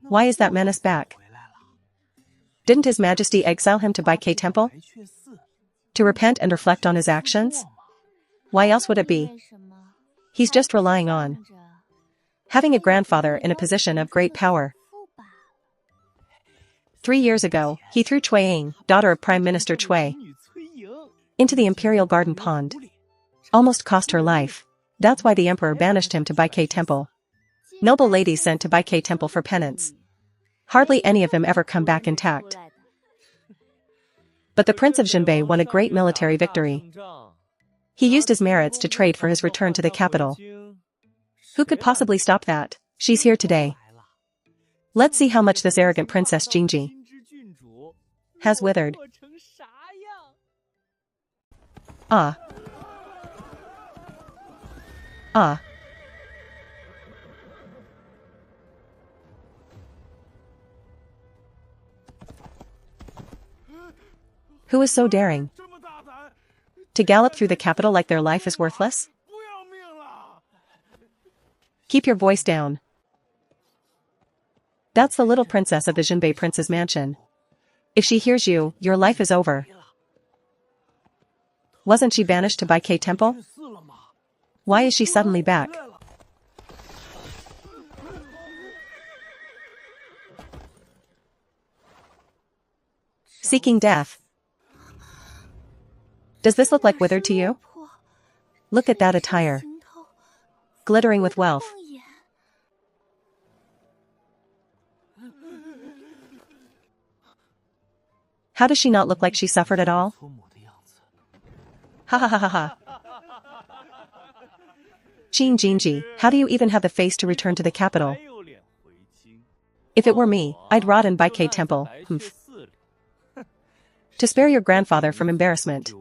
Why is that menace back? Didn't His Majesty exile him to Baikei Temple? To repent and reflect on his actions? Why else would it be? He's just relying on having a grandfather in a position of great power. 3 years ago, he threw Cui Ying, daughter of Prime Minister Cui, into the Imperial Garden Pond. Almost cost her life. That's why the emperor banished him to Baikei Temple. Noble ladies sent to Baikei Temple for penance. Hardly any of them ever come back intact. But the Prince of Jinbei won a great military victory. He used his merits to trade for his return to the capital. Who could possibly stop that? She's here today. Let's see how much this arrogant Princess Jinji has withered. Ah. Ah. Who is so daring to gallop through the capital like their life is worthless? Keep your voice down. That's the little princess of the Jinbei prince's mansion. If she hears you, your life is over. Wasn't she banished to Baikei Temple? Why is she suddenly back? Seeking death. Does this look like withered to you? Look at that attire. Glittering with wealth. How does she not look like she suffered at all? Ha ha ha ha ha. Qin Jinji, how do you even have the face to return to the capital? If it were me, I'd rot in Baikei Temple. Humph. To spare your grandfather from embarrassment.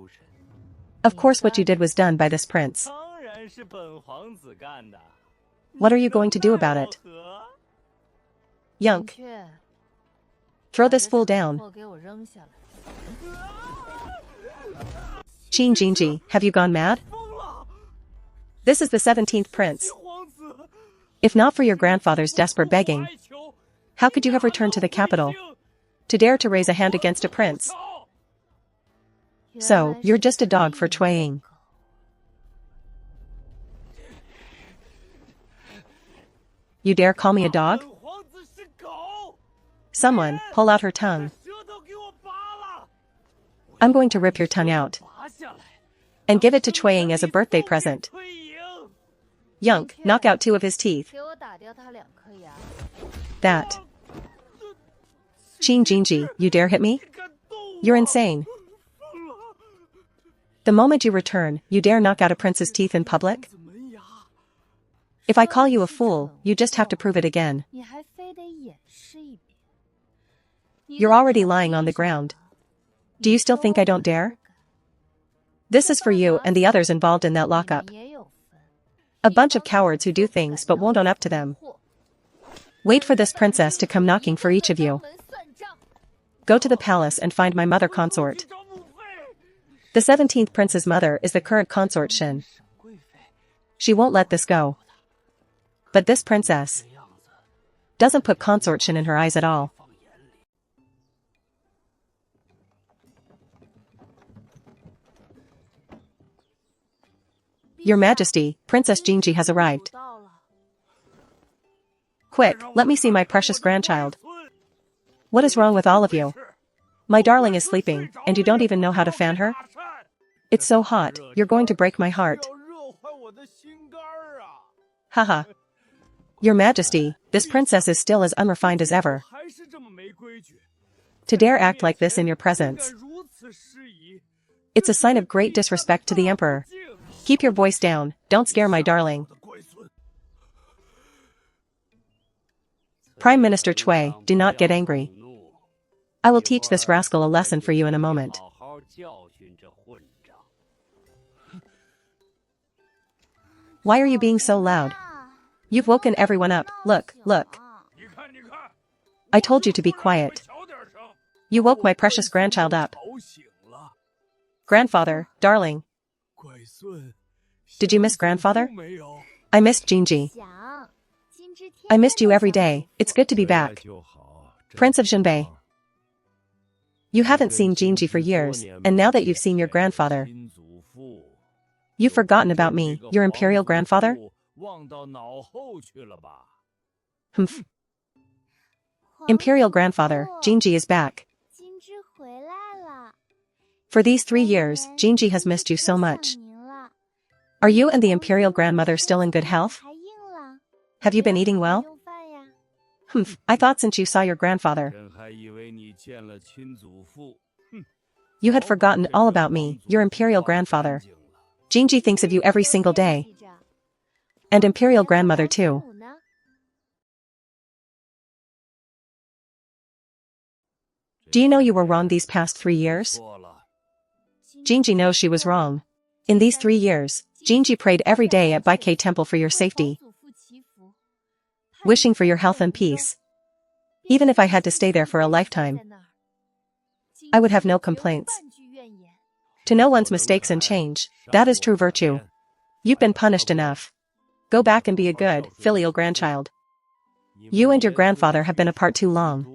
Of course what you did was done by this prince. What are you going to do about it? Yunk. Throw this fool down. Qin Jinji, have you gone mad? This is the 17th prince. If not for your grandfather's desperate begging, how could you have returned to the capital? To dare to raise a hand against a prince? So, you're just a dog for Cui Ying. You dare call me a dog? Someone, pull out her tongue. I'm going to rip your tongue out. And give it to Cui Ying as a birthday present. Yunk, knock out 2 of his teeth. That. Qin Jinji, you dare hit me? You're insane. The moment you return, you dare knock out a prince's teeth in public? If I call you a fool, you just have to prove it again. You're already lying on the ground. Do you still think I don't dare? This is for you and the others involved in that lockup. A bunch of cowards who do things but won't own up to them. Wait for this princess to come knocking for each of you. Go to the palace and find my mother consort. The 17th prince's mother is the current consort Shin. She won't let this go. But this princess doesn't put consort Shin in her eyes at all. Your Majesty, Princess Jinji has arrived. Quick, let me see my precious grandchild. What is wrong with all of you? My darling is sleeping, and you don't even know how to fan her? It's so hot, you're going to break my heart. Haha. Your Majesty, this princess is still as unrefined as ever. To dare act like this in your presence. It's a sign of great disrespect to the emperor. Keep your voice down, don't scare my darling. Prime Minister Cui, do not get angry. I will teach this rascal a lesson for you in a moment. Why are you being so loud? You've woken everyone up, look, look. I told you to be quiet. You woke my precious grandchild up. Grandfather, darling. Did you miss grandfather? I missed Jinji. I missed you every day, it's good to be back. Prince of Jinbei. You haven't seen Jinji for years, and now that you've seen your grandfather, you've forgotten about me, your imperial grandfather? Humph. Imperial grandfather, Jinji is back. For these 3 years, Jinji has missed you so much. Are you and the imperial grandmother still in good health? Have you been eating well? Humph, I thought since you saw your grandfather, you had forgotten all about me, your imperial grandfather. Jinji thinks of you every single day. And imperial grandmother too. Do you know you were wrong these past 3 years? Jinji knows she was wrong. In these 3 years, Jinji prayed every day at Baikei Temple for your safety, wishing for your health and peace. Even if I had to stay there for a lifetime, I would have no complaints. To know one's mistakes and change, that is true virtue. You've been punished enough. Go back and be a good, filial grandchild. You and your grandfather have been apart too long.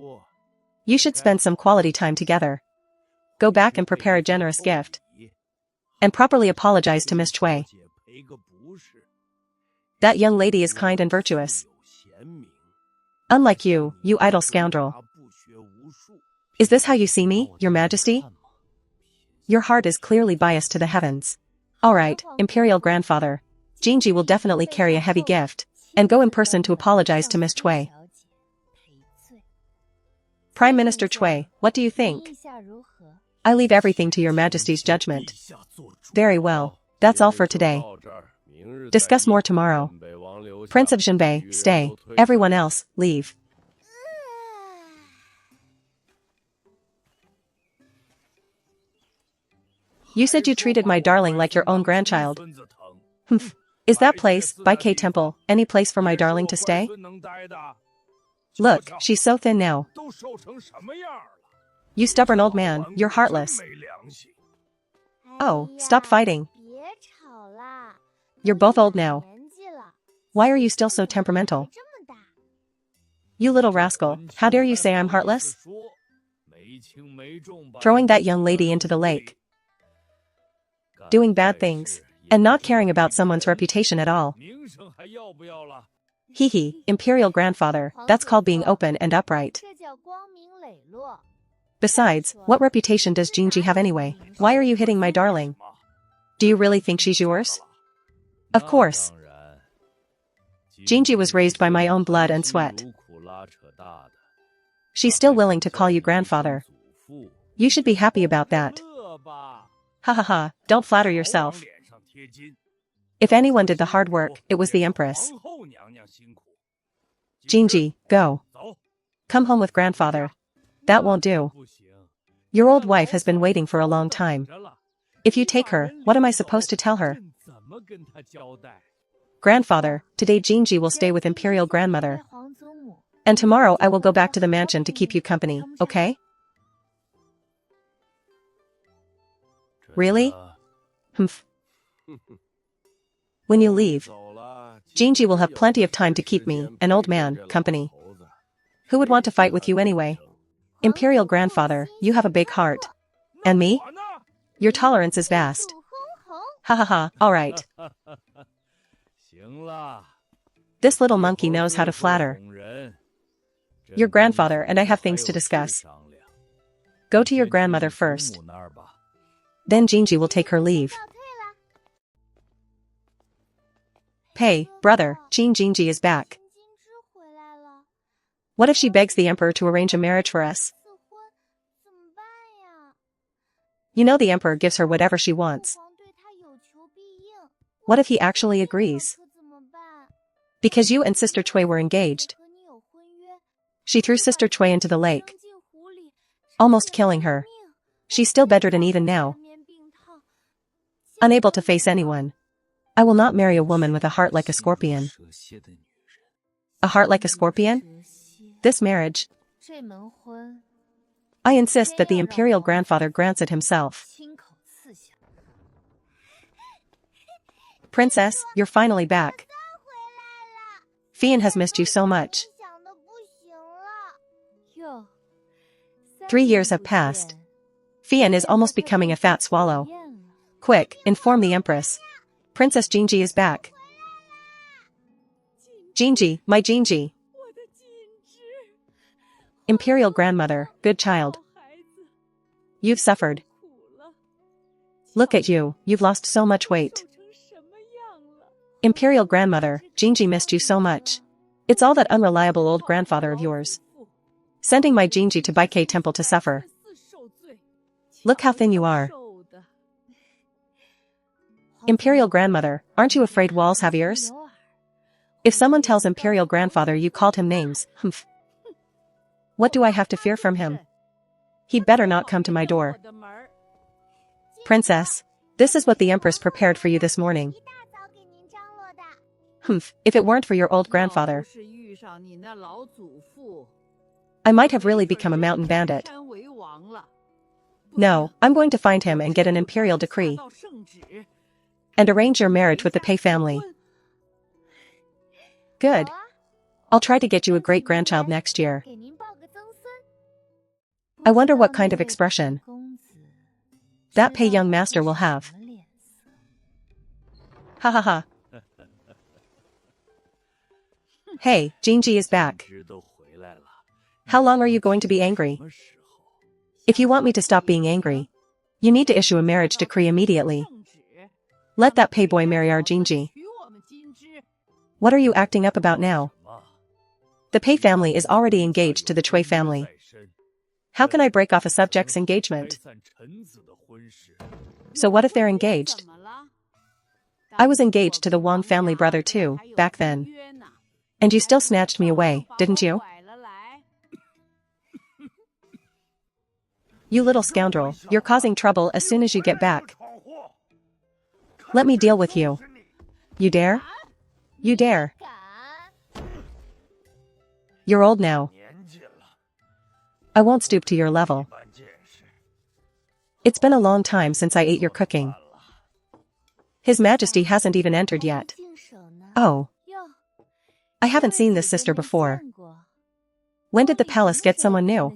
You should spend some quality time together. Go back and prepare a generous gift. And properly apologize to Miss Cui. That young lady is kind and virtuous. Unlike you, you idle scoundrel. Is this how you see me, your majesty? Your heart is clearly biased to the heavens. Alright, imperial grandfather. Jinji will definitely carry a heavy gift, and go in person to apologize to Miss Cui. Prime Minister Cui, what do you think? I leave everything to your majesty's judgment. Very well, that's all for today. Discuss more tomorrow. Prince of Jinbei, stay. Everyone else, leave. You said you treated my darling like your own grandchild. Humph. Is that place, Baikei Temple, any place for my darling to stay? Look, she's so thin now. You stubborn old man, you're heartless. Oh, stop fighting. You're both old now. Why are you still so temperamental? You little rascal, how dare you say I'm heartless? Throwing that young lady into the lake. Doing bad things. And not caring about someone's reputation at all. Hee hee, imperial grandfather, that's called being open and upright. Besides, what reputation does Jinji have anyway? Why are you hitting my darling? Do you really think she's yours? Of course. Jinji was raised by my own blood and sweat. She's still willing to call you grandfather. You should be happy about that. Ha ha ha, don't flatter yourself. If anyone did the hard work, it was the Empress. Jinji, go. Come home with grandfather. That won't do. Your old wife has been waiting for a long time. If you take her, what am I supposed to tell her? Grandfather, today Jinji will stay with imperial grandmother. And tomorrow I will go back to the mansion to keep you company, okay? Really? Humph. When you leave, Jinji will have plenty of time to keep me, an old man, company. Who would want to fight with you anyway? Imperial grandfather, you have a big heart. And me? Your tolerance is vast. Ha ha ha, alright. This little monkey knows how to flatter. Your grandfather and I have things to discuss. Go to your grandmother first. Then Jinji will take her leave. Hey, brother, Jinji is back. What if she begs the emperor to arrange a marriage for us? You know the emperor gives her whatever she wants. What if he actually agrees? Because you and Sister Cui were engaged. She threw Sister Cui into the lake, almost killing her. She's still bedridden even now, unable to face anyone. I will not marry a woman with a heart like a scorpion. A heart like a scorpion? This marriage. I insist that the imperial grandfather grants it himself. Princess, you're finally back. Fian has missed you so much. 3 years have passed. Fian is almost becoming a fat swallow. Quick, inform the Empress. Princess Jinji is back. Jinji, my Jinji. Imperial grandmother, good child. You've suffered. Look at you, you've lost so much weight. Imperial grandmother, Jinji missed you so much. It's all that unreliable old grandfather of yours. Sending my Jinji to Baikei temple to suffer. Look how thin you are. Imperial grandmother, aren't you afraid walls have ears? If someone tells Imperial grandfather you called him names, humph. What do I have to fear from him? He'd better not come to my door. Princess, this is what the Empress prepared for you this morning. Humph, if it weren't for your old grandfather, I might have really become a mountain bandit. No, I'm going to find him and get an imperial decree. And arrange your marriage with the Pei family. Good. I'll try to get you a great-grandchild next year. I wonder what kind of expression that Pei young master will have. Ha ha ha. Hey, Jinji is back. How long are you going to be angry? If you want me to stop being angry, you need to issue a marriage decree immediately. Let that Pei boy marry our Jinji. What are you acting up about now? The Pei family is already engaged to the Chui family. How can I break off a subject's engagement? So what if they're engaged? I was engaged to the Wang family brother too, back then. And you still snatched me away, didn't you? You little scoundrel, you're causing trouble as soon as you get back. Let me deal with you. You dare? You dare. You're old now. I won't stoop to your level. It's been a long time since I ate your cooking. His Majesty hasn't even entered yet. Oh. I haven't seen this sister before. When did the palace get someone new?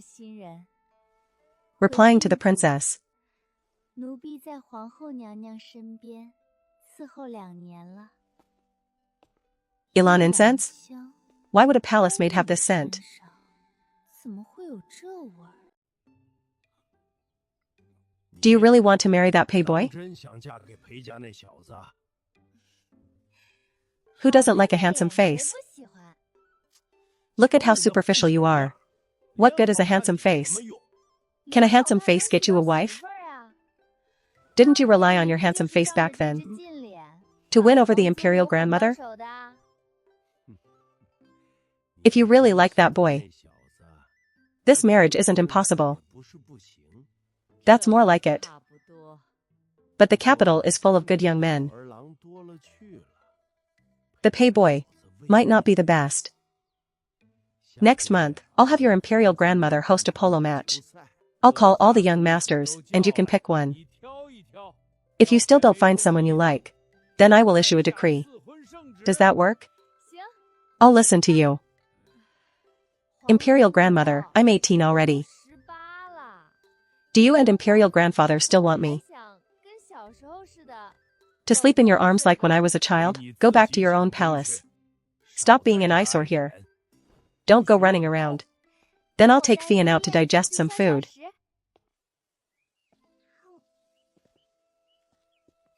Replying to the princess. Ilan incense? Why would a palace maid have this scent? Do you really want to marry that Pei boy? Who doesn't like a handsome face? Look at how superficial you are. What good is a handsome face? Can a handsome face get you a wife? Didn't you rely on your handsome face back then to win over the imperial grandmother? If you really like that boy, this marriage isn't impossible. That's more like it. But the capital is full of good young men. The Pei boy might not be the best. Next month, I'll have your imperial grandmother host a polo match. I'll call all the young masters, and you can pick one. If you still don't find someone you like, then I will issue a decree. Does that work? I'll listen to you. Imperial grandmother, I'm 18 already. Do you and imperial grandfather still want me to sleep in your arms like when I was a child? Go back to your own palace. Stop being an eyesore here. Don't go running around. Then I'll take Fian out to digest some food.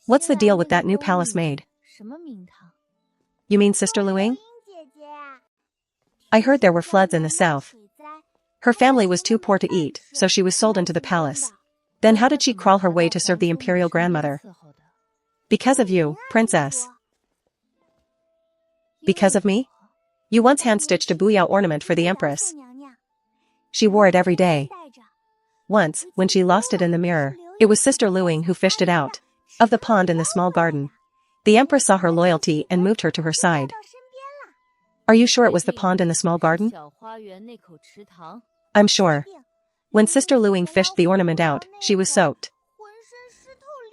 What's the deal with that new palace maid? You mean Sister Luing? I heard there were floods in the south. Her family was too poor to eat, so she was sold into the palace. Then how did she crawl her way to serve the imperial grandmother? Because of you, princess. Because of me? You once hand-stitched a buyao ornament for the empress. She wore it every day. Once, when she lost it in the mirror, it was Sister Luing who fished it out of the pond in the small garden. The empress saw her loyalty and moved her to her side. Are you sure it was the pond in the small garden? I'm sure. When Sister Luing fished the ornament out, she was soaked.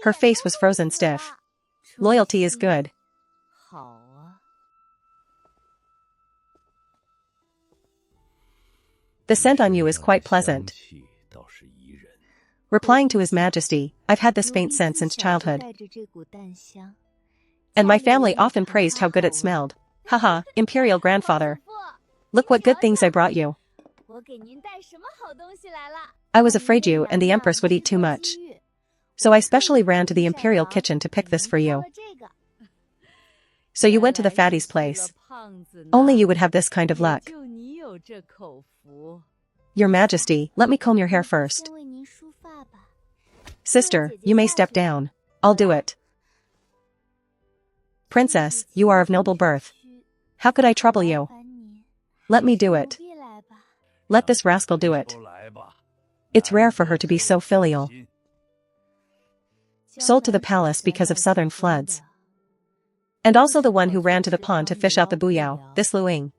Her face was frozen stiff. Loyalty is good. The scent on you is quite pleasant. Replying to His Majesty, I've had this faint scent since childhood. And my family often praised how good it smelled. Haha, Imperial Grandfather. Look what good things I brought you. I was afraid you and the Empress would eat too much. So I specially ran to the Imperial kitchen to pick this for you. So you went to the fatty's place. Only you would have this kind of luck. Your Majesty, let me comb your hair first. Sister, you may step down. I'll do it. Princess, you are of noble birth. How could I trouble you? Let me do it. Let this rascal do it. It's rare for her to be so filial. Sold to the palace because of southern floods. And also the one who ran to the pond to fish out the buyao, this Lu Ying.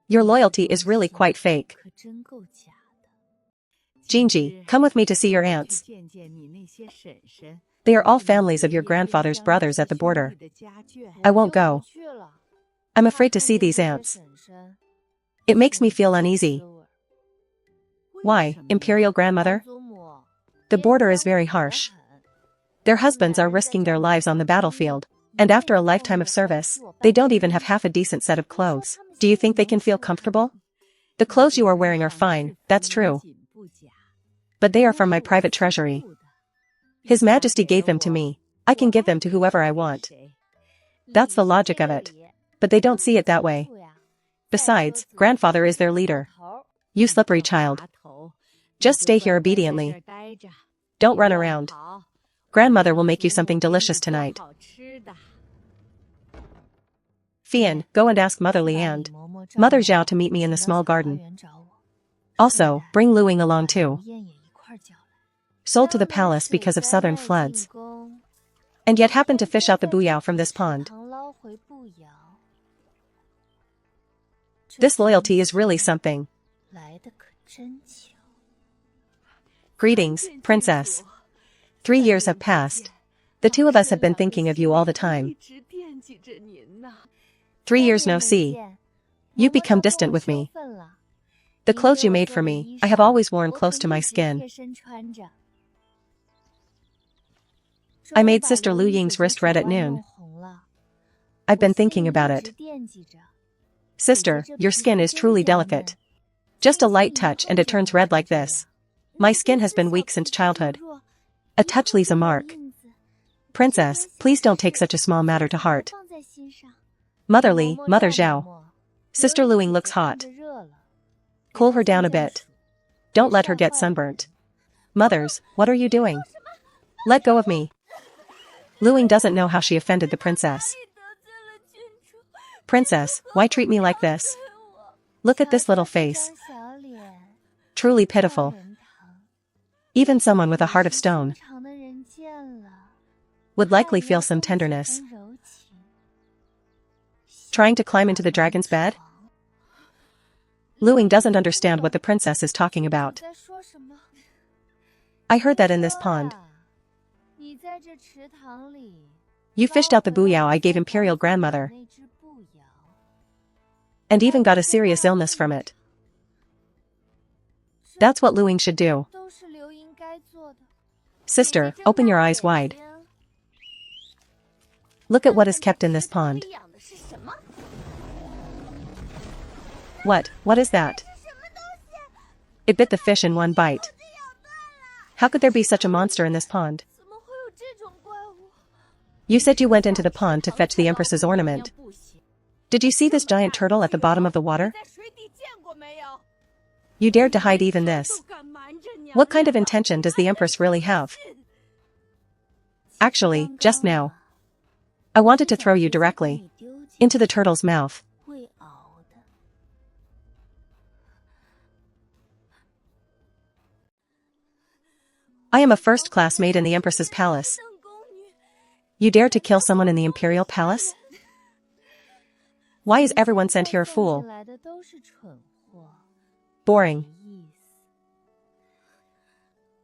Your loyalty is really quite fake. Jinji, come with me to see your aunts. They are all families of your grandfather's brothers at the border. I won't go. I'm afraid to see these aunts. It makes me feel uneasy. Why, Imperial Grandmother? The border is very harsh. Their husbands are risking their lives on the battlefield, and after a lifetime of service, they don't even have half a decent set of clothes. Do you think they can feel comfortable? The clothes you are wearing are fine, that's true. But they are from my private treasury. His Majesty gave them to me. I can give them to whoever I want. That's the logic of it. But they don't see it that way. Besides, grandfather is their leader. You slippery child. Just stay here obediently. Don't run around. Grandmother will make you something delicious tonight. Fian, go and ask Mother Liand, Mother Zhao to meet me in the small garden. Also, bring Lu Ying along too. Sold to the palace because of southern floods. And yet happened to fish out the buyao from this pond. This loyalty is really something. Greetings, Princess. 3 years have passed. The two of us have been thinking of you all the time. 3 years no see. You've become distant with me. The clothes you made for me, I have always worn close to my skin. I made Sister Lu Ying's wrist red at noon. I've been thinking about it. Sister, your skin is truly delicate. Just a light touch and it turns red like this. My skin has been weak since childhood. A touch leaves a mark. Princess, please don't take such a small matter to heart. Mother Zhao. Sister Lu Ying looks hot. Cool her down a bit. Don't let her get sunburnt. Mothers, what are you doing? Let go of me. Lu Ying doesn't know how she offended the princess. Princess, why treat me like this? Look at this little face. Truly pitiful. Even someone with a heart of stone would likely feel some tenderness. Trying to climb into the dragon's bed? Lu Ying doesn't understand what the princess is talking about. I heard that in this pond. You fished out the buyao I gave Imperial Grandmother. And even got a serious illness from it. That's what Lu Ying should do. Sister, open your eyes wide. Look at what is kept in this pond. What is that? It bit the fish in one bite. How could there be such a monster in this pond? You said you went into the pond to fetch the Empress's ornament. Did you see this giant turtle at the bottom of the water? You dared to hide even this. What kind of intention does the Empress really have? Actually, just now, I wanted to throw you directly into the turtle's mouth. I am a first-class maid in the Empress's palace. You dare to kill someone in the Imperial Palace? Why is everyone sent here a fool? Boring.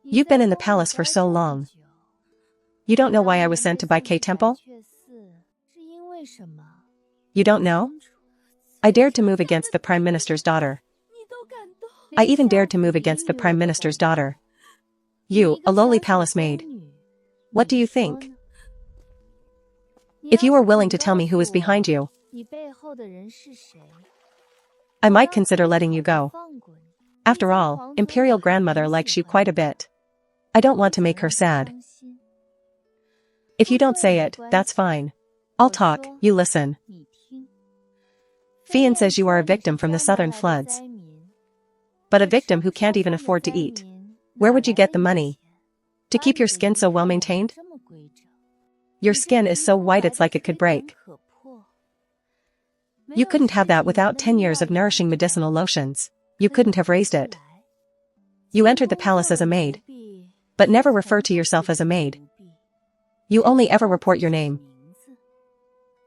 You've been in the palace for so long. You don't know why I was sent to Bai Ke Temple? You don't know? I dared to move against the Prime Minister's daughter. I even dared to move against the Prime Minister's daughter. You, a lowly palace maid. What do you think? If you were willing to tell me who is behind you, I might consider letting you go. After all, Imperial Grandmother likes you quite a bit. I don't want to make her sad. If you don't say it, that's fine. I'll talk, you listen. Fian says you are a victim from the southern floods. But a victim who can't even afford to eat. Where would you get the money? To keep your skin so well maintained? Your skin is so white it's like it could break. You couldn't have that without 10 years of nourishing medicinal lotions. You couldn't have raised it. You entered the palace as a maid. But never refer to yourself as a maid. You only ever report your name.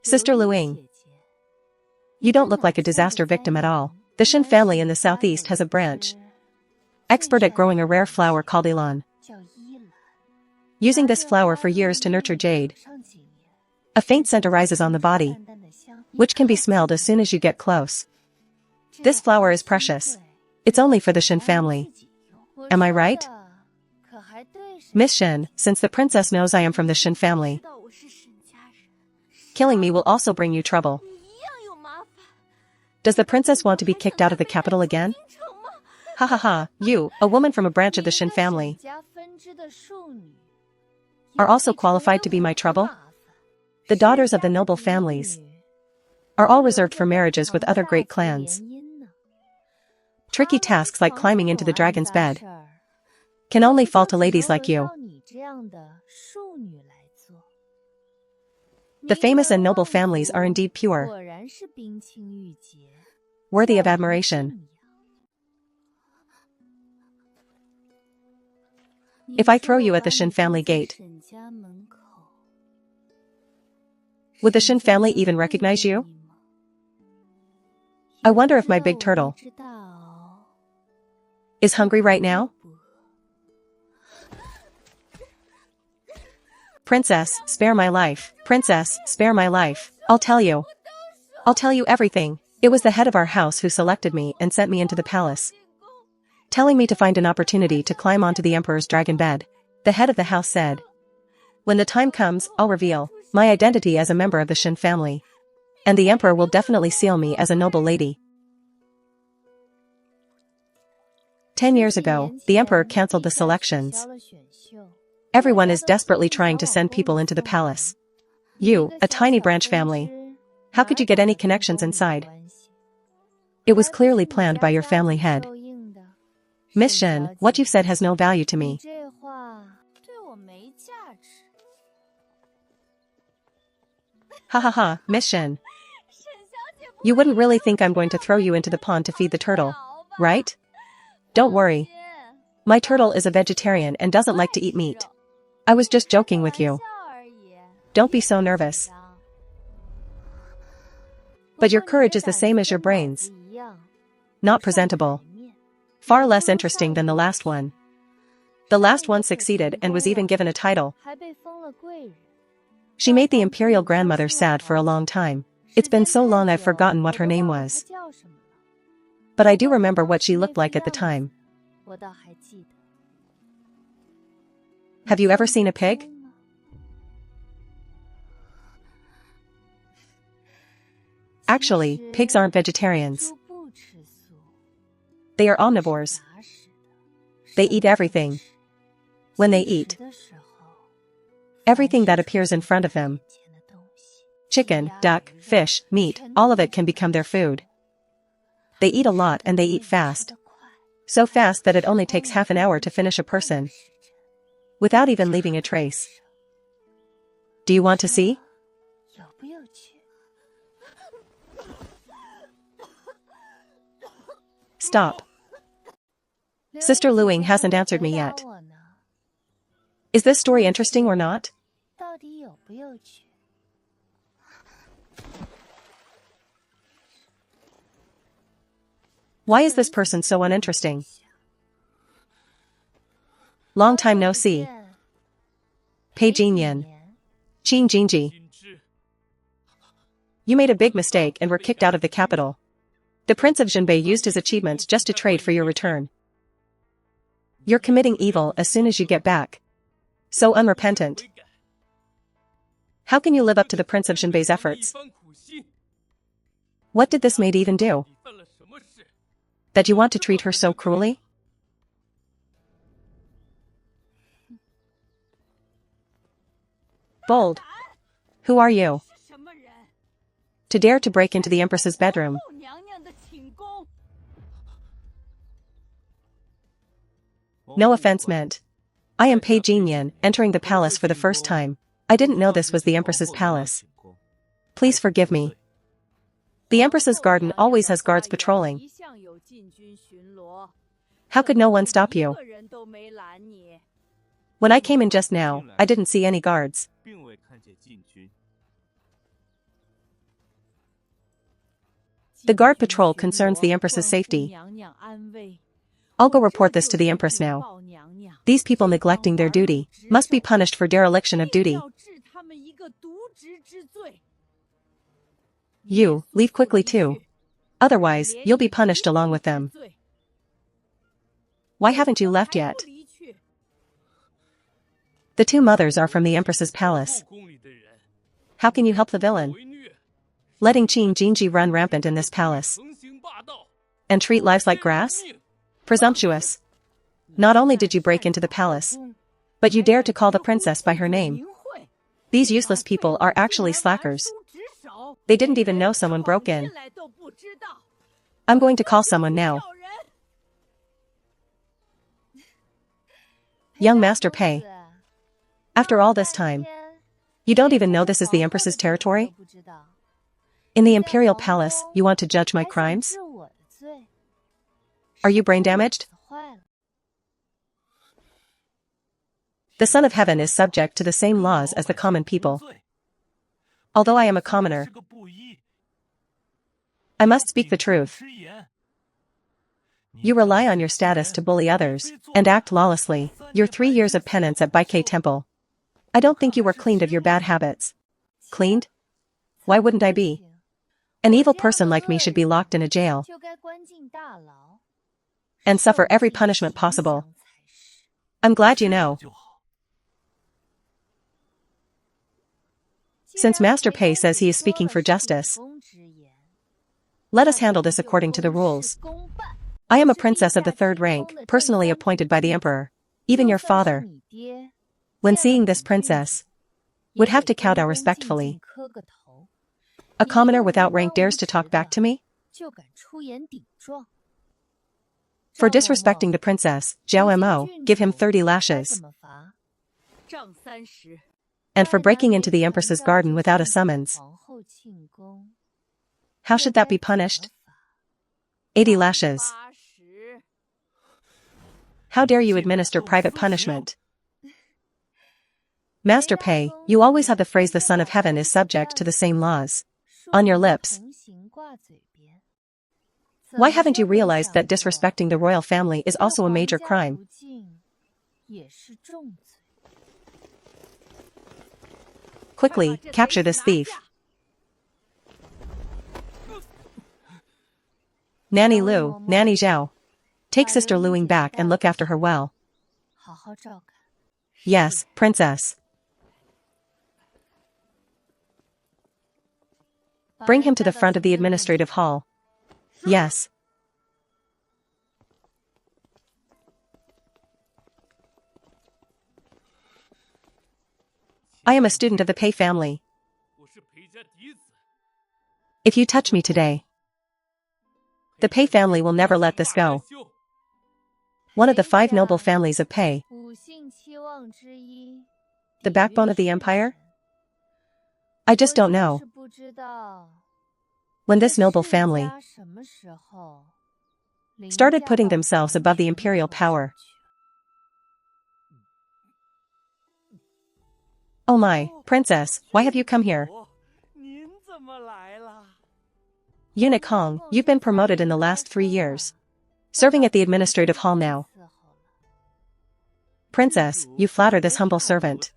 Sister Luing. You don't look like a disaster victim at all. The Shin family in the southeast has a branch. Expert at growing a rare flower called Elan. Using this flower for years to nurture jade. A faint scent arises on the body, which can be smelled as soon as you get close. This flower is precious. It's only for the Shin family. Am I right? Miss Shin, since the princess knows I am from the Shin family, killing me will also bring you trouble. Does the princess want to be kicked out of the capital again? Ha ha ha, you, a woman from a branch of the Shin family, are also qualified to be my trouble? The daughters of the noble families are all reserved for marriages with other great clans. Tricky tasks like climbing into the dragon's bed can only fall to ladies like you. The famous and noble families are indeed pure, worthy of admiration. If I throw you at the Shin family gate, would the Shin family even recognize you? I wonder if my big turtle is hungry right now? Princess, spare my life. Princess, spare my life. I'll tell you. I'll tell you everything. It was the head of our house who selected me and sent me into the palace, telling me to find an opportunity to climb onto the emperor's dragon bed. The head of the house said, when the time comes, I'll reveal my identity as a member of the Shin family, and the emperor will definitely seal me as a noble lady. 10 years ago, the emperor cancelled the selections. Everyone is desperately trying to send people into the palace. You, a tiny branch family. How could you get any connections inside? It was clearly planned by your family head. Miss Shen, what you've said has no value to me. Ha ha ha, Miss Shen. You wouldn't really think I'm going to throw you into the pond to feed the turtle, right? Don't worry. My turtle is a vegetarian and doesn't like to eat meat. I was just joking with you. Don't be so nervous. But your courage is the same as your brains. Not presentable. Far less interesting than the last one. The last one succeeded and was even given a title. She made the imperial grandmother sad for a long time. It's been so long I've forgotten what her name was. But I do remember what she looked like at the time. Have you ever seen a pig? Actually, pigs aren't vegetarians. They are omnivores. They eat everything. When they eat, everything that appears in front of them. Chicken, duck, fish, meat, all of it can become their food. They eat a lot and they eat fast. So fast that it only takes half an hour to finish a person, without even leaving a trace. Do you want to see? Stop. Sister Luing hasn't answered me yet. Is this story interesting or not? Why is this person so uninteresting? Long time no see. Pei Jinyan. Qin Jinji. You made a big mistake and were kicked out of the capital. The Prince of Jinbei used his achievements just to trade for your return. You're committing evil as soon as you get back. So unrepentant. How can you live up to the Prince of Jinbei's efforts? What did this maid even do? That you want to treat her so cruelly? Bold. Who are you? To dare to break into the Empress's bedroom. No offense meant. I am Pei Jinyan, entering the palace for the first time. I didn't know this was the Empress's palace. Please forgive me. The Empress's garden always has guards patrolling. How could no one stop you? When I came in just now, I didn't see any guards. The guard patrol concerns the Empress's safety. I'll go report this to the Empress now. These people neglecting their duty must be punished for dereliction of duty. You, leave quickly too. Otherwise, you'll be punished along with them. Why haven't you left yet? The two mothers are from the Empress's palace. How can you help the villain? Letting Qing Jinji run rampant in this palace. And treat lives like grass? Presumptuous. Not only did you break into the palace, but you dare to call the princess by her name. These useless people are actually slackers. They didn't even know someone broke in. I'm going to call someone now. Young Master Pei. After all this time, you don't even know this is the Empress's territory? In the Imperial Palace, you want to judge my crimes? Are you brain damaged? The Son of Heaven is subject to the same laws as the common people. Although I am a commoner, I must speak the truth. You rely on your status to bully others and act lawlessly. Your 3 years of penance at Baikei Temple. I don't think you were cleaned of your bad habits. Cleaned? Why wouldn't I be? An evil person like me should be locked in a jail and suffer every punishment possible. I'm glad you know. Since Master Pei says he is speaking for justice, let us handle this according to the rules. I am a princess of the 3rd rank, personally appointed by the Emperor. Even your father, when seeing this princess, would have to kowtow respectfully. A commoner without rank dares to talk back to me? For disrespecting the princess, Zhao Mo, give him 30 lashes. And for breaking into the Empress's garden without a summons, how should that be punished? 80 lashes. How dare you administer private punishment? Master Pei, you always have the phrase the Son of Heaven is subject to the same laws on your lips. Why haven't you realized that disrespecting the royal family is also a major crime? Quickly, capture this thief. Nanny Lu, Nanny Zhao. Take Sister Luing back and look after her well. Yes, Princess. Bring him to the front of the administrative hall. Yes. I am a student of the Pei family. If you touch me today, the Pei family will never let this go. One of the 5 noble families of Pei. The backbone of the empire? I just don't know when this noble family started putting themselves above the imperial power. Oh my, Princess, why have you come here? Eunuch Hong, you've been promoted in the last 3 years. Serving at the administrative hall now. Princess, you flatter this humble servant.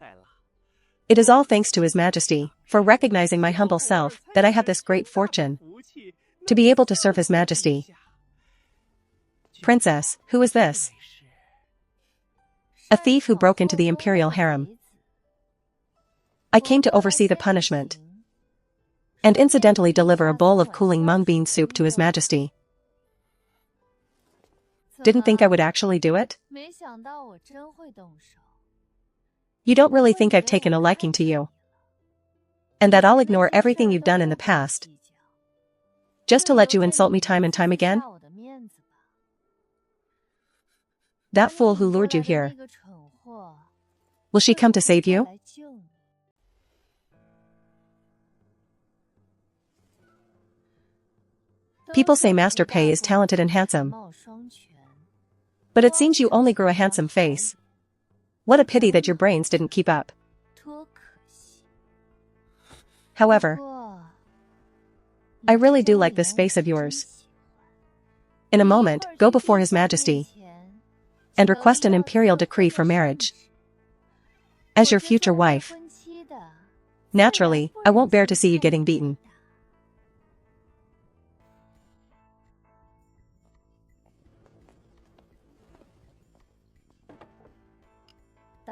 It is all thanks to His Majesty, for recognizing my humble self, that I have this great fortune. To be able to serve His Majesty. Princess, who is this? A thief who broke into the imperial harem. I came to oversee the punishment. And incidentally deliver a bowl of cooling mung bean soup to His Majesty. Didn't think I would actually do it? You don't really think I've taken a liking to you. And that I'll ignore everything you've done in the past. Just to let you insult me time and time again? That fool who lured you here. Will she come to save you? People say Master Pei is talented and handsome. But it seems you only grew a handsome face. What a pity that your brains didn't keep up. However, I really do like this face of yours. In a moment, go before His Majesty and request an imperial decree for marriage. As your future wife. Naturally, I won't bear to see you getting beaten.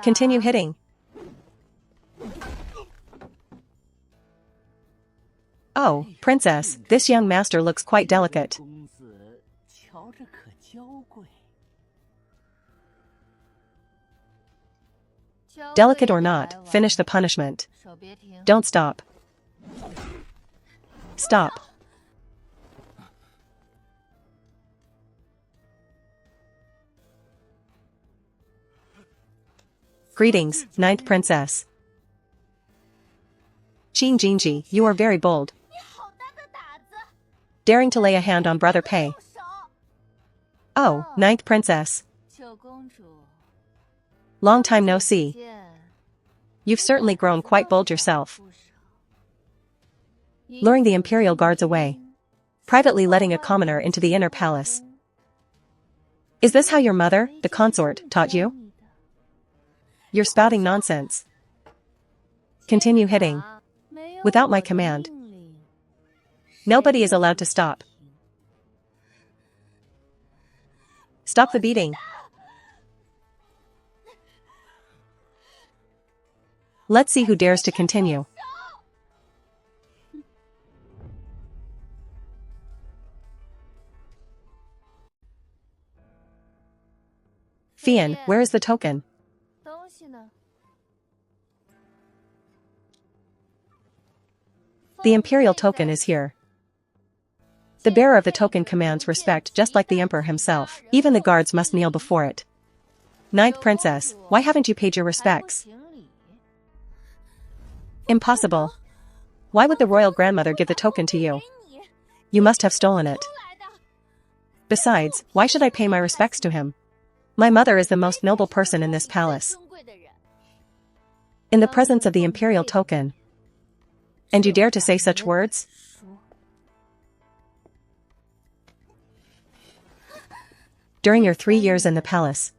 Continue hitting. Oh, Princess, this young master looks quite delicate. Delicate or not, finish the punishment. Don't stop. Stop. Greetings, Ninth Princess. Qin Jinji, you are very bold. Daring to lay a hand on Brother Pei. Oh, Ninth Princess. Long time no see. You've certainly grown quite bold yourself. Luring the imperial guards away. Privately letting a commoner into the inner palace. Is this how your mother, the consort, taught you? You're spouting nonsense. Continue hitting. Without my command. Nobody is allowed to stop. Stop the beating. Let's see who dares to continue. Fian, where is the token? The imperial token is here. The bearer of the token commands respect just like the emperor himself. Even the guards must kneel before it. Ninth Princess, why haven't you paid your respects? Impossible. Why would the royal grandmother give the token to you? You must have stolen it. Besides, why should I pay my respects to him? My mother is the most noble person in this palace. In the presence of the imperial token. And you dare to say such words? During your 3 years in the palace.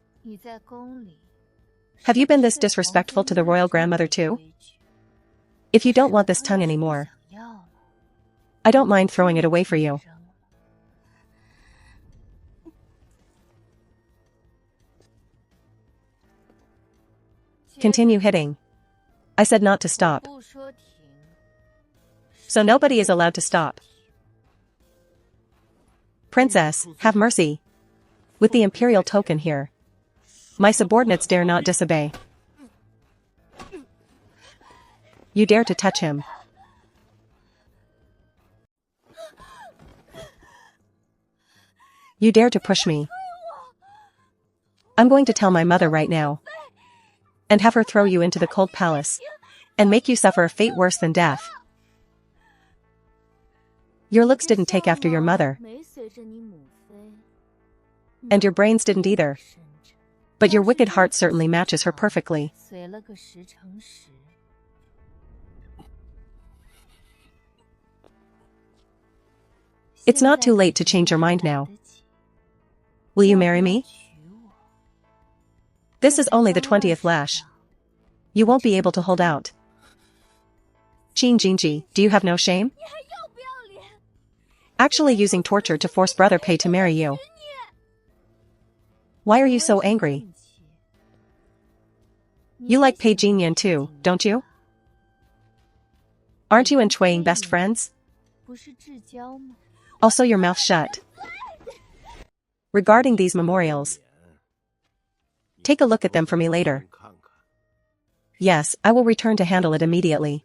Have you been this disrespectful to the royal grandmother too? If you don't want this tongue anymore, I don't mind throwing it away for you. Continue hitting. I said not to stop. So nobody is allowed to stop. Princess, have mercy. With the imperial token here. My subordinates dare not disobey. You dare to touch him. You dare to push me. I'm going to tell my mother right now. And have her throw you into the cold palace. And make you suffer a fate worse than death. Your looks didn't take after your mother. And your brains didn't either. But your wicked heart certainly matches her perfectly. It's not too late to change your mind now. Will you marry me? This is only the 20th lash. You won't be able to hold out. Qin Jinji, do you have no shame? Actually using torture to force Brother Pei to marry you. Why are you so angry? You like Pei Jinyan too, don't you? Aren't you and Cui Ying best friends? Also your mouth shut. Regarding these memorials, take a look at them for me later. Yes, I will return to handle it immediately.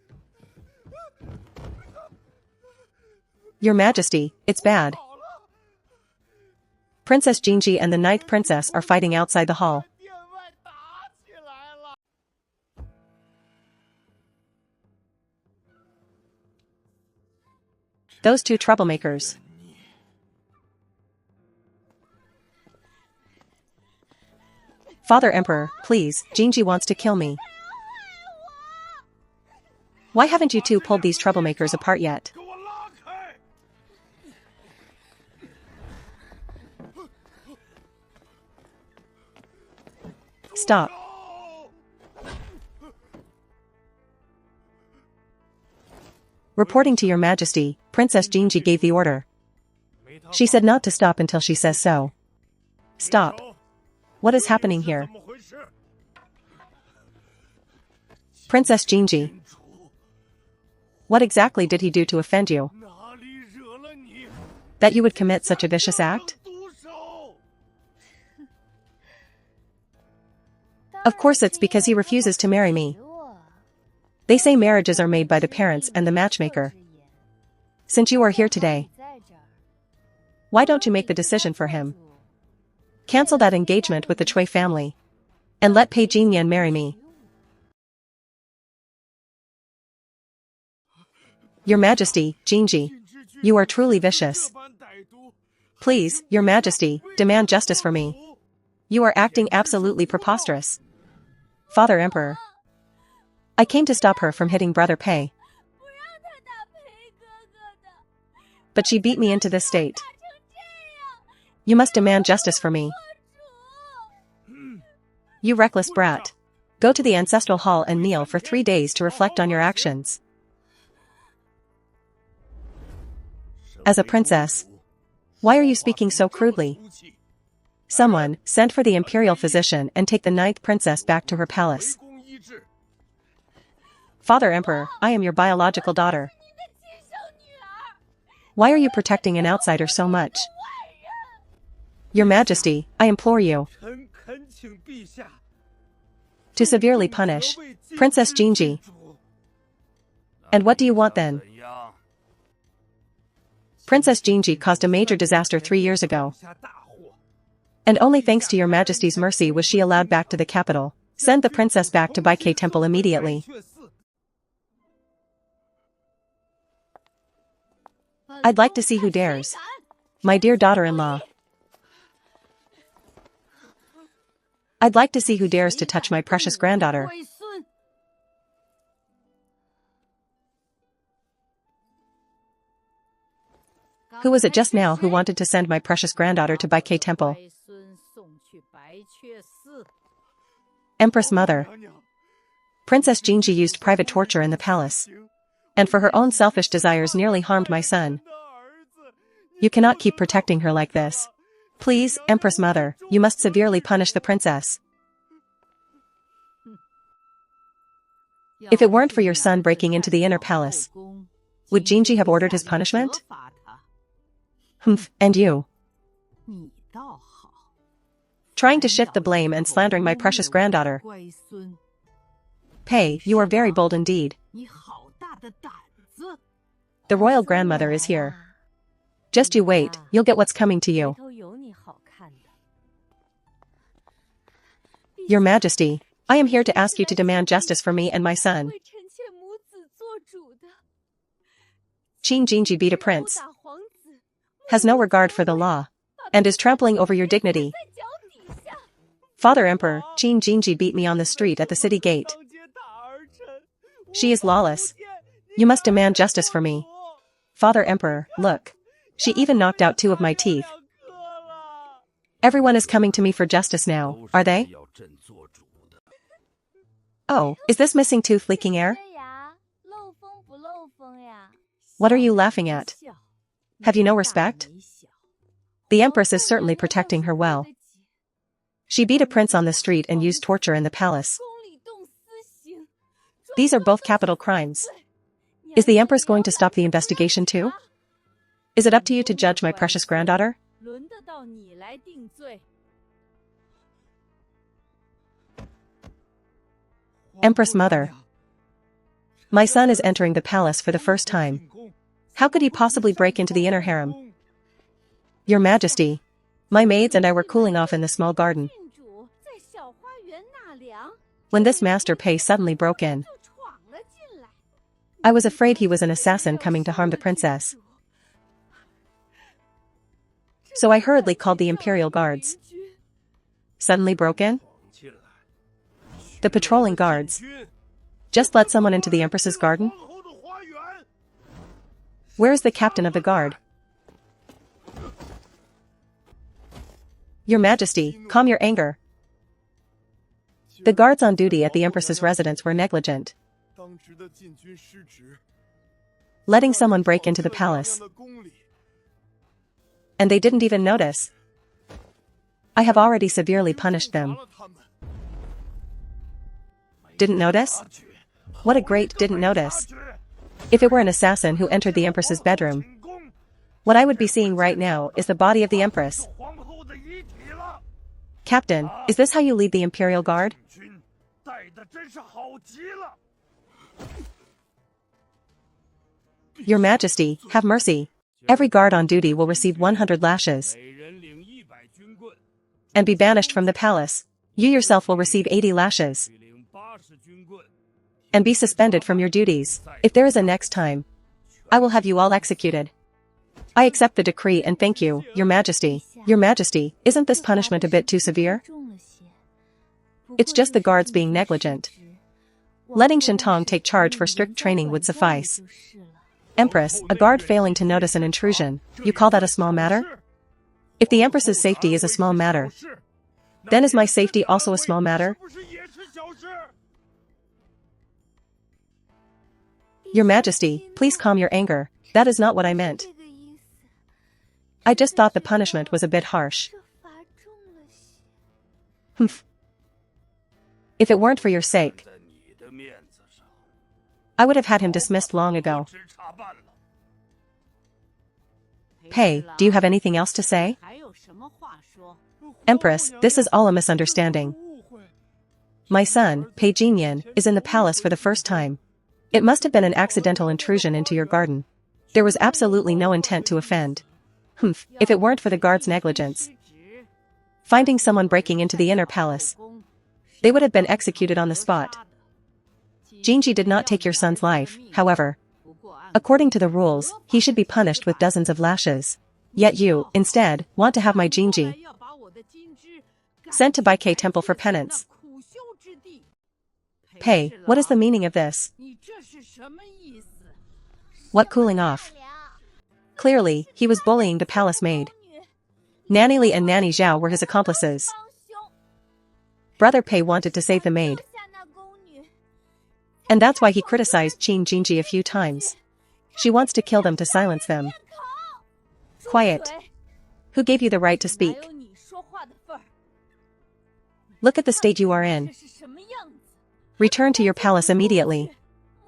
Your Majesty, it's bad. Princess Jinji and the 9th princess are fighting outside the hall. Those two troublemakers. Father Emperor, please, Jinji wants to kill me. Why haven't you two pulled these troublemakers apart yet? Stop. Reporting to your Majesty, Princess Jinji gave the order. She said not to stop until she says so. Stop. What is happening here? Princess Jinji. What exactly did he do to offend you? That you would commit such a vicious act? Of course it's because he refuses to marry me. They say marriages are made by the parents and the matchmaker. Since you are here today, why don't you make the decision for him? Cancel that engagement with the Cui family. And let Pei Jinyan marry me. Your Majesty, Jinji. You are truly vicious. Please, Your Majesty, demand justice for me. You are acting absolutely preposterous. Father Emperor. I came to stop her from hitting Brother Pei. But she beat me into this state. You must demand justice for me. You reckless brat. Go to the ancestral hall and kneel for 3 days to reflect on your actions. As a princess, why are you speaking so crudely? Someone, send for the imperial physician and take the 9th princess back to her palace. Father Emperor, I am your biological daughter. Why are you protecting an outsider so much? Your Majesty, I implore you to severely punish Princess Jinji. And what do you want then? Princess Jinji caused a major disaster 3 years ago. And only thanks to your Majesty's mercy was she allowed back to the capital. Send the princess back to Baike Temple immediately. I'd like to see who dares. My dear daughter-in-law. I'd like to see who dares to touch my precious granddaughter. Who was it just now who wanted to send my precious granddaughter to Baike Temple? Empress Mother. Princess Jinji used private torture in the palace. And for her own selfish desires nearly harmed my son. You cannot keep protecting her like this. Please, Empress Mother, you must severely punish the princess. If it weren't for your son breaking into the inner palace, would Jinji have ordered his punishment? Humph, and you? Trying to shift the blame and slandering my precious granddaughter. Pei, you are very bold indeed. The royal grandmother is here. Just you wait, you'll get what's coming to you. Your Majesty, I am here to ask you to demand justice for me and my son. Qin Jinji beat a prince, has no regard for the law, and is trampling over your dignity. Father Emperor, Qin Jinji beat me on the street at the city gate. She is lawless. You must demand justice for me. Father Emperor, look. She even knocked out 2 of my teeth. Everyone is coming to me for justice now, are they? Oh, is this missing tooth leaking air? What are you laughing at? Have you no respect? The empress is certainly protecting her well. She beat a prince on the street and used torture in the palace. These are both capital crimes. Is the empress going to stop the investigation too? Is it up to you to judge my precious granddaughter? Empress Mother. My son is entering the palace for the first time. How could he possibly break into the inner harem? Your Majesty, my maids and I were cooling off in the small garden when this Master Pei suddenly broke in. I was afraid he was an assassin coming to harm the princess. So I hurriedly called the imperial guards. Suddenly broke in? The patrolling guards just let someone into the empress's garden? Where is the captain of the guard? Your Majesty, calm your anger. The guards on duty at the empress's residence were negligent, letting someone break into the palace. And they didn't even notice. I have already severely punished them. Didn't notice? What a great didn't notice. If it were an assassin who entered the empress's bedroom, what I would be seeing right now is the body of the empress. Captain, is this how you lead the imperial guard? Your Majesty, have mercy. Every guard on duty will receive 100 lashes and be banished from the palace. You yourself will receive 80 lashes and be suspended from your duties. If there is a next time, I will have you all executed. I accept the decree and thank you, Your Majesty. Your Majesty, isn't this punishment a bit too severe? It's just the guards being negligent. Letting Shintong take charge for strict training would suffice. Empress, a guard failing to notice an intrusion, you call that a small matter? If the Empress's safety is a small matter, then is my safety also a small matter? Your Majesty, please calm your anger. That is not what I meant. I just thought the punishment was a bit harsh. Humph. If it weren't for your sake, I would have had him dismissed long ago. Pei, do you have anything else to say? Empress, this is all a misunderstanding. My son, Pei Jinyan, is in the palace for the first time. It must have been an accidental intrusion into your garden. There was absolutely no intent to offend. Humph, if it weren't for the guards' negligence, finding someone breaking into the inner palace, they would have been executed on the spot. Jinji did not take your son's life, however. According to the rules, he should be punished with dozens of lashes. Yet you, instead, want to have my Jinji sent to Baikei Temple for penance. Pei, what is the meaning of this? What cooling off? Clearly, he was bullying the palace maid. Nanny Li and Nanny Zhao were his accomplices. Brother Pei wanted to save the maid, and that's why he criticized Qin Jinji a few times. She wants to kill them to silence them. Quiet. Who gave you the right to speak? Look at the state you are in. Return to your palace immediately.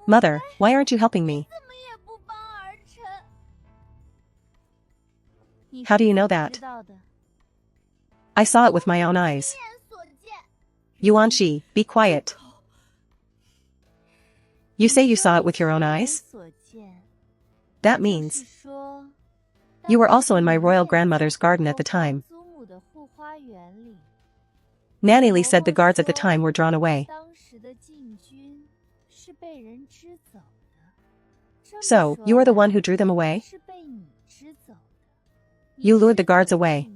Mother, why aren't you helping me? How do you know that? I saw it with my own eyes. Yuanxi, be quiet. You say you saw it with your own eyes? That means you were also in my royal grandmother's garden at the time. Nanny Li said the guards at the time were drawn away. So, you are the one who drew them away? You lured the guards away,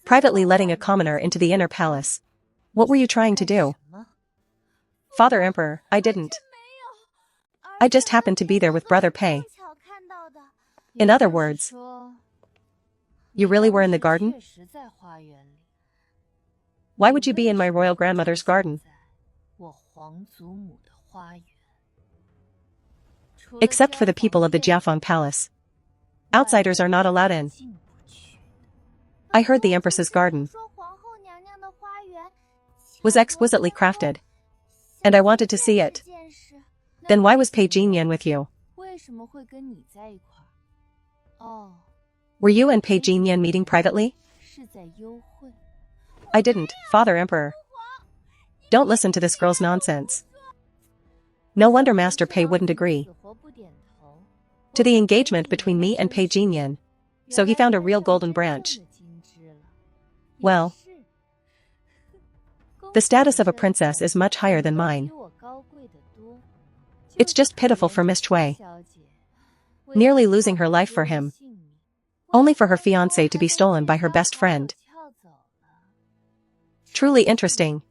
privately letting a commoner into the inner palace. What were you trying to do? Father Emperor, I didn't. I just happened to be there with Brother Pei. In other words, you really were in the garden? Why would you be in my royal grandmother's garden? Except for the people of the Jiafeng Palace. Outsiders are not allowed in. I heard the Empress's garden was exquisitely crafted, and I wanted to see it. Then why was Pei Jinyan with you? Were you and Pei Jinyan meeting privately? I didn't, Father Emperor. Don't listen to this girl's nonsense. No wonder Master Pei wouldn't agree to the engagement between me and Pei Jinyan. So he found a real golden branch. Well, the status of a princess is much higher than mine. It's just pitiful for Miss Chui, nearly losing her life for him, only for her fiancé to be stolen by her best friend. Truly interesting.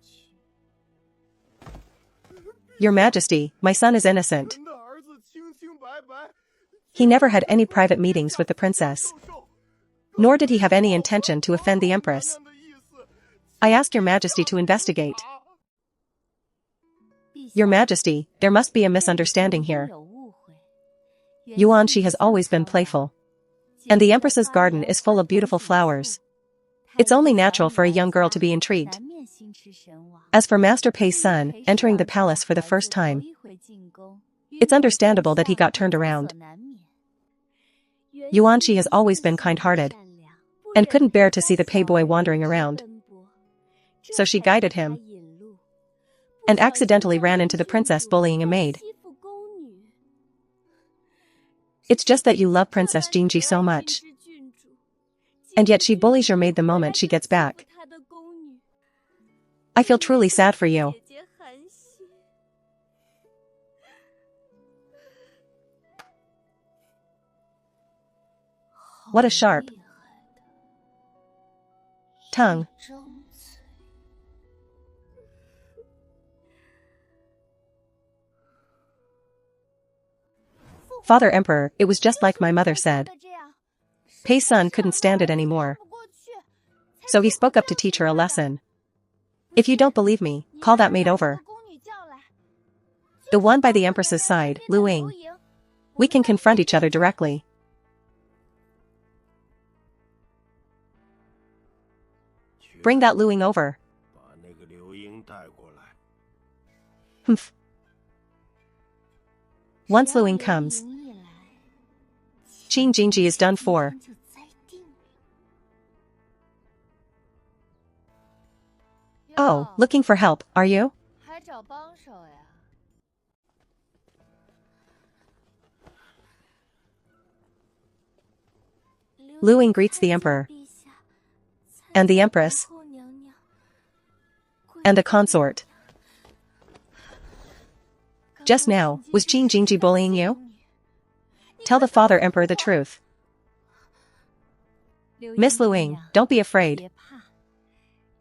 Your Majesty, my son is innocent. He never had any private meetings with the princess, nor did he have any intention to offend the Empress. I ask your Majesty to investigate. Your Majesty, there must be a misunderstanding here. Yuan, she has always been playful, and the Empress's garden is full of beautiful flowers. It's only natural for a young girl to be intrigued. As for Master Pei's son entering the palace for the first time, it's understandable that he got turned around. Yuan, she has always been kind-hearted, and couldn't bear to see the Pei boy wandering around. So she guided him, and accidentally ran into the princess bullying a maid. It's just that you love Princess Jinji so much, and yet she bullies your maid the moment she gets back. I feel truly sad for you. What a sharp tongue. Father Emperor, it was just like my mother said. Pei's son couldn't stand it anymore, so he spoke up to teach her a lesson. If you don't believe me, call that maid over. The one by the Empress's side, Lu Ying. We can confront each other directly. Bring that Lu Ying over. Humph. Once Lu Ying comes, Qin Jinji is done for. Oh, looking for help, are you? Lu Ying greets the Emperor, and the Empress, and the consort. Just now, was Qin Jinji bullying you? Tell the Father Emperor the truth. Miss Lu Ying, don't be afraid.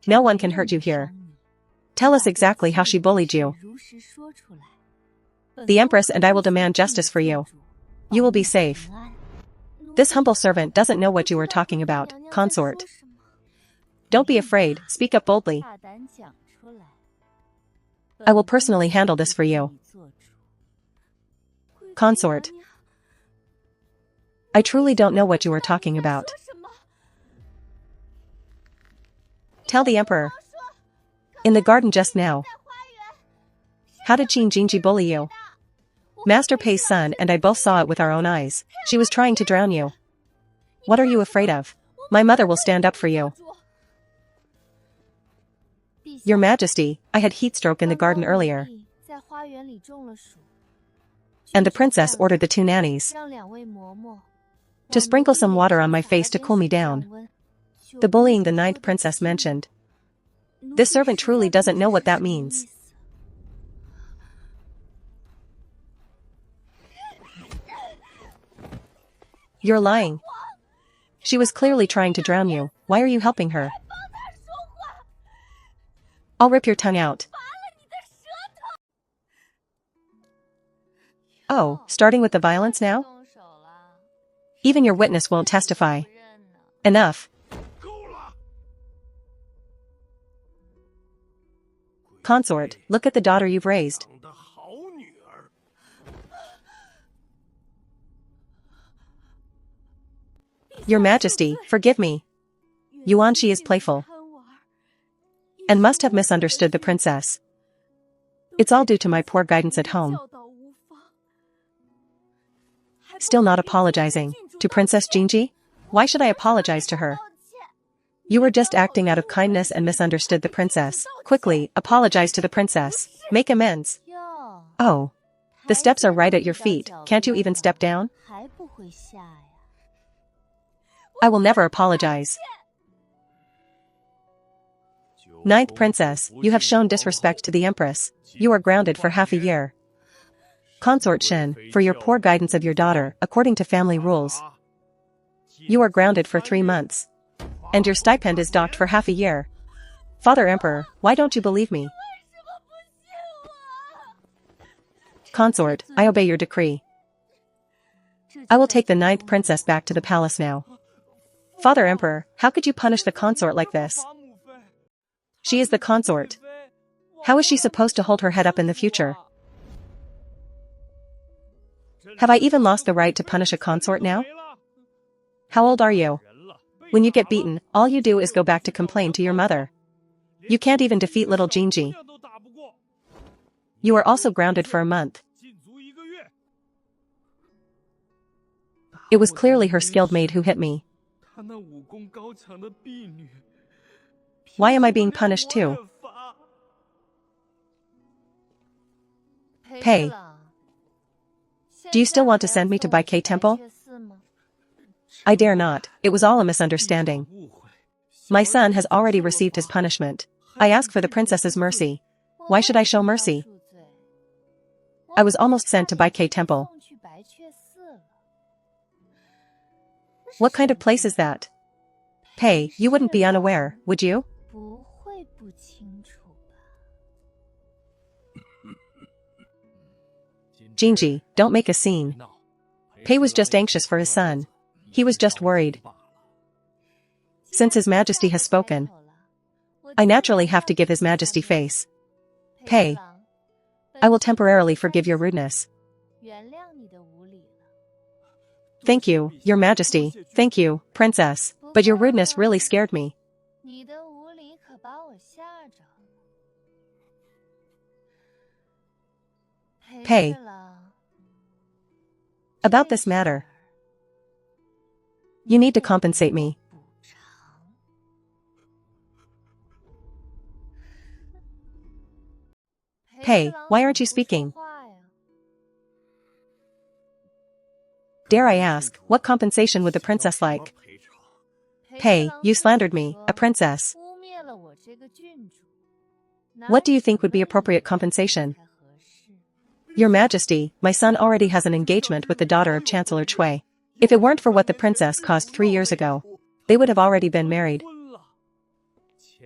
No one can hurt you here. Tell us exactly how she bullied you. The Empress and I will demand justice for you. You will be safe. This humble servant doesn't know what you are talking about, consort. Don't be afraid, speak up boldly. I will personally handle this for you. Consort. I truly don't know what you are talking about. Tell the Emperor. In the garden just now. How did Qin Jinji bully you? Master Pei's son and I both saw it with our own eyes. She was trying to drown you. What are you afraid of? My mother will stand up for you. Your Majesty, I had heat stroke in the garden earlier, and the princess ordered the two nannies to sprinkle some water on my face to cool me down. The bullying the ninth princess mentioned. This servant truly doesn't know what that means. You're lying. She was clearly trying to drown you. Why are you helping her? I'll rip your tongue out. Oh, starting with the violence now? Even your witness won't testify. Enough. Consort, look at the daughter you've raised. Your Majesty, forgive me. Yuanqi is playful and must have misunderstood the princess. It's all due to my poor guidance at home. Still not apologizing to Princess Jinji? Why should I apologize to her? You were just acting out of kindness and misunderstood the princess. Quickly, apologize to the princess. Make amends. Oh. The steps are right at your feet, can't you even step down? I will never apologize. Ninth Princess, you have shown disrespect to the Empress. You are grounded for half a year. Consort Shen, for your poor guidance of your daughter, according to family rules. You are grounded for 3 months. And your stipend is docked for half a year. Father Emperor, why don't you believe me? Consort, I obey your decree. I will take the ninth princess back to the palace now. Father Emperor, how could you punish the consort like this? She is the consort. How is she supposed to hold her head up in the future? Have I even lost the right to punish a consort now? How old are you? When you get beaten, all you do is go back to complain to your mother. You can't even defeat little Jinji. You are also grounded for a month. It was clearly her skilled maid who hit me. Why am I being punished too? Pei. Do you still want to send me to Baikei Temple? I dare not, it was all a misunderstanding. My son has already received his punishment. I ask for the princess's mercy. Why should I show mercy? I was almost sent to Baikei Temple. What kind of place is that? Pei, you wouldn't be unaware, would you? Jinji, don't make a scene. Pei was just anxious for his son. He was just worried. Since His Majesty has spoken, I naturally have to give His Majesty face. Pei, I will temporarily forgive your rudeness. Thank you, Your Majesty. Thank you, Princess. But your rudeness really scared me. Pei. About this matter. You need to compensate me. Pei, why aren't you speaking? Dare I ask, what compensation would the princess like? Pei, you slandered me, a princess. What do you think would be appropriate compensation? Your Majesty, my son already has an engagement with the daughter of Chancellor Cui. If it weren't for what the princess caused 3 years ago, they would have already been married.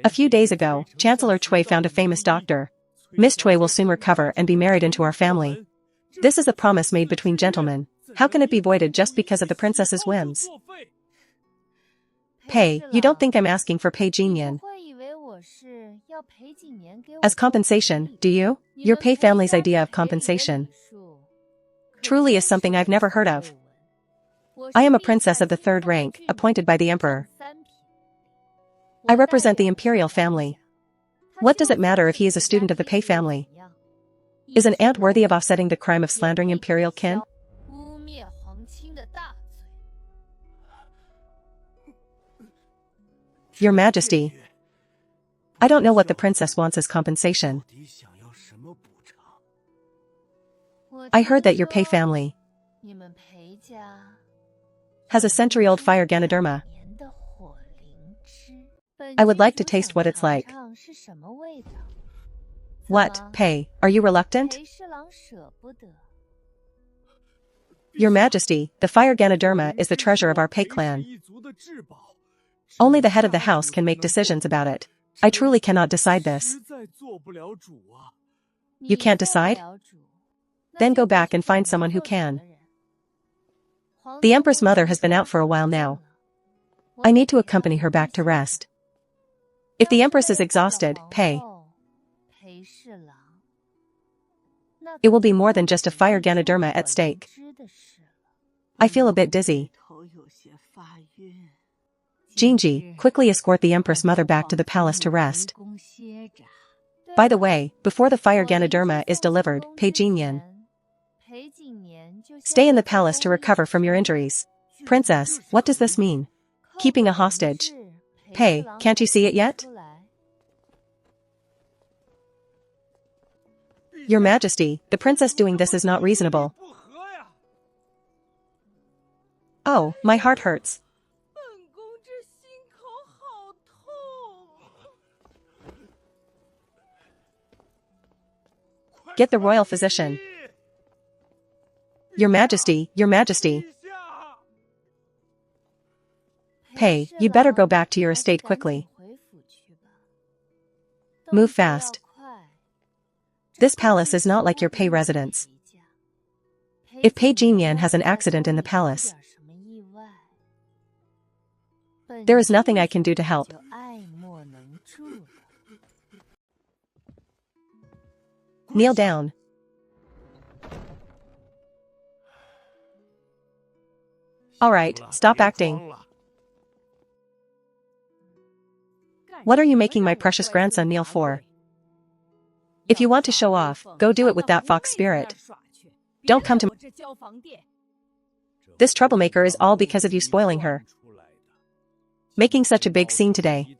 A few days ago, Chancellor Cui found a famous doctor. Miss Cui will soon recover and be married into our family. This is a promise made between gentlemen. How can it be voided just because of the princess's whims? Pei, you don't think I'm asking for Pei Jinyan as compensation, do you? Your Pei family's idea of compensation truly is something I've never heard of. I am a princess of the 3rd rank, appointed by the emperor. I represent the imperial family. What does it matter if he is a student of the Pei family? Is an ant worthy of offsetting the crime of slandering imperial kin? Your Majesty, I don't know what the princess wants as compensation. I heard that your Pei family has a century-old fire Ganoderma. I would like to taste what it's like. What, Pei, are you reluctant? Your Majesty, the fire Ganoderma is the treasure of our Pei clan. Only the head of the house can make decisions about it. I truly cannot decide this. You can't decide? Then go back and find someone who can. The Empress Mother has been out for a while now. I need to accompany her back to rest. If the Empress is exhausted, Pei, it will be more than just a fire Ganoderma at stake. I feel a bit dizzy. Jinji, quickly escort the Empress Mother back to the palace to rest. By the way, before the fire Ganoderma is delivered, pay Jinyan. Stay in the palace to recover from your injuries. Princess, what does this mean? Keeping a hostage. Pei, can't you see it yet? Your Majesty, the princess doing this is not reasonable. Oh, my heart hurts. Get the royal physician. Your Majesty, Your Majesty. Pei, you'd better go back to your estate quickly. Move fast. This palace is not like your Pei residence. If Pei Jinyan has an accident in the palace, there is nothing I can do to help. Kneel down. All right, stop acting. What are you making my precious grandson kneel for? If you want to show off, go do it with that fox spirit. Don't come to This troublemaker is all because of you spoiling her. Making such a big scene today.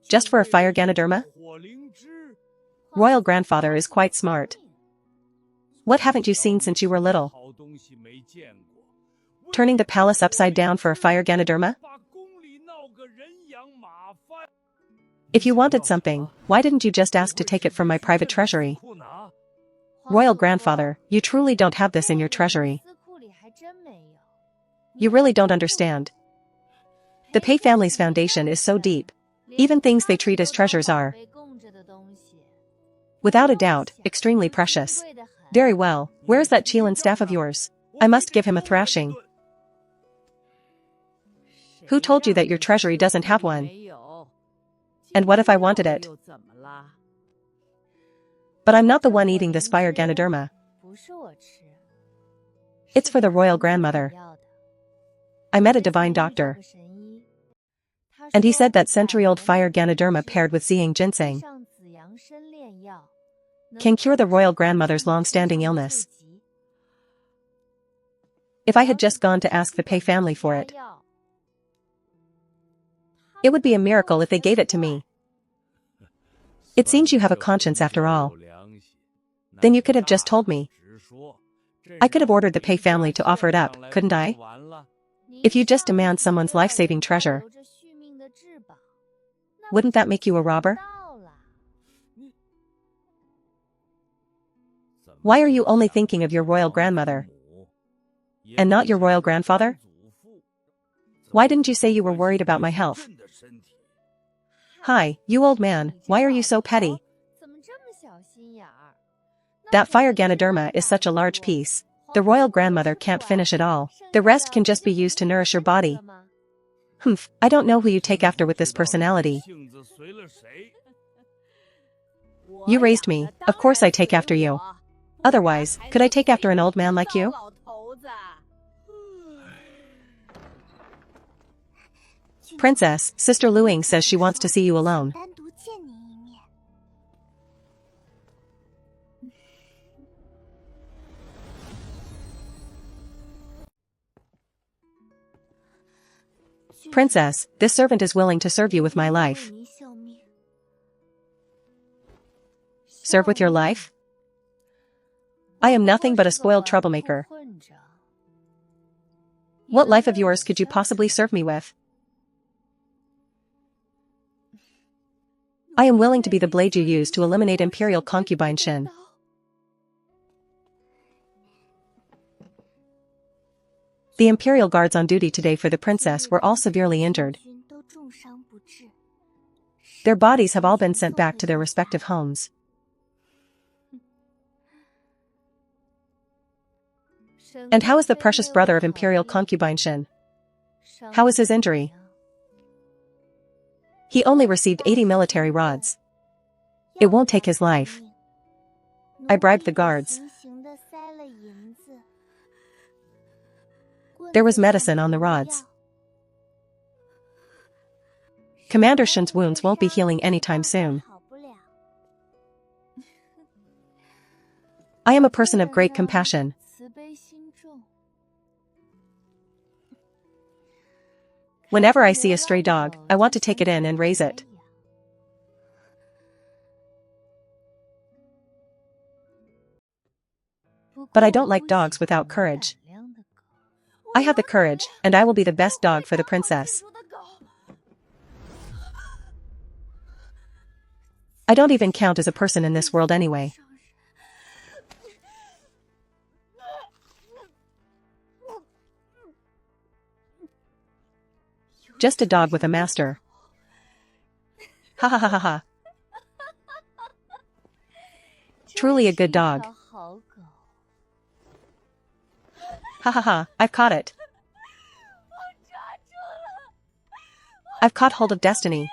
Just for a fire Ganoderma? Royal grandfather is quite smart. What haven't you seen since you were little? Turning the palace upside down for a fire Ganoderma? If you wanted something, why didn't you just ask to take it from my private treasury? Royal grandfather, you truly don't have this in your treasury. You really don't understand. The Pei family's foundation is so deep. Even things they treat as treasures are, without a doubt, extremely precious. Very well, where's that Qilin staff of yours? I must give him a thrashing. Who told you that your treasury doesn't have one? And what if I wanted it? But I'm not the one eating this fire Ganoderma. It's for the royal grandmother. I met a divine doctor. And he said that century-old fire Ganoderma paired with Ziyang ginseng can cure the royal grandmother's long-standing illness. If I had just gone to ask the Pei family for it, it would be a miracle if they gave it to me. It seems you have a conscience after all. Then you could have just told me. I could have ordered the Pei family to offer it up, couldn't I? If you just demand someone's life-saving treasure, wouldn't that make you a robber? Why are you only thinking of your royal grandmother, and not your royal grandfather? Why didn't you say you were worried about my health? Hi, you old man, why are you so petty? That fire Ganoderma is such a large piece. The royal grandmother can't finish it all. The rest can just be used to nourish your body. Humph, I don't know who you take after with this personality. You raised me, of course I take after you. Otherwise, could I take after an old man like you? Princess, Sister Luing says she wants to see you alone. Princess, this servant is willing to serve you with my life. Serve with your life? I am nothing but a spoiled troublemaker. What life of yours could you possibly serve me with? I am willing to be the blade you use to eliminate imperial concubine Shin. The imperial guards on duty today for the princess were all severely injured. Their bodies have all been sent back to their respective homes. And how is the precious brother of imperial concubine Shin? How is his injury? He only received 80 military rods. It won't take his life. I bribed the guards. There was medicine on the rods. Commander Shen's wounds won't be healing anytime soon. I am a person of great compassion. Whenever I see a stray dog, I want to take it in and raise it. But I don't like dogs without courage. I have the courage, and I will be the best dog for the princess. I don't even count as a person in this world anyway. Just a dog with a master. Ha ha ha ha ha. Truly a good dog. Ha ha ha, I've caught it. I've caught hold of destiny.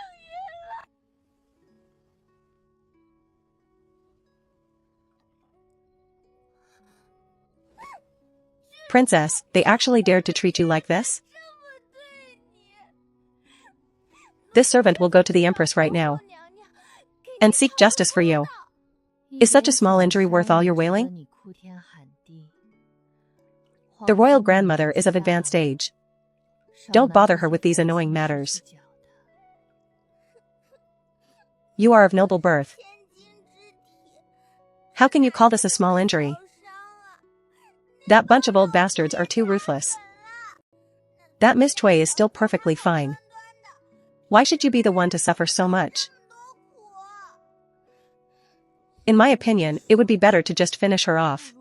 Princess, they actually dared to treat you like this? This servant will go to the Empress right now and seek justice for you. Is such a small injury worth all your wailing? The royal grandmother is of advanced age. Don't bother her with these annoying matters. You are of noble birth. How can you call this a small injury? That bunch of old bastards are too ruthless. That Miss Cui is still perfectly fine. Why should you be the one to suffer so much? In my opinion, it would be better to just finish her off.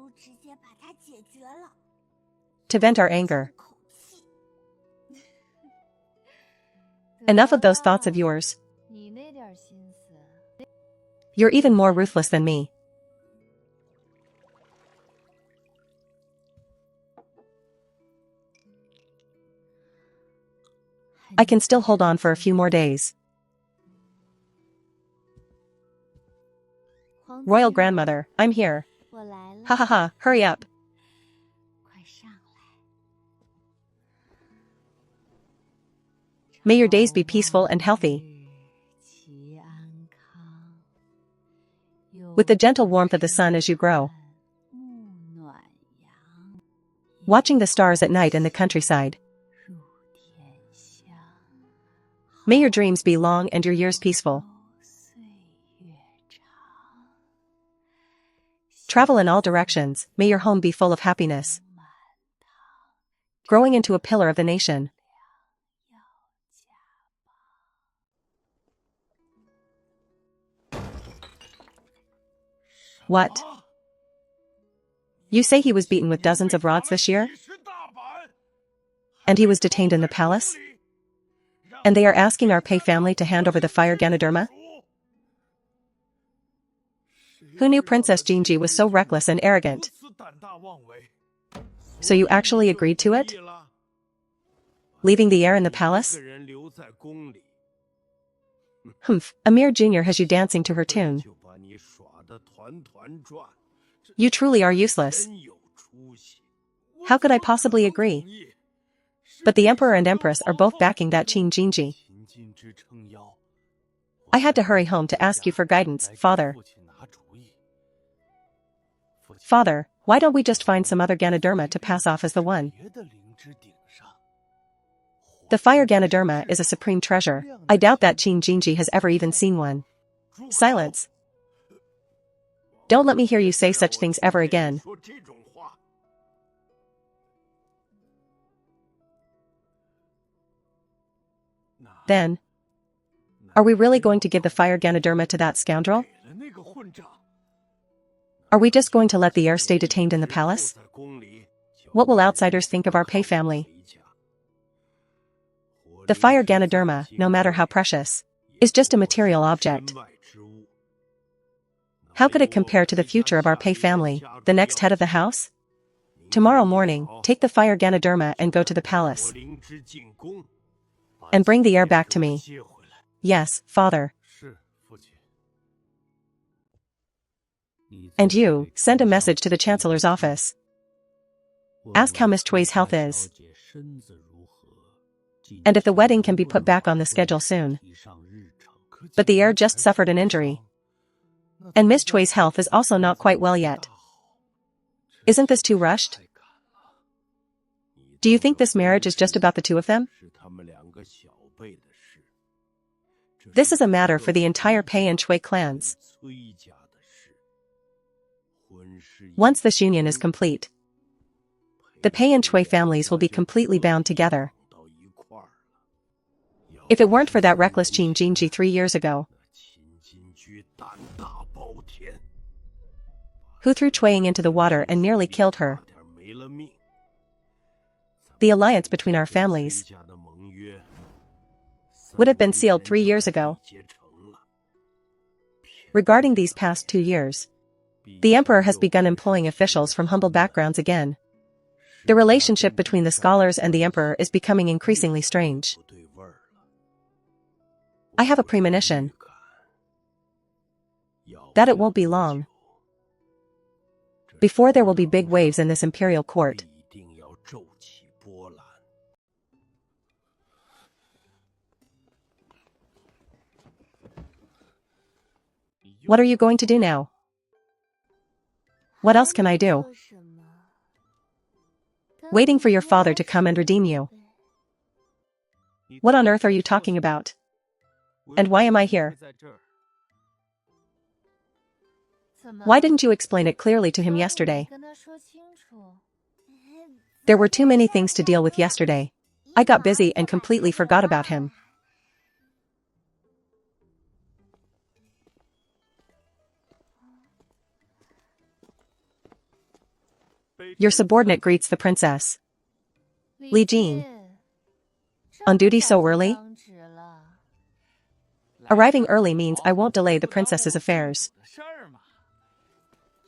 To vent our anger. Enough of those thoughts of yours. You're even more ruthless than me. I can still hold on for a few more days. Royal grandmother, I'm here. Ha ha ha, hurry up. May your days be peaceful and healthy. With the gentle warmth of the sun as you grow. Watching the stars at night in the countryside. May your dreams be long and your years peaceful. Travel in all directions, may your home be full of happiness. Growing into a pillar of the nation. What? You say he was beaten with dozens of rods this year? And he was detained in the palace? And they are asking our Pei family to hand over the fire Ganoderma? Who knew Princess Jinji was so reckless and arrogant? So you actually agreed to it? Leaving the heir in the palace? Humph, Amir Jr. has you dancing to her tune. You truly are useless. How could I possibly agree? But the Emperor and Empress are both backing that Qin Jinji. I had to hurry home to ask you for guidance, Father. Father, why don't we just find some other Ganoderma to pass off as the one? The fire Ganoderma is a supreme treasure. I doubt that Qin Jinji has ever even seen one. Silence. Don't let me hear you say such things ever again. Then, are we really going to give the fire Ganoderma to that scoundrel? Are we just going to let the heir stay detained in the palace? What will outsiders think of our Pei family? The fire Ganoderma, no matter how precious, is just a material object. How could it compare to the future of our Pei family, the next head of the house? Tomorrow morning, take the fire Ganoderma and go to the palace. And bring the heir back to me. Yes, Father. And you, send a message to the Chancellor's office. Ask how Miss Cui's health is. and if the wedding can be put back on the schedule soon. But the heir just suffered an injury. And Miss Chui's health is also not quite well yet. Isn't this too rushed? Do you think this marriage is just about the two of them? This is a matter for the entire Pei and Chui clans. Once this union is complete, the Pei and Chui families will be completely bound together. If it weren't for that reckless Qin Jinji 3 years ago, who threw Chuiying into the water and nearly killed her, the alliance between our families would have been sealed 3 years ago. Regarding these past 2 years, the emperor has begun employing officials from humble backgrounds again. The relationship between the scholars and the emperor is becoming increasingly strange. I have a premonition that it won't be long before there will be big waves in this imperial court. What are you going to do now? What else can I do? Waiting for your father to come and redeem you. What on earth are you talking about? And why am I here? Why didn't you explain it clearly to him yesterday? There were too many things to deal with yesterday. I got busy and completely forgot about him. Your subordinate greets the princess. Li Jin. On duty so early? Arriving early means I won't delay the princess's affairs.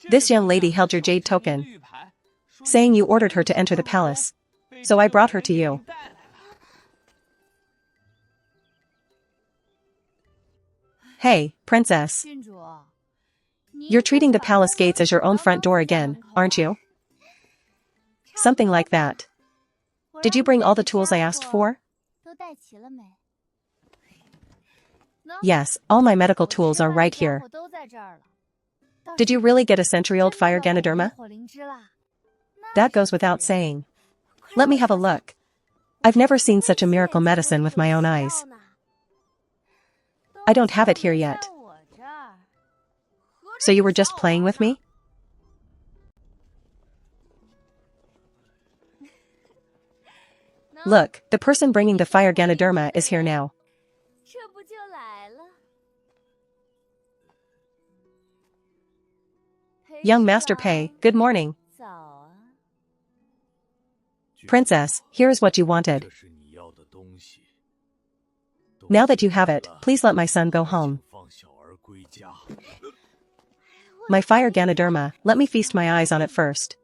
This young lady held your jade token, saying you ordered her to enter the palace, so I brought her to you. Hey, princess. You're treating the palace gates as your own front door again, aren't you? Something like that. Did you bring all the tools I asked for? Yes, all my medical tools are right here. Did you really get a century-old fire Ganoderma? That goes without saying. Let me have a look. I've never seen such a miracle medicine with my own eyes. I don't have it here yet. So you were just playing with me? Look, the person bringing the fire Ganoderma is here now. Young Master Pei, good morning. Princess, here is what you wanted. Now that you have it, please let my son go home. My fire Ganoderma, let me feast my eyes on it first.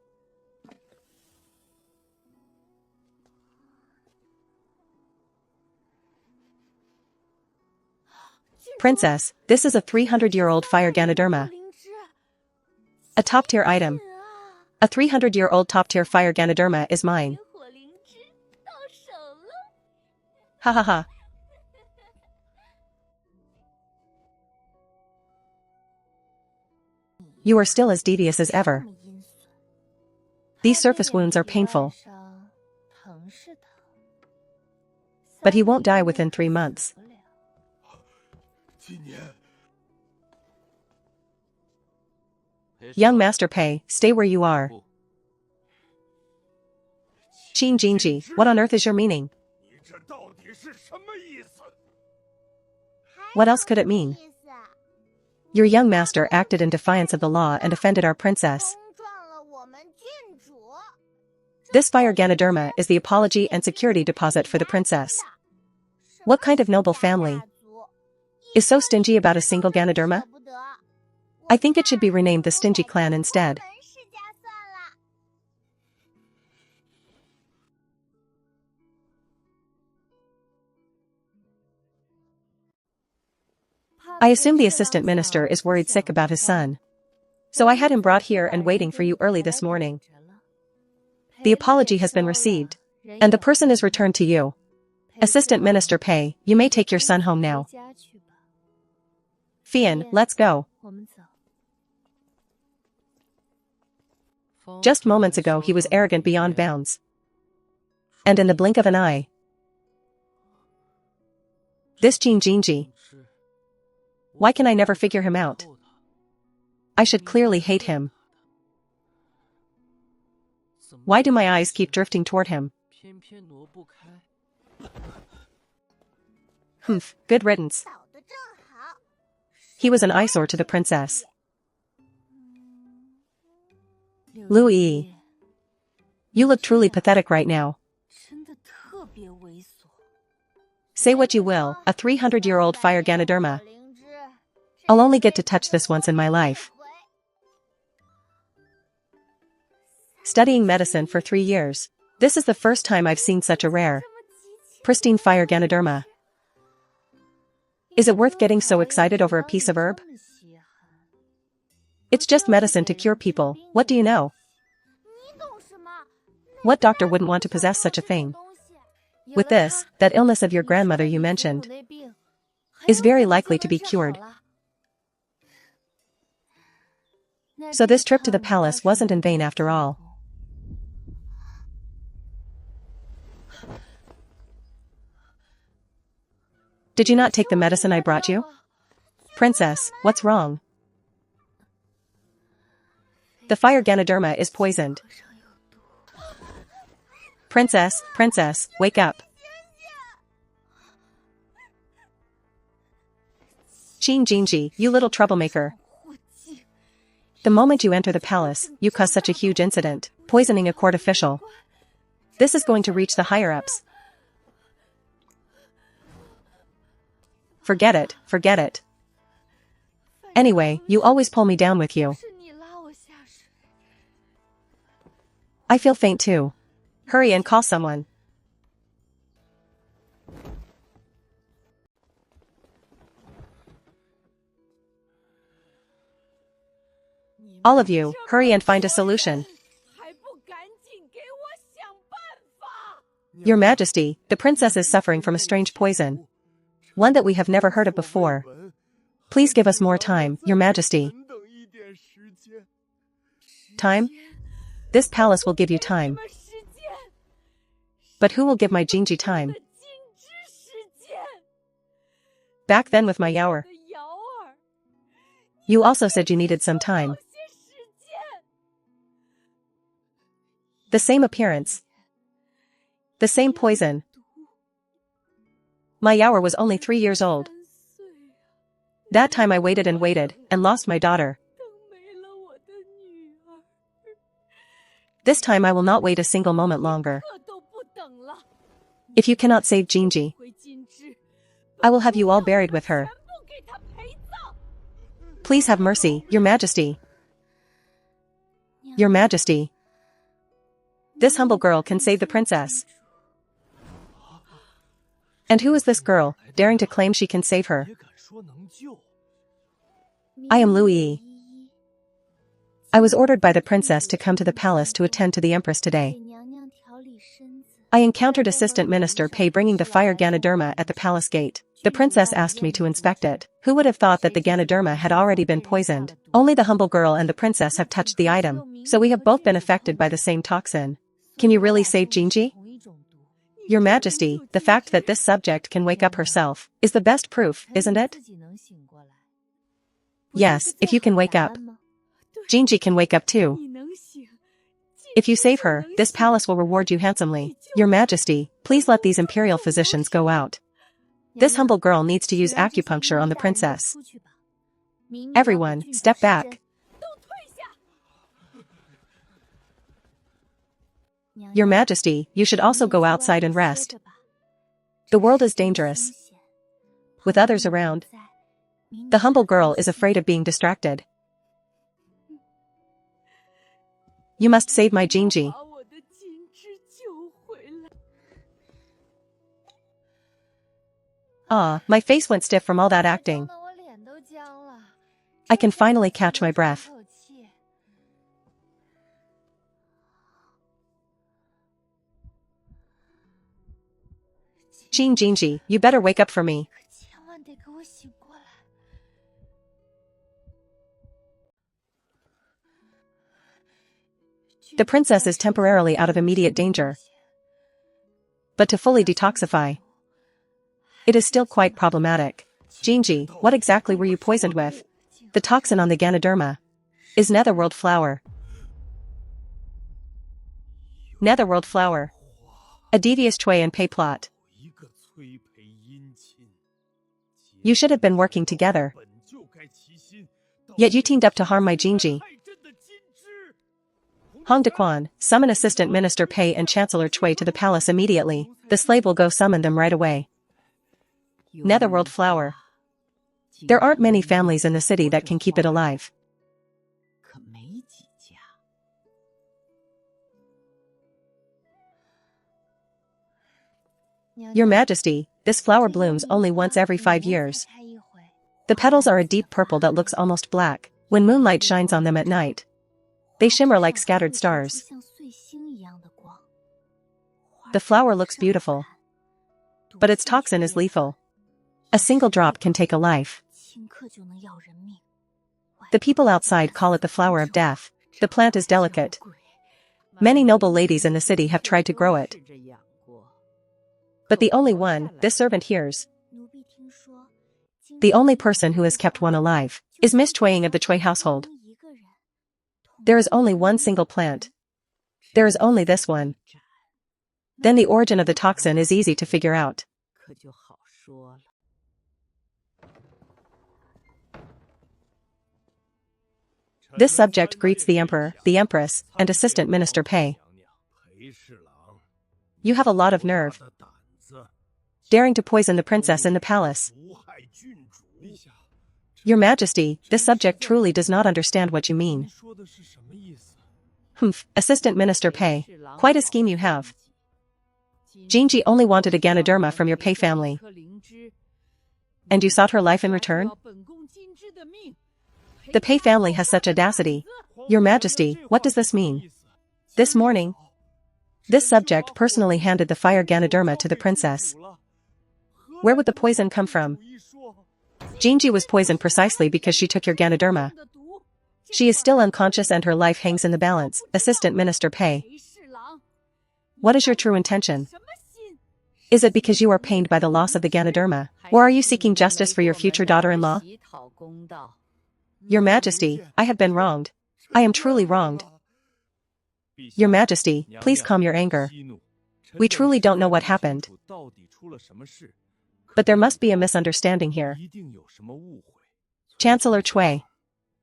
Princess, this is a 300-year-old fire Ganoderma. A top-tier item. A 300-year-old top-tier fire Ganoderma is mine. Ha ha ha. You are still as devious as ever. These surface wounds are painful. But he won't die within 3 months. Young Master Pei, stay where you are. Qin Jinji, what on earth is your meaning? What else could it mean? Your young master acted in defiance of the law and offended our princess. This fire Ganoderma is the apology and security deposit for the princess. What kind of noble family is so stingy about a single Ganoderma? I think it should be renamed the Stingy Clan instead. I assume the assistant minister is worried sick about his son. So I had him brought here and waiting for you early this morning. The apology has been received, and the person is returned to you. Assistant Minister Pei, you may take your son home now. Fian, let's go. Just moments ago he was arrogant beyond bounds. And in the blink of an eye, this Jinji. Why can I never figure him out? I should clearly hate him. Why do my eyes keep drifting toward him? Humph, good riddance. He was an eyesore to the princess. Louis, you look truly pathetic right now. Say what you will, a 300-year-old fire Ganoderma. I'll only get to touch this once in my life. Studying medicine for 3 years. This is the first time I've seen such a rare, pristine fire Ganoderma. Is it worth getting so excited over a piece of herb? It's just medicine to cure people, what do you know? What doctor wouldn't want to possess such a thing? With this, that illness of your grandmother you mentioned is very likely to be cured. So this trip to the palace wasn't in vain after all. Did you not take the medicine I brought you? Princess, what's wrong? The fire Ganoderma is poisoned. Princess, wake up. Jinji, you little troublemaker. The moment you enter the palace, you cause such a huge incident, poisoning a court official. This is going to reach the higher-ups. Forget it. Anyway, you always pull me down with you. I feel faint too. Hurry and call someone. All of you, hurry and find a solution. Your Majesty, the princess is suffering from a strange poison. One that we have never heard of before. Please give us more time, Your Majesty. Time? This palace will give you time. But who will give my Jinji time? Back then with my Yaoer. You also said you needed some time. The same appearance. The same poison. My Yaoer was only 3 years old. That time I waited and lost my daughter. This time I will not wait a single moment longer. If you cannot save Jinji, I will have you all buried with her. Please have mercy, Your Majesty. Your Majesty. This humble girl can save the princess. And who is this girl, daring to claim she can save her? I am Louis. I was ordered by the princess to come to the palace to attend to the empress today. I encountered Assistant Minister Pei bringing the fire Ganoderma at the palace gate. The princess asked me to inspect it. Who would have thought that the Ganoderma had already been poisoned? Only the humble girl and the princess have touched the item, so we have both been affected by the same toxin. Can you really save Jinji? Your Majesty, the fact that this subject can wake up herself is the best proof, isn't it? Yes, if you can wake up. Jinji can wake up too. If you save her, this palace will reward you handsomely. Your Majesty, please let these imperial physicians go out. This humble girl needs to use acupuncture on the princess. Everyone, step back. Your Majesty, you should also go outside and rest. The world is dangerous. With others around, the humble girl is afraid of being distracted. You must save my Jinji. Ah, my face went stiff from all that acting. I can finally catch my breath. Jinji, you better wake up for me. The princess is temporarily out of immediate danger. But to fully detoxify, it is still quite problematic. Jinji, what exactly were you poisoned with? The toxin on the Ganoderma is netherworld flower. Netherworld flower. A devious Chui and Pei plot. You should have been working together. Yet you teamed up to harm my Jinji. Hong Dequan, summon Assistant Minister Pei and Chancellor Chui to the palace immediately. The slave will go summon them right away. Netherworld flower. There aren't many families in the city that can keep it alive. Your Majesty, this flower blooms only once every 5 years. The petals are a deep purple that looks almost black. When moonlight shines on them at night, they shimmer like scattered stars. The flower looks beautiful, but its toxin is lethal. A single drop can take a life. The people outside call it the flower of death. The plant is delicate. Many noble ladies in the city have tried to grow it. But the only one, this servant hears, the only person who has kept one alive, is Miss Chuiying of the Chui household. There is only one single plant. There is only this one. Then the origin of the toxin is easy to figure out. This subject greets the emperor, the empress, and assistant minister Pei. You have a lot of nerve. Daring to poison the princess in the palace. Your Majesty, this subject truly does not understand what you mean. Humph, Assistant Minister Pei, quite a scheme you have. Jinji only wanted a Ganoderma from your Pei family. And you sought her life in return? The Pei family has such audacity. Your Majesty, what does this mean? This morning, this subject personally handed the fire Ganoderma to the princess. Where would the poison come from? Jinji was poisoned precisely because she took your Ganoderma. She is still unconscious and her life hangs in the balance, Assistant Minister Pei. What is your true intention? Is it because you are pained by the loss of the Ganoderma, or are you seeking justice for your future daughter-in-law? Your Majesty, I have been wronged. I am truly wronged. Your Majesty, please calm your anger. We truly don't know what happened. But there must be a misunderstanding here. Chancellor Chui,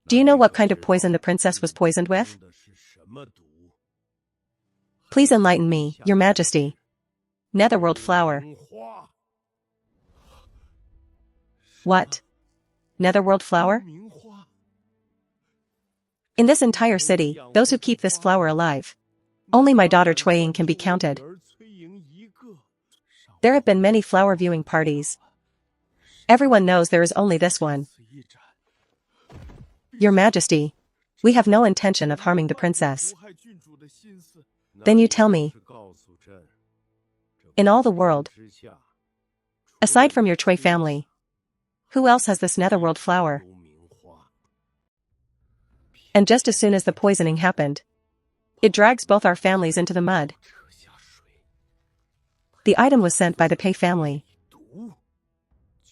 do you know what kind of poison the princess was poisoned with? Please enlighten me, Your Majesty. Netherworld flower. What? Netherworld flower? In this entire city, those who keep this flower alive, only my daughter Chuiying can be counted. There have been many flower viewing parties. Everyone knows there is only this one. Your Majesty, we have no intention of harming the princess. Then you tell me, in all the world, aside from your Chui family, who else has this netherworld flower? And just as soon as the poisoning happened, it drags both our families into the mud. The item was sent by the Pei family.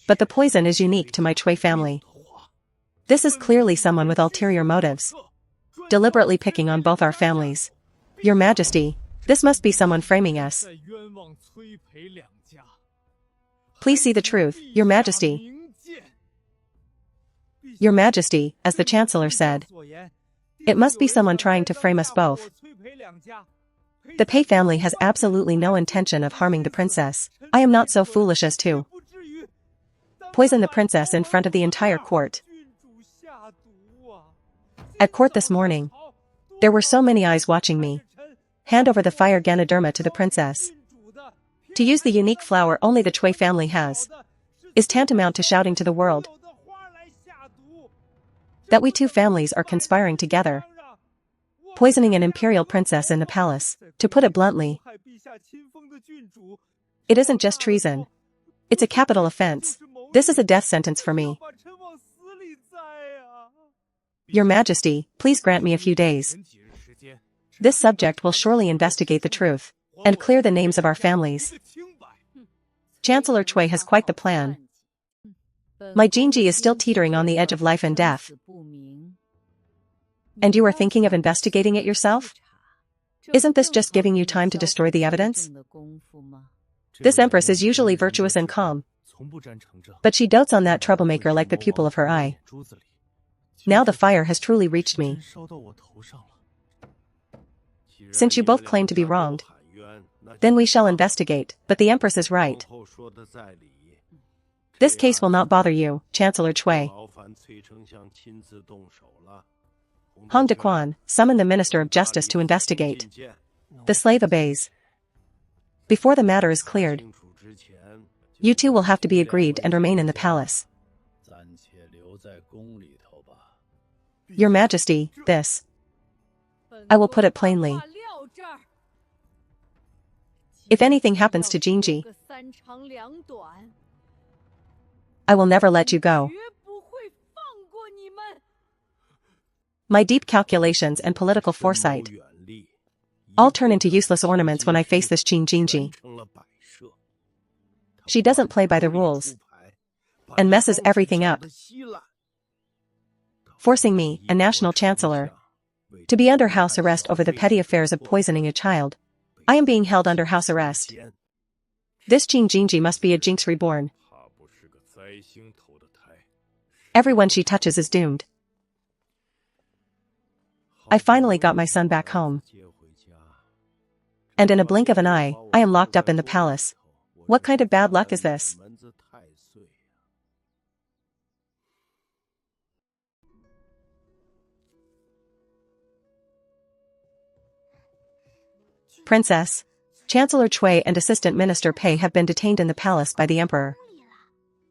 But the poison is unique to my Chui family. This is clearly someone with ulterior motives, deliberately picking on both our families. Your Majesty, this must be someone framing us. Please see the truth, Your Majesty. Your Majesty, as the Chancellor said, it must be someone trying to frame us both. The Pei family has absolutely no intention of harming the princess. I am not so foolish as to poison the princess in front of the entire court. At court this morning, there were so many eyes watching me. Hand over the fire Ganoderma to the princess. To use the unique flower only the Chui family has is tantamount to shouting to the world that we two families are conspiring together, poisoning an imperial princess in the palace. To put it bluntly, It isn't just treason. It's a capital offense. This is a death sentence for me. Your Majesty, please grant me a few days. This subject will surely investigate the truth and clear the names of our families. Chancellor Chui has quite the plan. My Jinji is still teetering on the edge of life and death. And you are thinking of investigating it yourself? Isn't this just giving you time to destroy the evidence? This empress is usually virtuous and calm, but she dotes on that troublemaker like the pupil of her eye. Now the fire has truly reached me. Since you both claim to be wronged, then we shall investigate, but the empress is right. This case will not bother you, Chancellor Chui. Hong Dequan, summon the Minister of Justice to investigate. The slave obeys. Before the matter is cleared, you two will have to be agreed and remain in the palace. Your Majesty, this. I will put it plainly. If anything happens to Jinji, I will never let you go. My deep calculations and political foresight all turn into useless ornaments when I face this Qin Jinji. She doesn't play by the rules and messes everything up, forcing me, a national chancellor, to be under house arrest over the petty affairs of poisoning a child. I am being held under house arrest. This Qin Jinji must be a jinx reborn. Everyone she touches is doomed. I finally got my son back home. And in a blink of an eye, I am locked up in the palace. What kind of bad luck is this? Princess, Chancellor Chui and Assistant Minister Pei have been detained in the palace by the Emperor.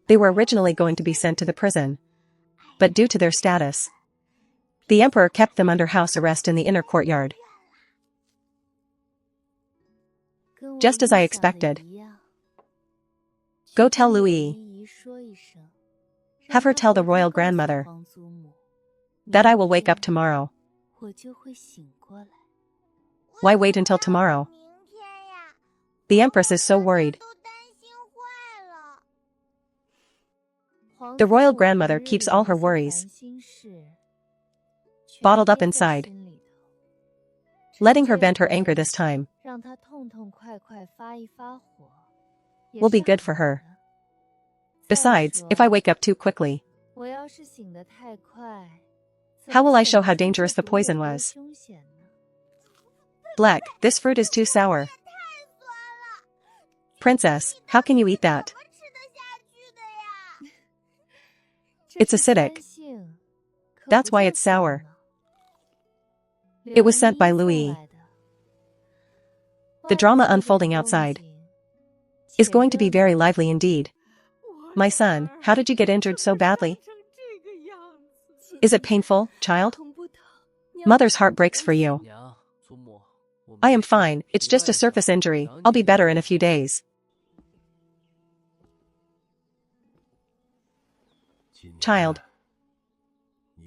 They were originally going to be sent to the prison, but due to their status, the Emperor kept them under house arrest in the inner courtyard. Just as I expected. Go tell Louis. Have her tell the royal grandmother that I will wake up tomorrow. Why wait until tomorrow? The Empress is so worried. The royal grandmother keeps all her worries bottled up inside, letting her vent her anger this time will be good for her. Besides, if I wake up too quickly, how will I show how dangerous the poison was? Black, this fruit is too sour. Princess, how can you eat that? It's acidic. That's why it's sour. It was sent by Louis. The drama unfolding outside is going to be very lively indeed. My son, how did you get injured so badly? Is it painful, child? Mother's heart breaks for you. I am fine, it's just a surface injury, I'll be better in a few days. Child,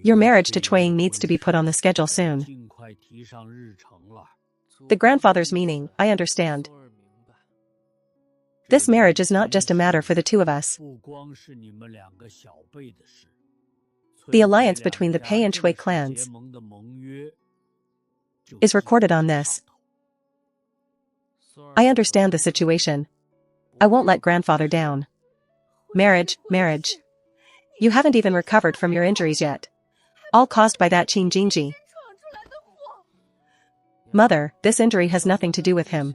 your marriage to Chuiying needs to be put on the schedule soon. The grandfather's meaning, I understand. This marriage is not just a matter for the two of us. The alliance between the Pei and Chui clans is recorded on this. I understand the situation. I won't let grandfather down. Marriage. You haven't even recovered from your injuries yet. All caused by that Qin Jinji. Mother, this injury has nothing to do with him.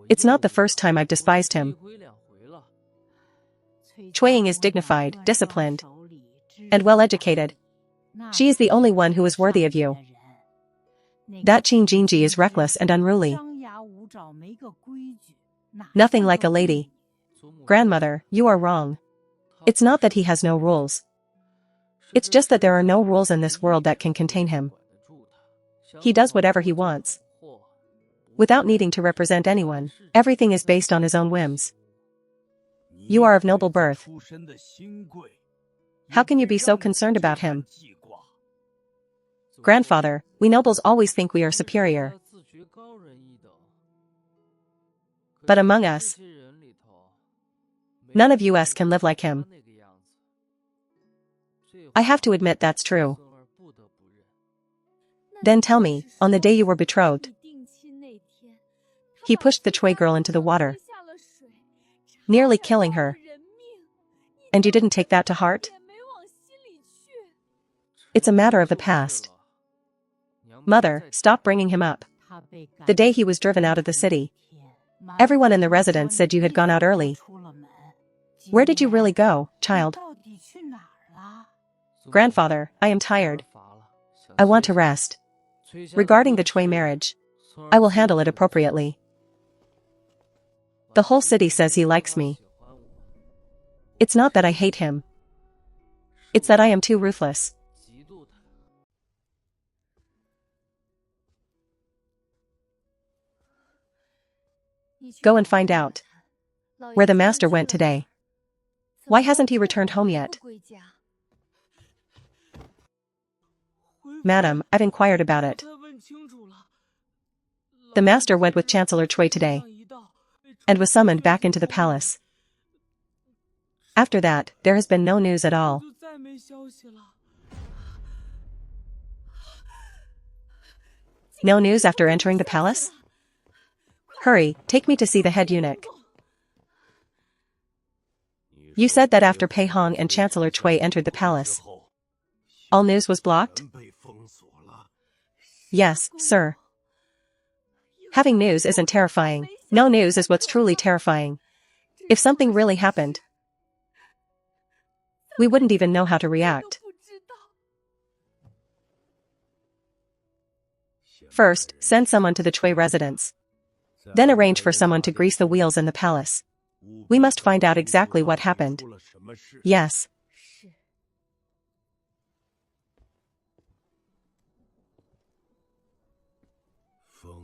It's not the first time I've despised him. Chuiying is dignified, disciplined, and well-educated. She is the only one who is worthy of you. That Qin Jinji is reckless and unruly. Nothing like a lady. Grandmother, you are wrong. It's not that he has no rules. It's just that there are no rules in this world that can contain him. He does whatever he wants. Without needing to represent anyone, everything is based on his own whims. You are of noble birth. How can you be so concerned about him? Grandfather, we nobles always think we are superior. But among us, none of us can live like him. I have to admit that's true. Then tell me, on the day you were betrothed, he pushed the Chui girl into the water, nearly killing her. And you didn't take that to heart? It's a matter of the past. Mother, stop bringing him up. The day he was driven out of the city, everyone in the residence said you had gone out early. Where did you really go, child? Grandfather, I am tired. I want to rest. Regarding the Chui marriage, I will handle it appropriately. The whole city says he likes me. It's not that I hate him. It's that I am too ruthless. Go and find out where the master went today. Why hasn't he returned home yet? Madam, I've inquired about it. The master went with Chancellor Chui today, and was summoned back into the palace. After that, there has been no news at all. No news after entering the palace? Hurry, take me to see the head eunuch. You said that after Pei Hong and Chancellor Chui entered the palace, all news was blocked? Yes, sir. Having news isn't terrifying. No news is what's truly terrifying. If something really happened, we wouldn't even know how to react. First, send someone to the Chui residence. Then arrange for someone to grease the wheels in the palace. We must find out exactly what happened. Yes.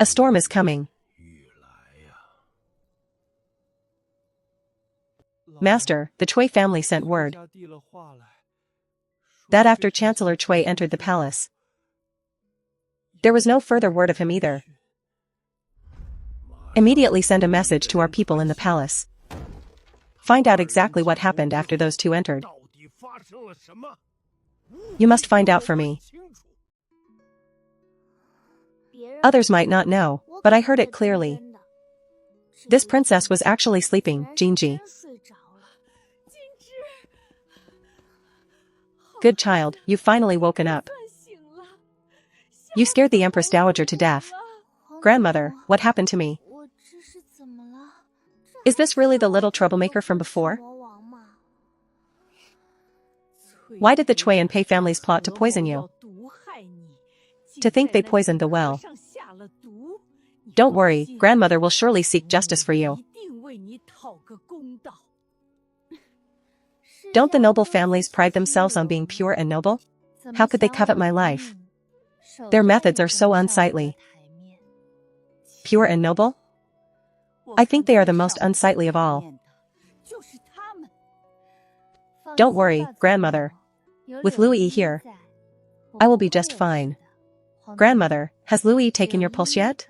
A storm is coming. Master, the Chui family sent word that after Chancellor Chui entered the palace, there was no further word of him either. Immediately send a message to our people in the palace. Find out exactly what happened after those two entered. You must find out for me. Others might not know, but I heard it clearly. This princess was actually sleeping, Jinji. Good child, you've finally woken up. You scared the Empress Dowager to death. Grandmother, what happened to me? Is this really the little troublemaker from before? Why did the Chui and Pei families plot to poison you? To think they poisoned the well. Don't worry, grandmother will surely seek justice for you. Don't the noble families pride themselves on being pure and noble? How could they covet my life? Their methods are so unsightly. Pure and noble? I think they are the most unsightly of all. Don't worry, grandmother. With Louis here, I will be just fine. Grandmother, has Louis taken your pulse yet?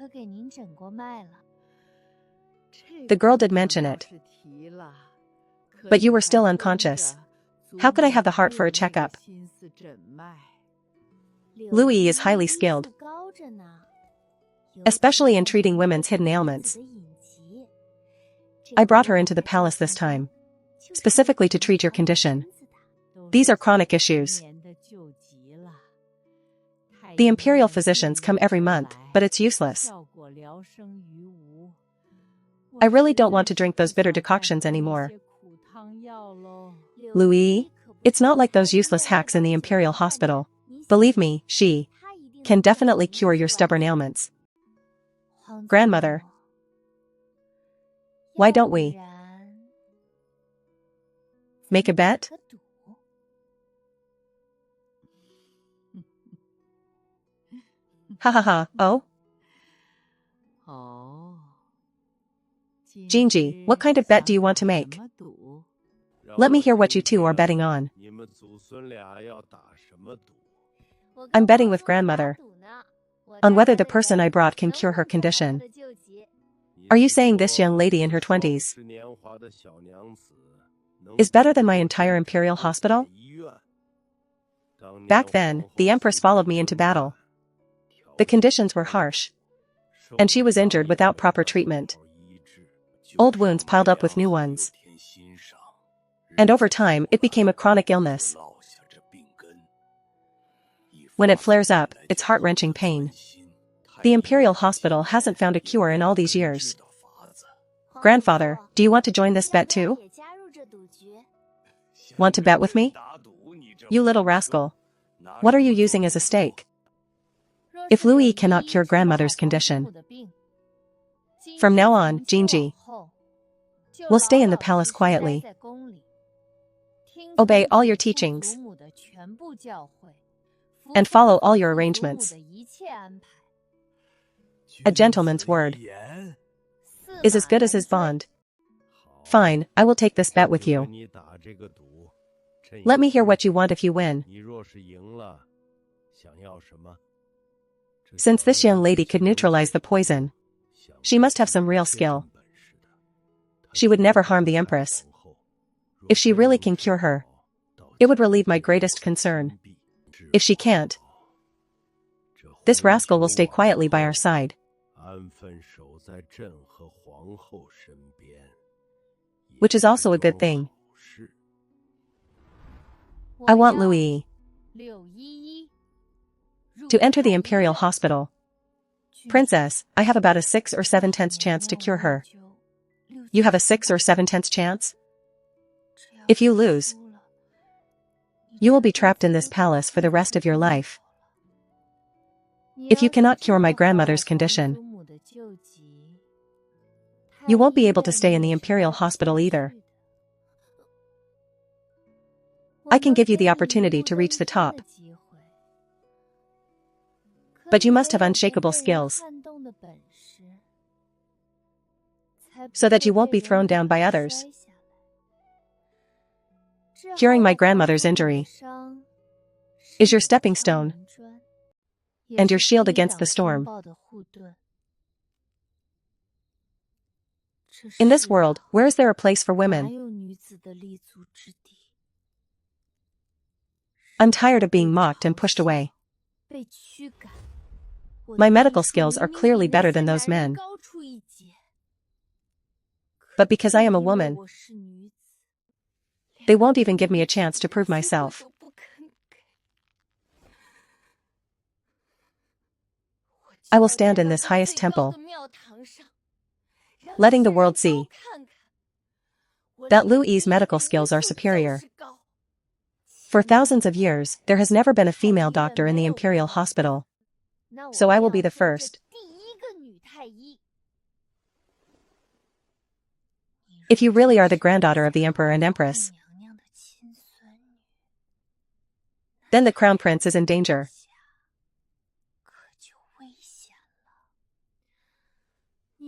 The girl did mention it. But you were still unconscious. How could I have the heart for a checkup? Louis is highly skilled, especially in treating women's hidden ailments. I brought her into the palace this time, specifically to treat your condition. These are chronic issues. The imperial physicians come every month, but it's useless. I really don't want to drink those bitter decoctions anymore. Louis, it's not like those useless hacks in the imperial hospital. Believe me, she can definitely cure your stubborn ailments. Grandmother, why don't we make a bet? Ha ha ha, oh? Jinji, what kind of bet do you want to make? Let me hear what you two are betting on. I'm betting with grandmother on whether the person I brought can cure her condition. Are you saying this young lady in her 20s is better than my entire imperial hospital? Back then, the empress followed me into battle. The conditions were harsh, and she was injured without proper treatment. Old wounds piled up with new ones. And over time, it became a chronic illness. When it flares up, it's heart-wrenching pain. The imperial hospital hasn't found a cure in all these years. Grandfather, do you want to join this bet too? Want to bet with me? You little rascal. What are you using as a stake? If Louis cannot cure grandmother's condition, from now on, Jinji will stay in the palace quietly. Obey all your teachings and follow all your arrangements. A gentleman's word is as good as his bond. Fine, I will take this bet with you. Let me hear what you want if you win. Since this young lady could neutralize the poison, she must have some real skill. She would never harm the empress. If she really can cure her, it would relieve my greatest concern. If she can't, this rascal will stay quietly by our side. Which is also a good thing. I want Louis to enter the imperial hospital. Princess, I have about a 6 or 7/10 chance to cure her. You have a 6 or 7/10 chance? If you lose, you will be trapped in this palace for the rest of your life. If you cannot cure my grandmother's condition, you won't be able to stay in the imperial hospital either. I can give you the opportunity to reach the top, but you must have unshakable skills, so that you won't be thrown down by others. Curing my grandmother's injury is your stepping stone and your shield against the storm. In this world, where is there a place for women? I'm tired of being mocked and pushed away. My medical skills are clearly better than those men. But because I am a woman, they won't even give me a chance to prove myself. I will stand in this highest temple, letting the world see that Louis's medical skills are superior. For thousands of years, there has never been a female doctor in the imperial hospital. So I will be the first. If you really are the granddaughter of the emperor and empress, then the crown prince is in danger.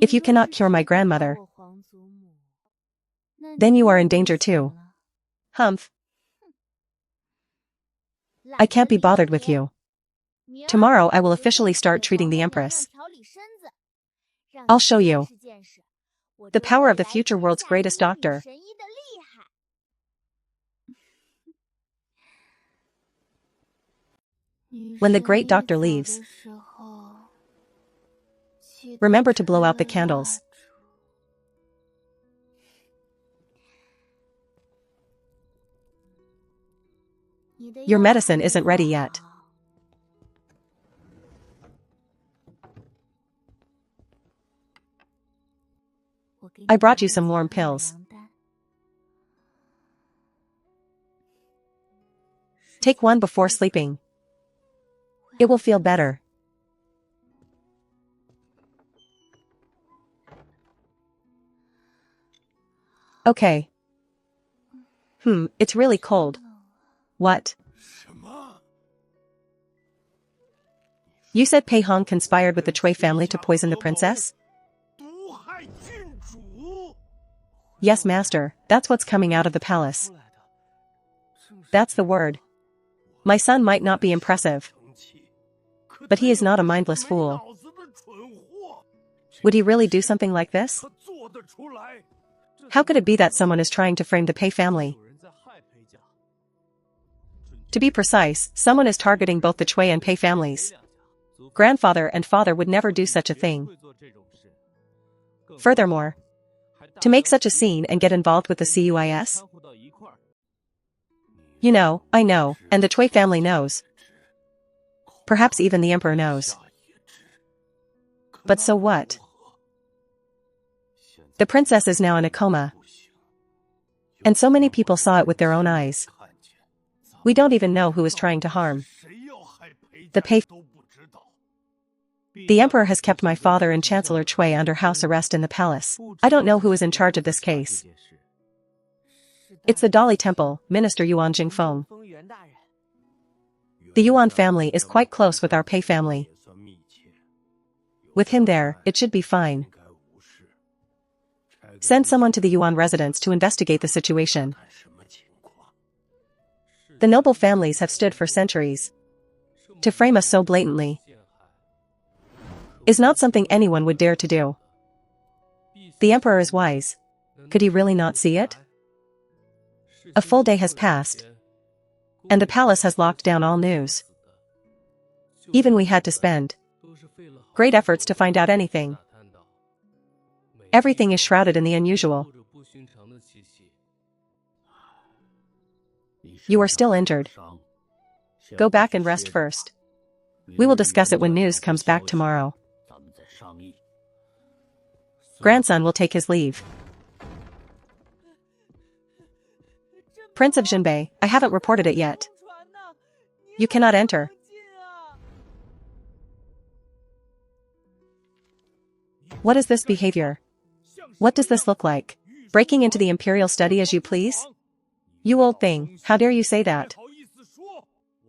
If you cannot cure my grandmother, then you are in danger too. Humph. I can't be bothered with you. Tomorrow I will officially start treating the empress. I'll show you the power of the future world's greatest doctor. When the great doctor leaves, remember to blow out the candles. Your medicine isn't ready yet. I brought you some warm pills. Take one before sleeping. It will feel better. Okay. It's really cold. What? You said Pei Hong conspired with the Chui family to poison the princess? Yes, master, that's what's coming out of the palace. That's the word. My son might not be impressive, but he is not a mindless fool. Would he really do something like this? How could it be that someone is trying to frame the Pei family? To be precise, someone is targeting both the Cui and Pei families. Grandfather and father would never do such a thing. Furthermore, to make such a scene and get involved with the CUIS? You know, I know, and the Cui family knows. Perhaps even the emperor knows. But so what? The princess is now in a coma. And so many people saw it with their own eyes. We don't even know who is trying to harm the Pei. The emperor has kept my father and Chancellor Cui under house arrest in the palace. I don't know who is in charge of this case. It's the Dali Temple, Minister Yuan Jingfeng. The Yuan family is quite close with our Pei family. With him there, it should be fine. Send someone to the Yuan residence to investigate the situation. The noble families have stood for centuries. To frame us so blatantly is not something anyone would dare to do. The emperor is wise. Could he really not see it? A full day has passed, and the palace has locked down all news. Even we had to spend great efforts to find out anything. Everything is shrouded in the unusual. You are still injured. Go back and rest first. We will discuss it when news comes back tomorrow. Grandson will take his leave. Prince of Jinbei, I haven't reported it yet. You cannot enter. What is this behavior? What does this look like? Breaking into the imperial study as you please? You old thing, how dare you say that?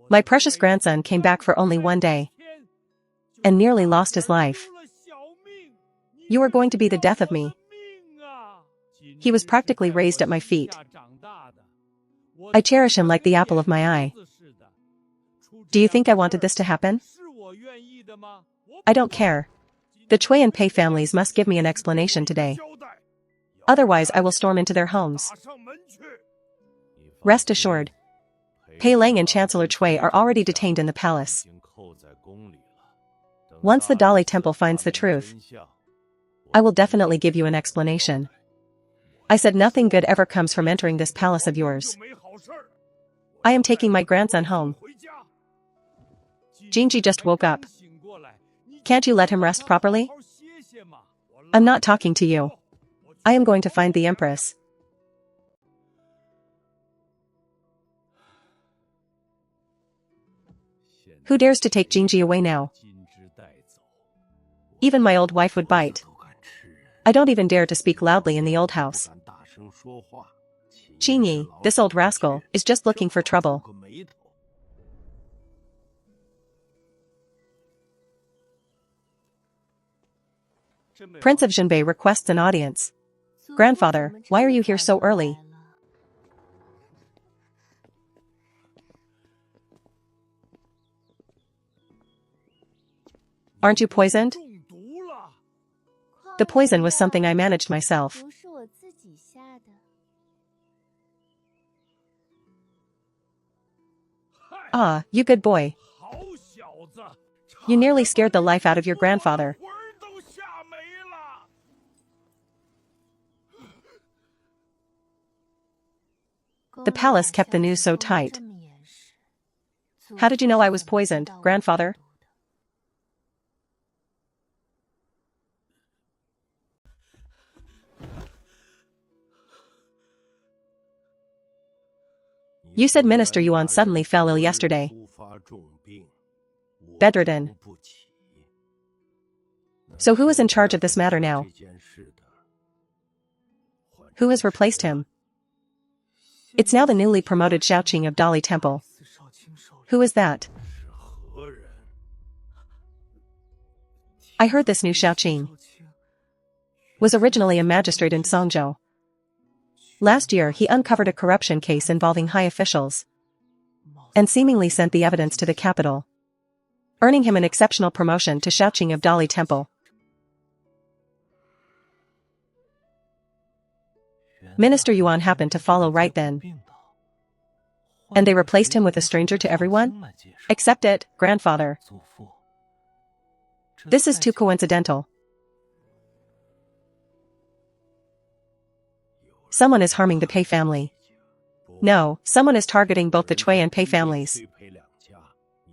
My precious grandson came back for only one day and nearly lost his life. You are going to be the death of me. He was practically raised at my feet. I cherish him like the apple of my eye. Do you think I wanted this to happen? I don't care. The Cui and Pei families must give me an explanation today. Otherwise I will storm into their homes. Rest assured. Pei Lang and Chancellor Cui are already detained in the palace. Once the Dali Temple finds the truth, I will definitely give you an explanation. I said nothing good ever comes from entering this palace of yours. I am taking my grandson home. Jinji just woke up. Can't you let him rest properly? I'm not talking to you. I am going to find the Empress. Who dares to take Jinji away now? Even my old wife would bite. I don't even dare to speak loudly in the old house. Qingyi, this old rascal, is just looking for trouble. Prince of Jinbei requests an audience. Grandfather, why are you here so early? Aren't you poisoned? The poison was something I managed myself. Ah, you good boy. You nearly scared the life out of your grandfather. The palace kept the news so tight. How did you know I was poisoned, grandfather? You said Minister Yuan suddenly fell ill yesterday. Bedridden. So who is in charge of this matter now? Who has replaced him? It's now the newly promoted Xiaoqing of Dali Temple. Who is that? I heard this new Xiaoqing was originally a magistrate in Songzhou. Last year he uncovered a corruption case involving high officials and seemingly sent the evidence to the capital, earning him an exceptional promotion to Shaoqing of Dali Temple. Minister Yuan happened to follow right then, and they replaced him with a stranger to everyone? Accept it, grandfather. This is too coincidental. Someone is harming the Pei family. No, someone is targeting both the Cui and Pei families.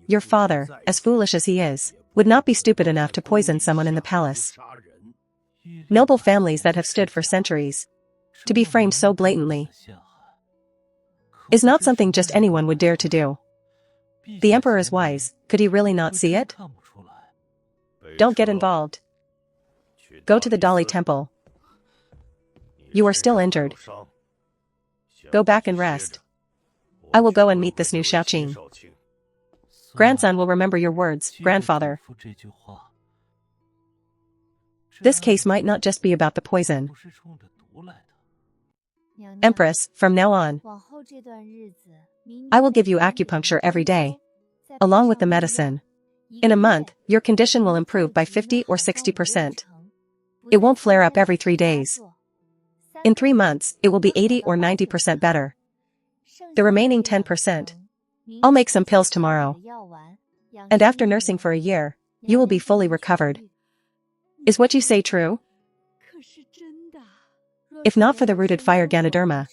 Your father, as foolish as he is, would not be stupid enough to poison someone in the palace. Noble families that have stood for centuries, to be framed so blatantly, is not something just anyone would dare to do. The emperor is wise, could he really not see it? Don't get involved. Go to the Dali Temple. You are still injured. Go back and rest. I will go and meet this new Shaoqing. Grandson will remember your words, grandfather. This case might not just be about the poison. Empress, from now on, I will give you acupuncture every day, along with the medicine. In a month, your condition will improve by 50 or 60%. It won't flare up every 3 days. In 3 months, it will be 80 or 90% better. The remaining 10%, I'll make some pills tomorrow. And after nursing for a year, you will be fully recovered. Is what you say true? If not for the rooted fire Ganoderma,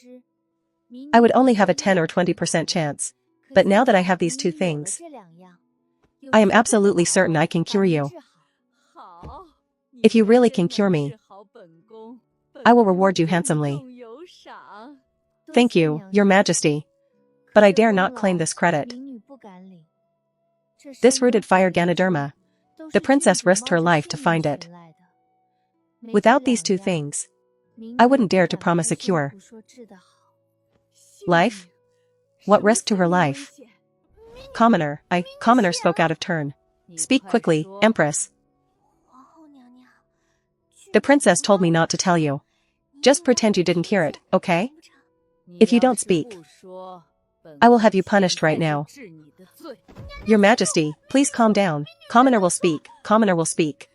I would only have a 10 or 20% chance. But now that I have these two things, I am absolutely certain I can cure you. If you really can cure me, I will reward you handsomely. Thank you, Your Majesty. But I dare not claim this credit. This rooted fire Ganoderma, the princess risked her life to find it. Without these two things, I wouldn't dare to promise a cure. Life? What risk to her life? Commoner spoke out of turn. Speak quickly, Empress. The princess told me not to tell you. Just pretend you didn't hear it, okay? If you don't speak, I will have you punished right now. Your Majesty, please calm down. Commoner will speak, Commoner will speak.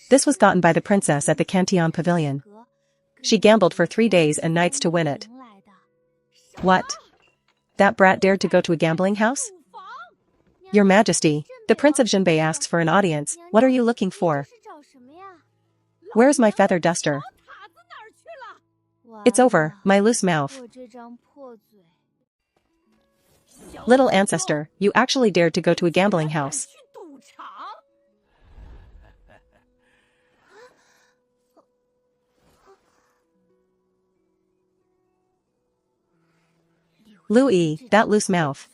This was gotten by the princess at the Cantillon Pavilion. She gambled for 3 days and nights to win it. What? That brat dared to go to a gambling house? Your Majesty, the Prince of Jinbei asks for an audience. What are you looking for? Where's my feather duster? It's over, my loose mouth. Little ancestor, you actually dared to go to a gambling house. Louis, that loose mouth.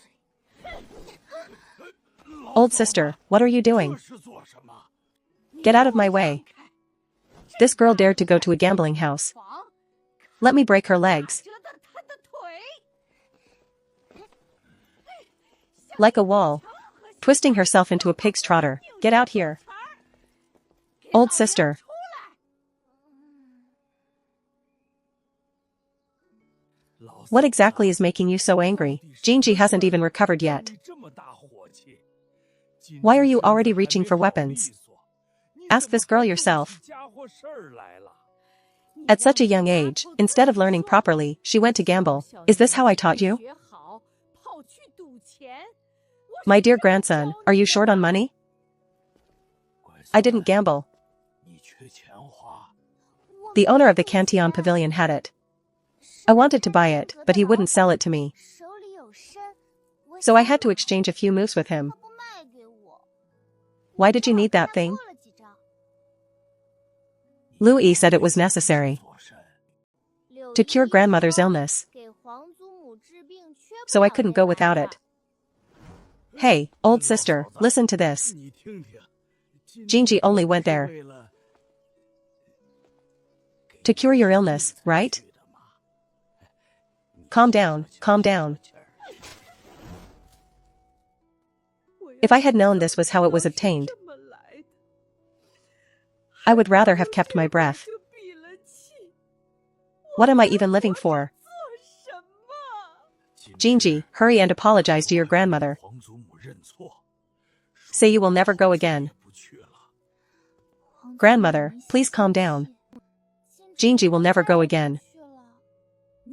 Old sister, what are you doing? Get out of my way. This girl dared to go to a gambling house. Let me break her legs. Like a wall, twisting herself into a pig's trotter. Get out here. Old sister. What exactly is making you so angry? Jinji hasn't even recovered yet. Why are you already reaching for weapons? Ask this girl yourself. At such a young age, instead of learning properly, she went to gamble. Is this how I taught you? My dear grandson, are you short on money? I didn't gamble. The owner of the Cantillon Pavilion had it. I wanted to buy it, but he wouldn't sell it to me. So I had to exchange a few moves with him. Why did you need that thing? Louis said it was necessary to cure grandmother's illness, so I couldn't go without it. Hey, old sister, listen to this. Jinji only went there to cure your illness, right? Calm down, calm down. If I had known this was how it was obtained, I would rather have kept my breath. What am I even living for? Jinji, hurry and apologize to your grandmother. Say you will never go again. Grandmother, please calm down. Jinji will never go again.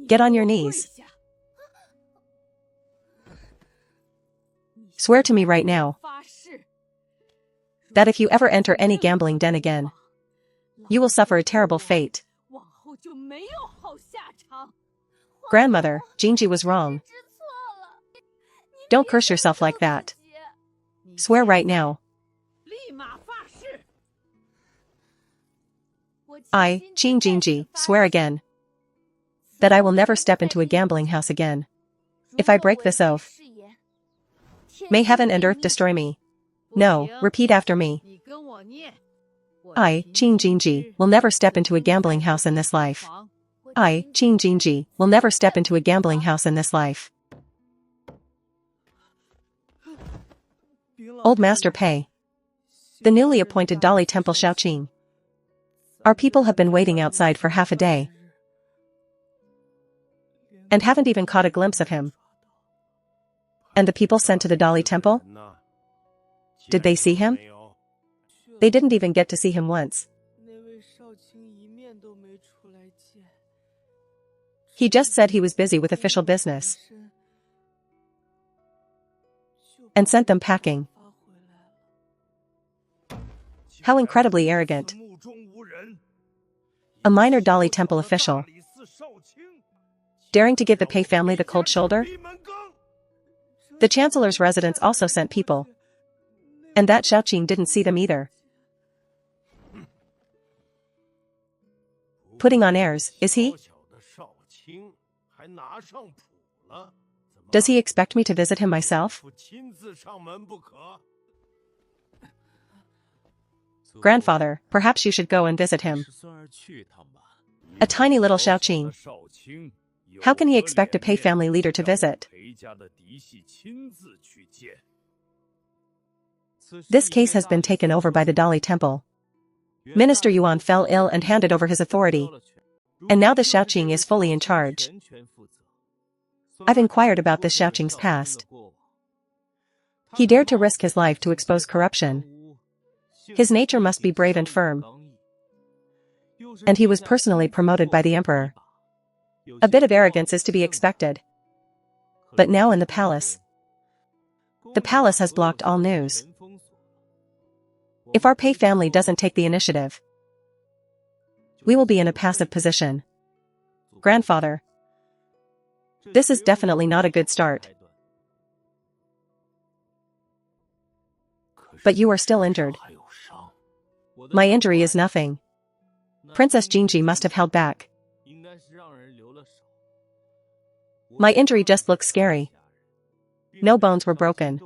Get on your knees. Swear to me right now that if you ever enter any gambling den again, you will suffer a terrible fate. Grandmother, Jinji was wrong. Don't curse yourself like that. Swear right now. I, Qin Jinji, swear again that I will never step into a gambling house again. If I break this oath, may heaven and earth destroy me. No, repeat after me. I, Qin Jinji, will never step into a gambling house in this life. I, Qin Jinji, will never step into a gambling house in this life. Old Master Pei. The newly appointed Dali Temple Shaoqing. Our people have been waiting outside for half a day and haven't even caught a glimpse of him. And the people sent to the Dali Temple? Did they see him? They didn't even get to see him once. He just said he was busy with official business and sent them packing. How incredibly arrogant. A minor Dali Temple official daring to give the Pei family the cold shoulder? The Chancellor's residence also sent people, and that Shaoqing didn't see them either. Putting on airs, is he? Does he expect me to visit him myself? Grandfather, perhaps you should go and visit him. A tiny little Shaoqing. How can he expect a Pei family leader to visit? This case has been taken over by the Dali Temple. Minister Yuan fell ill and handed over his authority. And now the Shaoqing is fully in charge. I've inquired about this Shaoqing's past. He dared to risk his life to expose corruption. His nature must be brave and firm. And he was personally promoted by the emperor. A bit of arrogance is to be expected. But now in the palace has blocked all news. If our Pei family doesn't take the initiative, we will be in a passive position. Grandfather, this is definitely not a good start. But you are still injured. My injury is nothing. Princess Jinji must have held back. My injury just looks scary. No bones were broken.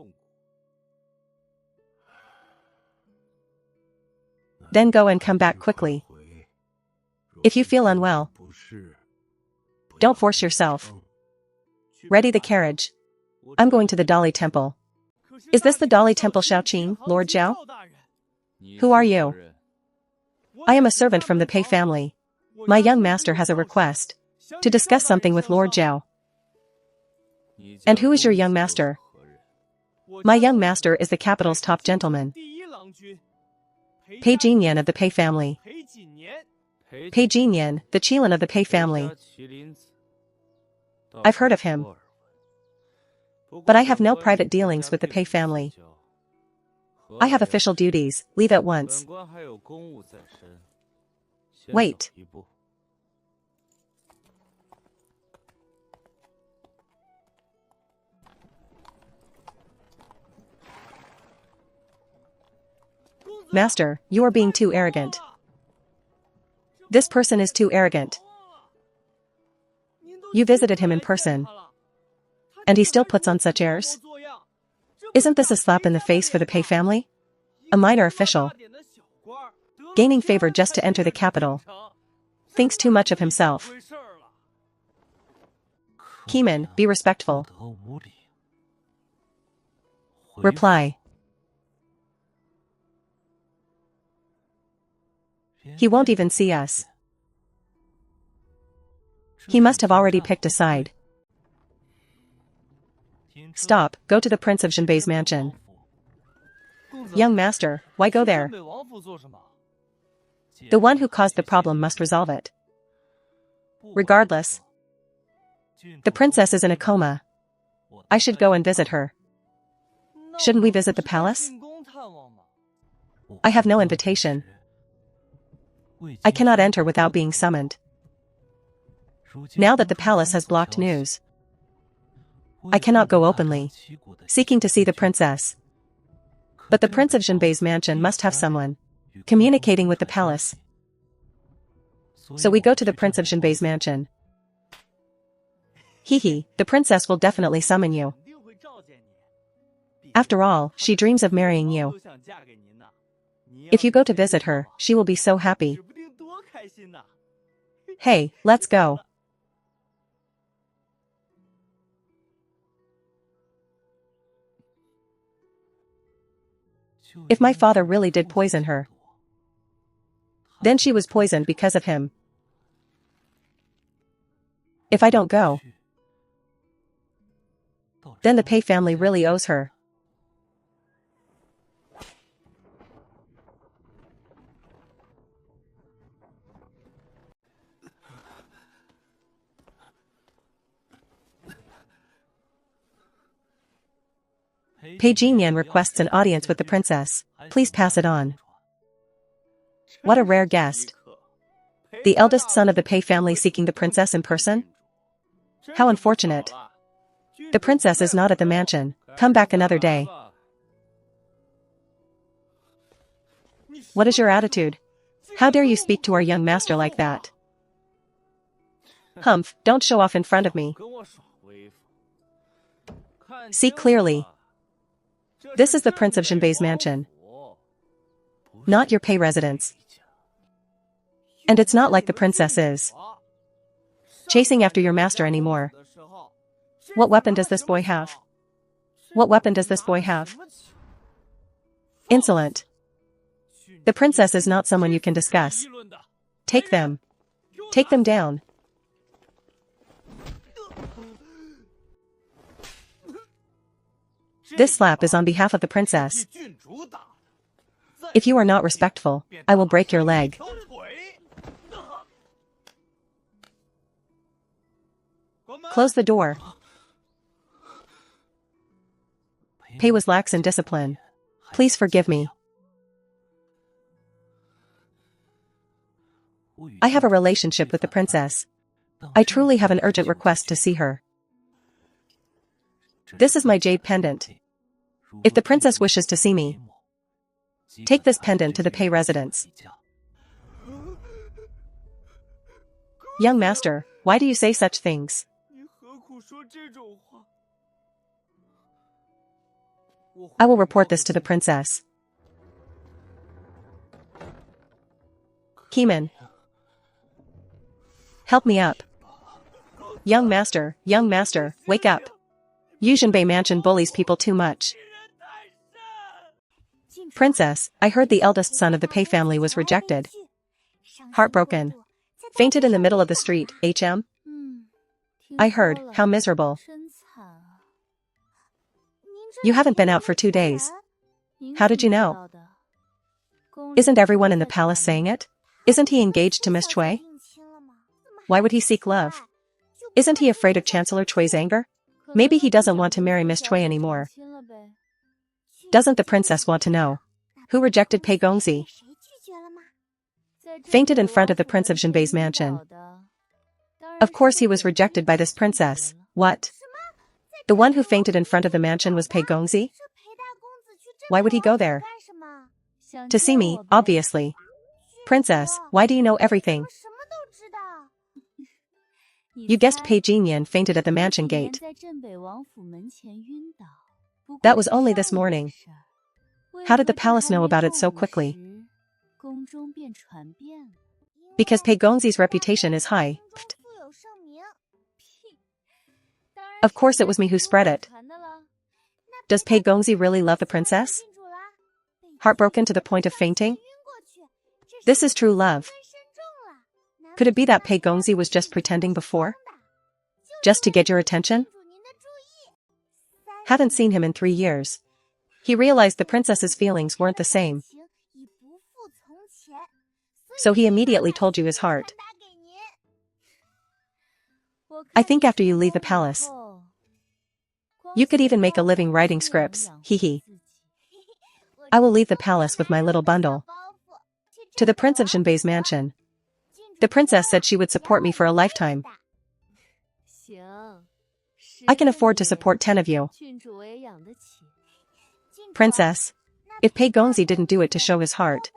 Then go and come back quickly. If you feel unwell, don't force yourself. Ready the carriage. I'm going to the Dali Temple. Is this the Dali Temple Shaoqing, Lord Zhao? Who are you? I am a servant from the Pei family. My young master has a request to discuss something with Lord Zhao. And who is your young master? My young master is the capital's top gentleman, Pei Jinyan of the Pei family. Pei Jinyan, the Qilin of the Pei family. I've heard of him. But I have no private dealings with the Pei family. I have official duties. Leave at once. Wait. Master, you are being too arrogant. This person is too arrogant. You visited him in person, and he still puts on such airs? Isn't this a slap in the face for the Pei family? A minor official, gaining favor just to enter the capital, thinks too much of himself. Keeman, be respectful. Reply. He won't even see us. He must have already picked a side. Stop, go to the Prince of Jinbei's mansion. Young master, why go there? The one who caused the problem must resolve it. Regardless, the princess is in a coma. I should go and visit her. Shouldn't we visit the palace? I have no invitation. I cannot enter without being summoned. Now that the palace has blocked news, I cannot go openly, seeking to see the princess. But the Prince of Jinbei's mansion must have someone communicating with the palace. So we go to the Prince of Jinbei's mansion. Hehe, the princess will definitely summon you. After all, she dreams of marrying you. If you go to visit her, she will be so happy. Hey, let's go. If my father really did poison her, then she was poisoned because of him. If I don't go, then the Pei family really owes her. Pei Jinyan requests an audience with the princess. Please pass it on. What a rare guest. The eldest son of the Pei family seeking the princess in person? How unfortunate. The princess is not at the mansion. Come back another day. What is your attitude? How dare you speak to our young master like that? Humph, don't show off in front of me. See clearly. This is the Prince of Jinbei's mansion, not your Pei residence. And it's not like the princess is chasing after your master anymore. What weapon does this boy have? What weapon does this boy have? Insolent. The princess is not someone you can discuss. Take them. Take them down. This slap is on behalf of the princess. If you are not respectful, I will break your leg. Close the door. Pei was lax in discipline. Please forgive me. I have a relationship with the princess. I truly have an urgent request to see her. This is my jade pendant. If the princess wishes to see me, take this pendant to the Pei residence. Young master, why do you say such things? I will report this to the princess. Keeman, help me up. Young master, wake up. Yujinbei mansion bullies people too much. Princess, I heard the eldest son of the Pei family was rejected. Heartbroken. Fainted in the middle of the street, HM? I heard, how miserable. You haven't been out for 2 days. How did you know? Isn't everyone in the palace saying it? Isn't he engaged to Miss Cui? Why would he seek love? Isn't he afraid of Chancellor Cui's anger? Maybe he doesn't want to marry Miss Cui anymore. Doesn't the princess want to know? Who rejected Pei Gongzi? Fainted in front of the Prince of Jinbei's mansion. Of course he was rejected by this princess. What? The one who fainted in front of the mansion was Pei Gongzi? Why would he go there? To see me, obviously. Princess, why do you know everything? You guessed Pei Jinyan fainted at the mansion gate. That was only this morning. How did the palace know about it so quickly? Because Pei Gongzi's reputation is high. Pfft. Of course it was me who spread it. Does Pei Gongzi really love the princess? Heartbroken to the point of fainting? This is true love. Could it be that Pei Gongzi was just pretending before? Just to get your attention? Haven't seen him in 3 years. He realized the princess's feelings weren't the same. So he immediately told you his heart. I think after you leave the palace, you could even make a living writing scripts, hee. I will leave the palace with my little bundle to the Prince of Jinbei's mansion. The princess said she would support me for a lifetime. I can afford to support 10 of you. Princess, if Pei Gongzi didn't do it to show his heart,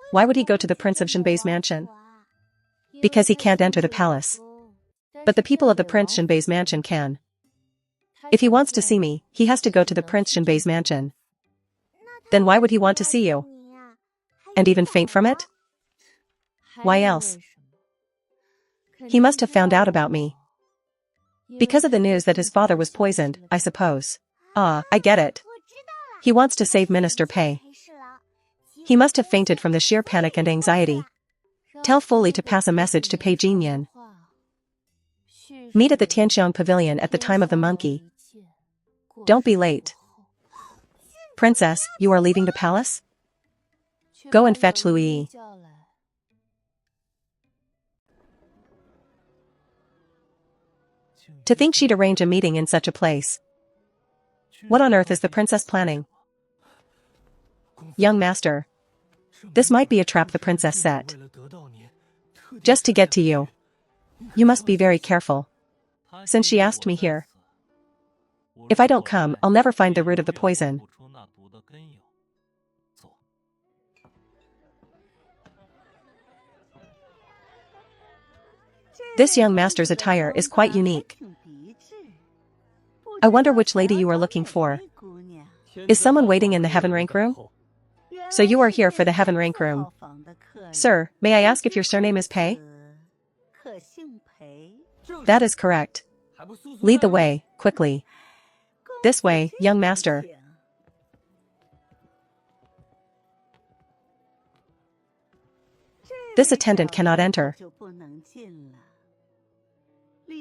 why would he go to the Prince of Jinbei's mansion? Because he can't enter the palace. But the people of the Prince Jinbei's mansion can. If he wants to see me, he has to go to the Prince Jinbei's mansion. Then why would he want to see you? And even faint from it? Why else? He must have found out about me. Because of the news that his father was poisoned, I suppose. Ah, I get it. He wants to save Minister Pei. He must have fainted from the sheer panic and anxiety. Tell Foley to pass a message to Pei Jinyan. Meet at the Tianxiang Pavilion at the time of the monkey. Don't be late. Princess, you are leaving the palace? Go and fetch Louis. To think she'd arrange a meeting in such a place. What on earth is the princess planning? Young master. This might be a trap the princess set. Just to get to you. You must be very careful. Since she asked me here. If I don't come, I'll never find the root of the poison. This young master's attire is quite unique. I wonder which lady you are looking for. Is someone waiting in the heaven rank room? So you are here for the heaven rank room. Sir, may I ask if your surname is Pei? That is correct. Lead the way, quickly. This way, young master. This attendant cannot enter.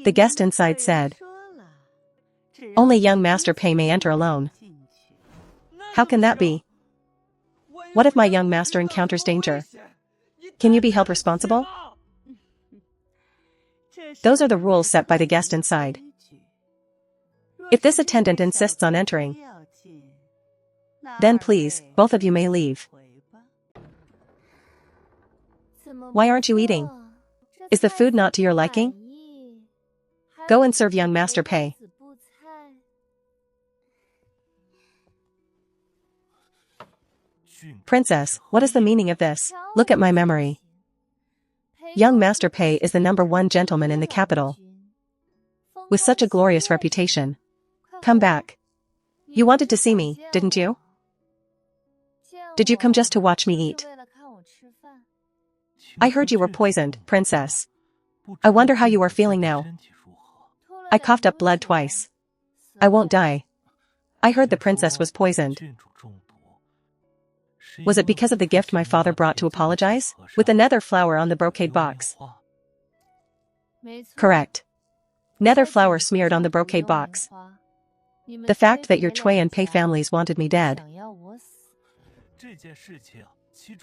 The guest inside said. Only young Master Pei may enter alone. How can that be? What if my young master encounters danger? Can you be held responsible? Those are the rules set by the guest inside. If this attendant insists on entering, then please, both of you may leave. Why aren't you eating? Is the food not to your liking? Go and serve young Master Pei. Princess, what is the meaning of this? Look at my memory. Young Master Pei is the #1 gentleman in the capital. With such a glorious reputation. Come back. You wanted to see me, didn't you? Did you come just to watch me eat? I heard you were poisoned, princess. I wonder how you are feeling now. I coughed up blood twice. I won't die. I heard the princess was poisoned. Was it because of the gift my father brought to apologize? With the nether flower on the brocade box. Correct. Nether flower smeared on the brocade box. The fact that your Cui and Pei families wanted me dead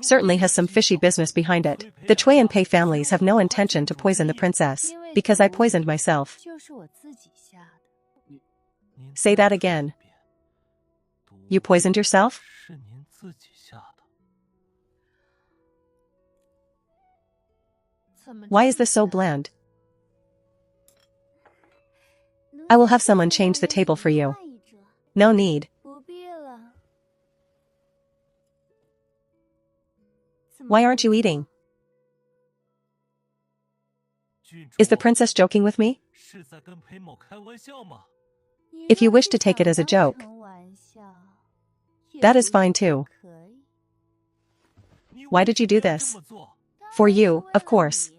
certainly has some fishy business behind it. The Cui and Pei families have no intention to poison the princess, because I poisoned myself. Say that again. You poisoned yourself? Why is this so bland? I will have someone change the table for you. No need. Why aren't you eating? Is the princess joking with me? If you wish to take it as a joke, that is fine too. Why did you do this? For you, of course.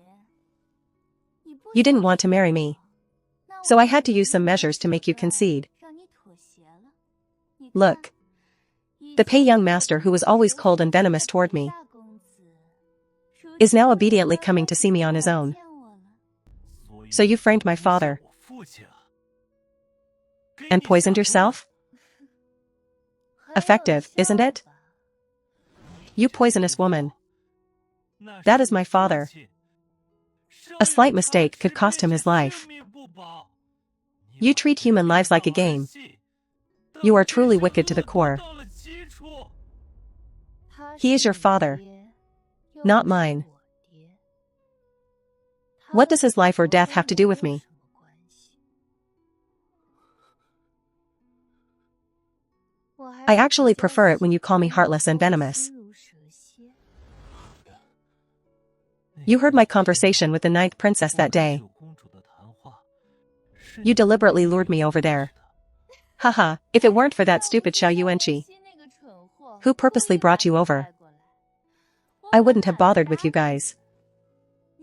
You didn't want to marry me. So I had to use some measures to make you concede. Look. The Pei young master who was always cold and venomous toward me is now obediently coming to see me on his own. So you framed my father. And poisoned yourself? Effective, isn't it? You poisonous woman. That is my father. A slight mistake could cost him his life. You treat human lives like a game. You are truly wicked to the core. He is your father, not mine. What does his life or death have to do with me? I actually prefer it when you call me heartless and venomous. You heard my conversation with the 9th princess that day. You deliberately lured me over there. Haha, if it weren't for that stupid Xiao Yuanqi, who purposely brought you over, I wouldn't have bothered with you guys.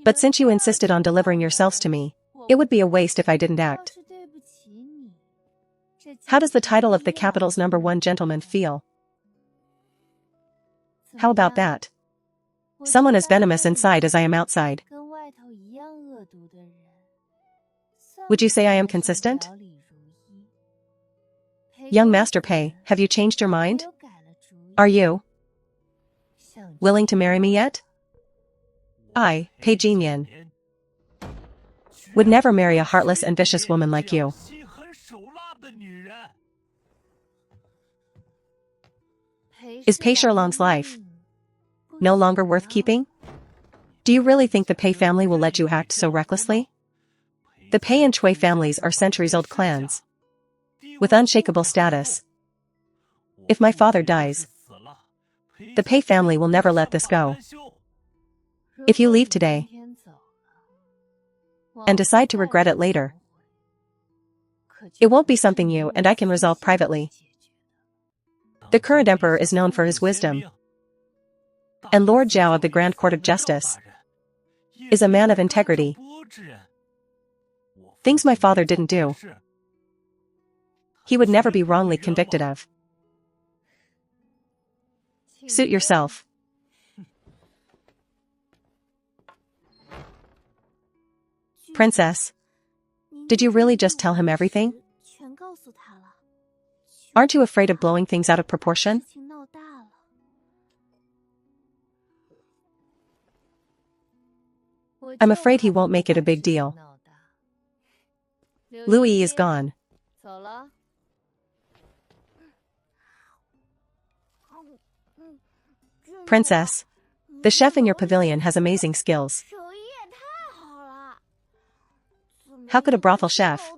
But since you insisted on delivering yourselves to me, it would be a waste if I didn't act. How does the title of the capital's #1 gentleman feel? How about that? Someone as venomous inside as I am outside. Would you say I am consistent? Young Master Pei, have you changed your mind? Are you willing to marry me yet? I, Pei Jinyan, would never marry a heartless and vicious woman like you. Is Pei Sherlong's life no longer worth keeping? Do you really think the Pei family will let you act so recklessly? The Pei and Chui families are centuries-old clans, with unshakable status. If my father dies, the Pei family will never let this go. If you leave today, and decide to regret it later, it won't be something you and I can resolve privately. The current emperor is known for his wisdom, and Lord Zhao of the Grand Court of Justice is a man of integrity. Things my father didn't do, he would never be wrongly convicted of. Suit yourself. Princess, did you really just tell him everything? Aren't you afraid of blowing things out of proportion? I'm afraid he won't make it a big deal. Louis is gone. Princess, the chef in your pavilion has amazing skills. How could a brothel chef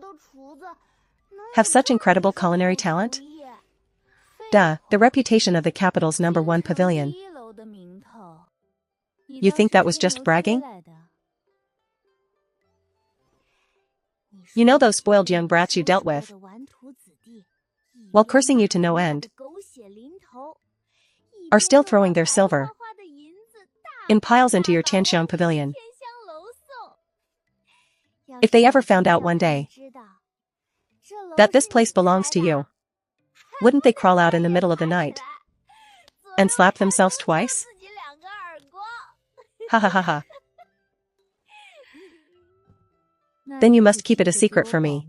have such incredible culinary talent? Duh, the reputation of the capital's #1 pavilion. You think that was just bragging? You know those spoiled young brats you dealt with, while cursing you to no end, are still throwing their silver in piles into your Tianxiang pavilion. If they ever found out one day that this place belongs to you, wouldn't they crawl out in the middle of the night and slap themselves twice? Ha ha ha ha. Then you must keep it a secret for me.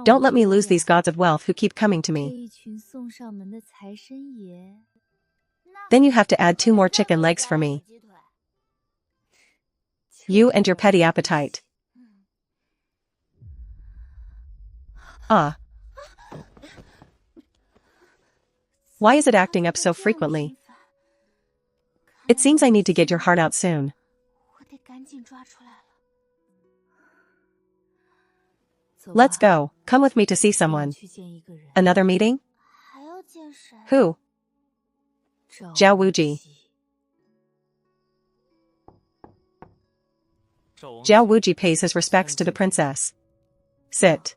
Don't let me lose these gods of wealth who keep coming to me. Then you have to add 2 more chicken legs for me. You and your petty appetite. Ah. Why is it acting up so frequently? It seems I need to get your heart out soon. Let's go. Come with me to see someone. Another meeting? Who? Zhao Wuji. Zhao Wuji pays his respects to the princess. Sit.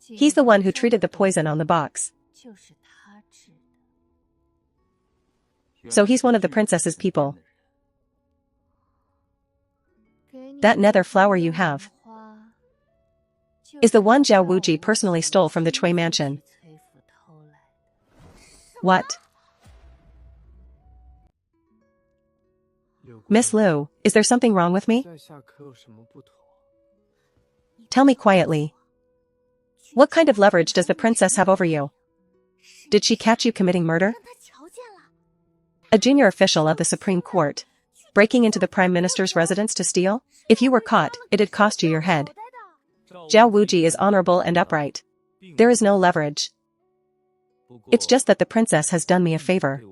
He's the one who treated the poison on the box. So he's one of the princess's people. That nether flower you have is the one Zhao Wuji personally stole from the Chui mansion. What? Miss Liu, is there something wrong with me? Tell me quietly. What kind of leverage does the princess have over you? Did she catch you committing murder? A junior official of the Supreme Court, breaking into the Prime Minister's residence to steal? If you were caught, it'd cost you your head. Zhao Wuji is honorable and upright. There is no leverage. It's just that the princess has done me a favor.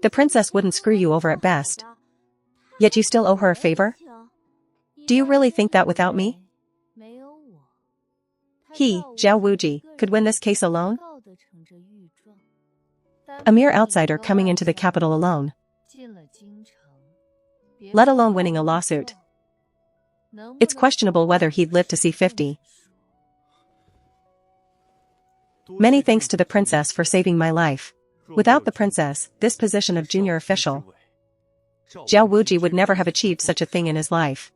The princess wouldn't screw you over at best. Yet you still owe her a favor? Do you really think that without me? He, Zhao Wuji, could win this case alone? A mere outsider coming into the capital alone. Let alone winning a lawsuit. It's questionable whether he'd live to see 50. Many thanks to the princess for saving my life. Without the princess, this position of junior official, Zhao Wuji would never have achieved such a thing in his life.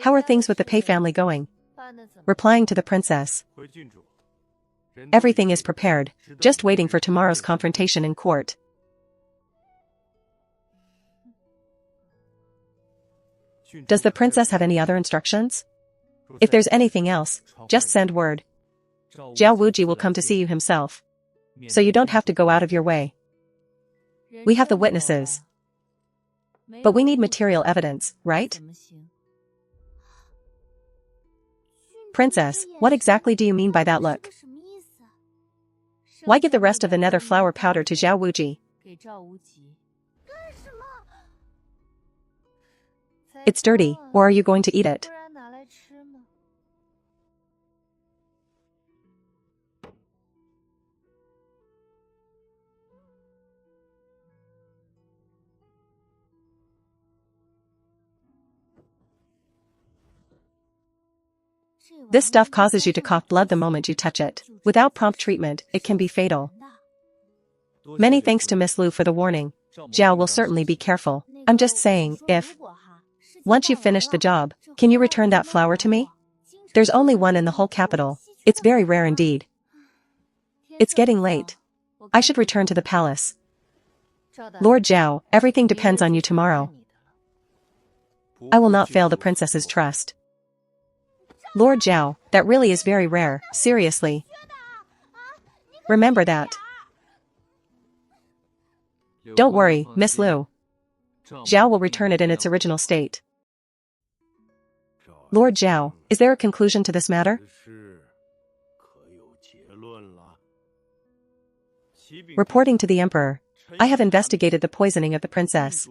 How are things with the Pei family going? Replying to the princess. Everything is prepared, just waiting for tomorrow's confrontation in court. Does the princess have any other instructions? If there's anything else, just send word. Zhao Wuji will come to see you himself. So you don't have to go out of your way. We have the witnesses. But we need material evidence, right? Princess, what exactly do you mean by that look? Why give the rest of the nether flower powder to Zhao Wuji? It's dirty, or are you going to eat it? This stuff causes you to cough blood the moment you touch it. Without prompt treatment, it can be fatal. Many thanks to Miss Liu for the warning. Zhao will certainly be careful. I'm just saying, if once you've finished the job, can you return that flower to me? There's only one in the whole capital. It's very rare indeed. It's getting late. I should return to the palace. Lord Zhao, everything depends on you tomorrow. I will not fail the princess's trust. Lord Zhao, that really is very rare, seriously. Remember that. Don't worry, Miss Liu. Zhao will return it in its original state. Lord Zhao, is there a conclusion to this matter? Reporting to the Emperor, I have investigated the poisoning of the princess.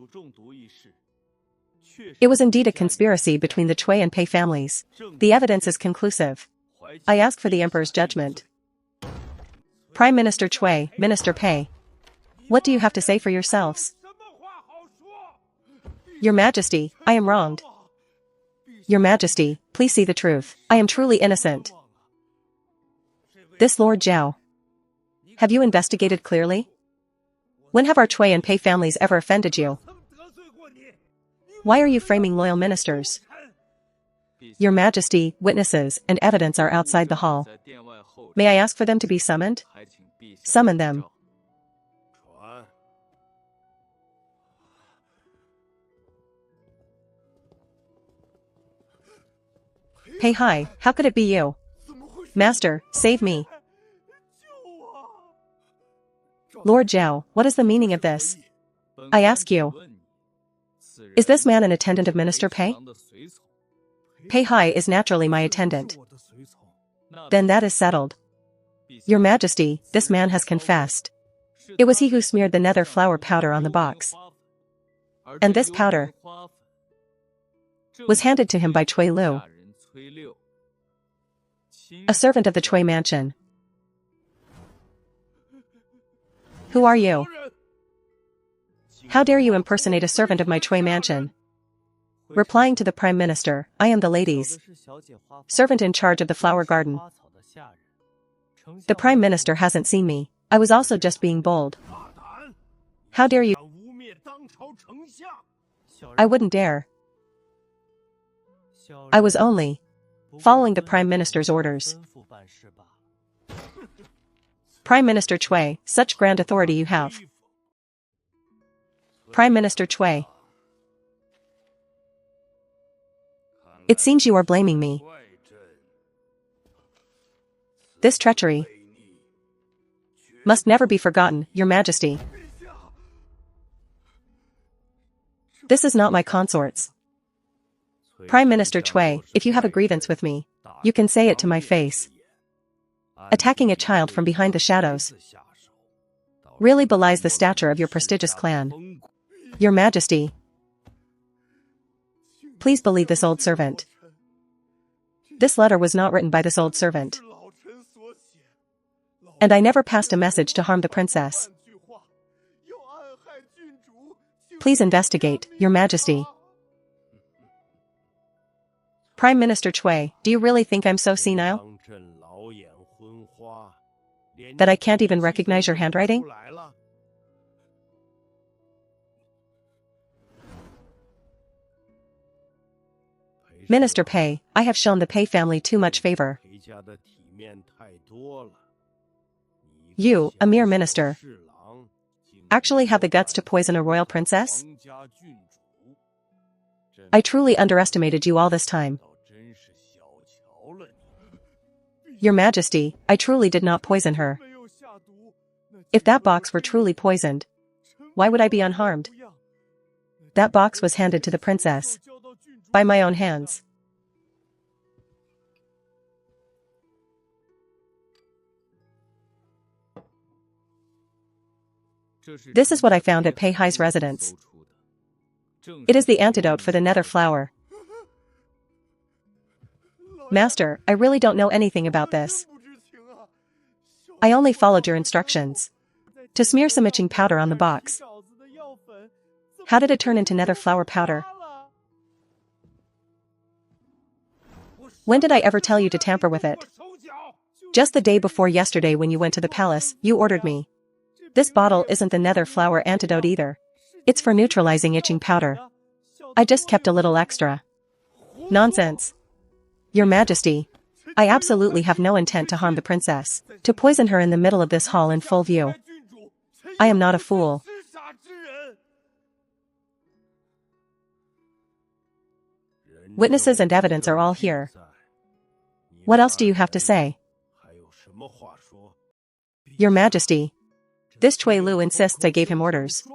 It was indeed a conspiracy between the Cui and Pei families. The evidence is conclusive. I ask for the Emperor's judgment. Prime Minister Cui, Minister Pei. What do you have to say for yourselves? Your Majesty, I am wronged. Your Majesty, please see the truth. I am truly innocent. This Lord Zhao. Have you investigated clearly? When have our Cui and Pei families ever offended you? Why are you framing loyal ministers? Your Majesty, witnesses, and evidence are outside the hall. May I ask for them to be summoned? Summon them. Hey hi, how could it be you? Master, save me. Lord Zhao, what is the meaning of this? I ask you. Is this man an attendant of Minister Pei? Pei Hai is naturally my attendant. Then that is settled. Your Majesty, this man has confessed. It was he who smeared the nether flower powder on the box. And this powder was handed to him by Cui Liu, a servant of the Cui mansion. Who are you? How dare you impersonate a servant of my Cui mansion? Replying to the Prime Minister, I am the lady's servant in charge of the flower garden. The Prime Minister hasn't seen me. I was also just being bold. How dare you? I wouldn't dare. I was only following the Prime Minister's orders. Prime Minister Cui, such grand authority you have. Prime Minister Chui. It seems you are blaming me. This treachery must never be forgotten, Your Majesty. This is not my consort's. Prime Minister Chui, if you have a grievance with me, you can say it to my face. Attacking a child from behind the shadows really belies the stature of your prestigious clan. Your Majesty, please believe this old servant. This letter was not written by this old servant. And I never passed a message to harm the princess. Please investigate, Your Majesty. Prime Minister Chui, do you really think I'm so senile that I can't even recognize your handwriting? Minister Pei, I have shown the Pei family too much favor. You, a mere minister, actually have the guts to poison a royal princess? I truly underestimated you all this time. Your Majesty, I truly did not poison her. If that box were truly poisoned, why would I be unharmed? That box was handed to the princess by my own hands. This is what I found at Pei Hai's residence. It is the antidote for the nether flower. Master, I really don't know anything about this. I only followed your instructions to smear some itching powder on the box. How did it turn into nether flower powder? When did I ever tell you to tamper with it? Just the day before yesterday when you went to the palace, you ordered me. This bottle isn't the nether flower antidote either. It's for neutralizing itching powder. I just kept a little extra. Nonsense. Your Majesty, I absolutely have no intent to harm the princess, to poison her in the middle of this hall in full view. I am not a fool. Witnesses and evidence are all here. What else do you have to say? Your Majesty, this Chui Lu insists I gave him orders.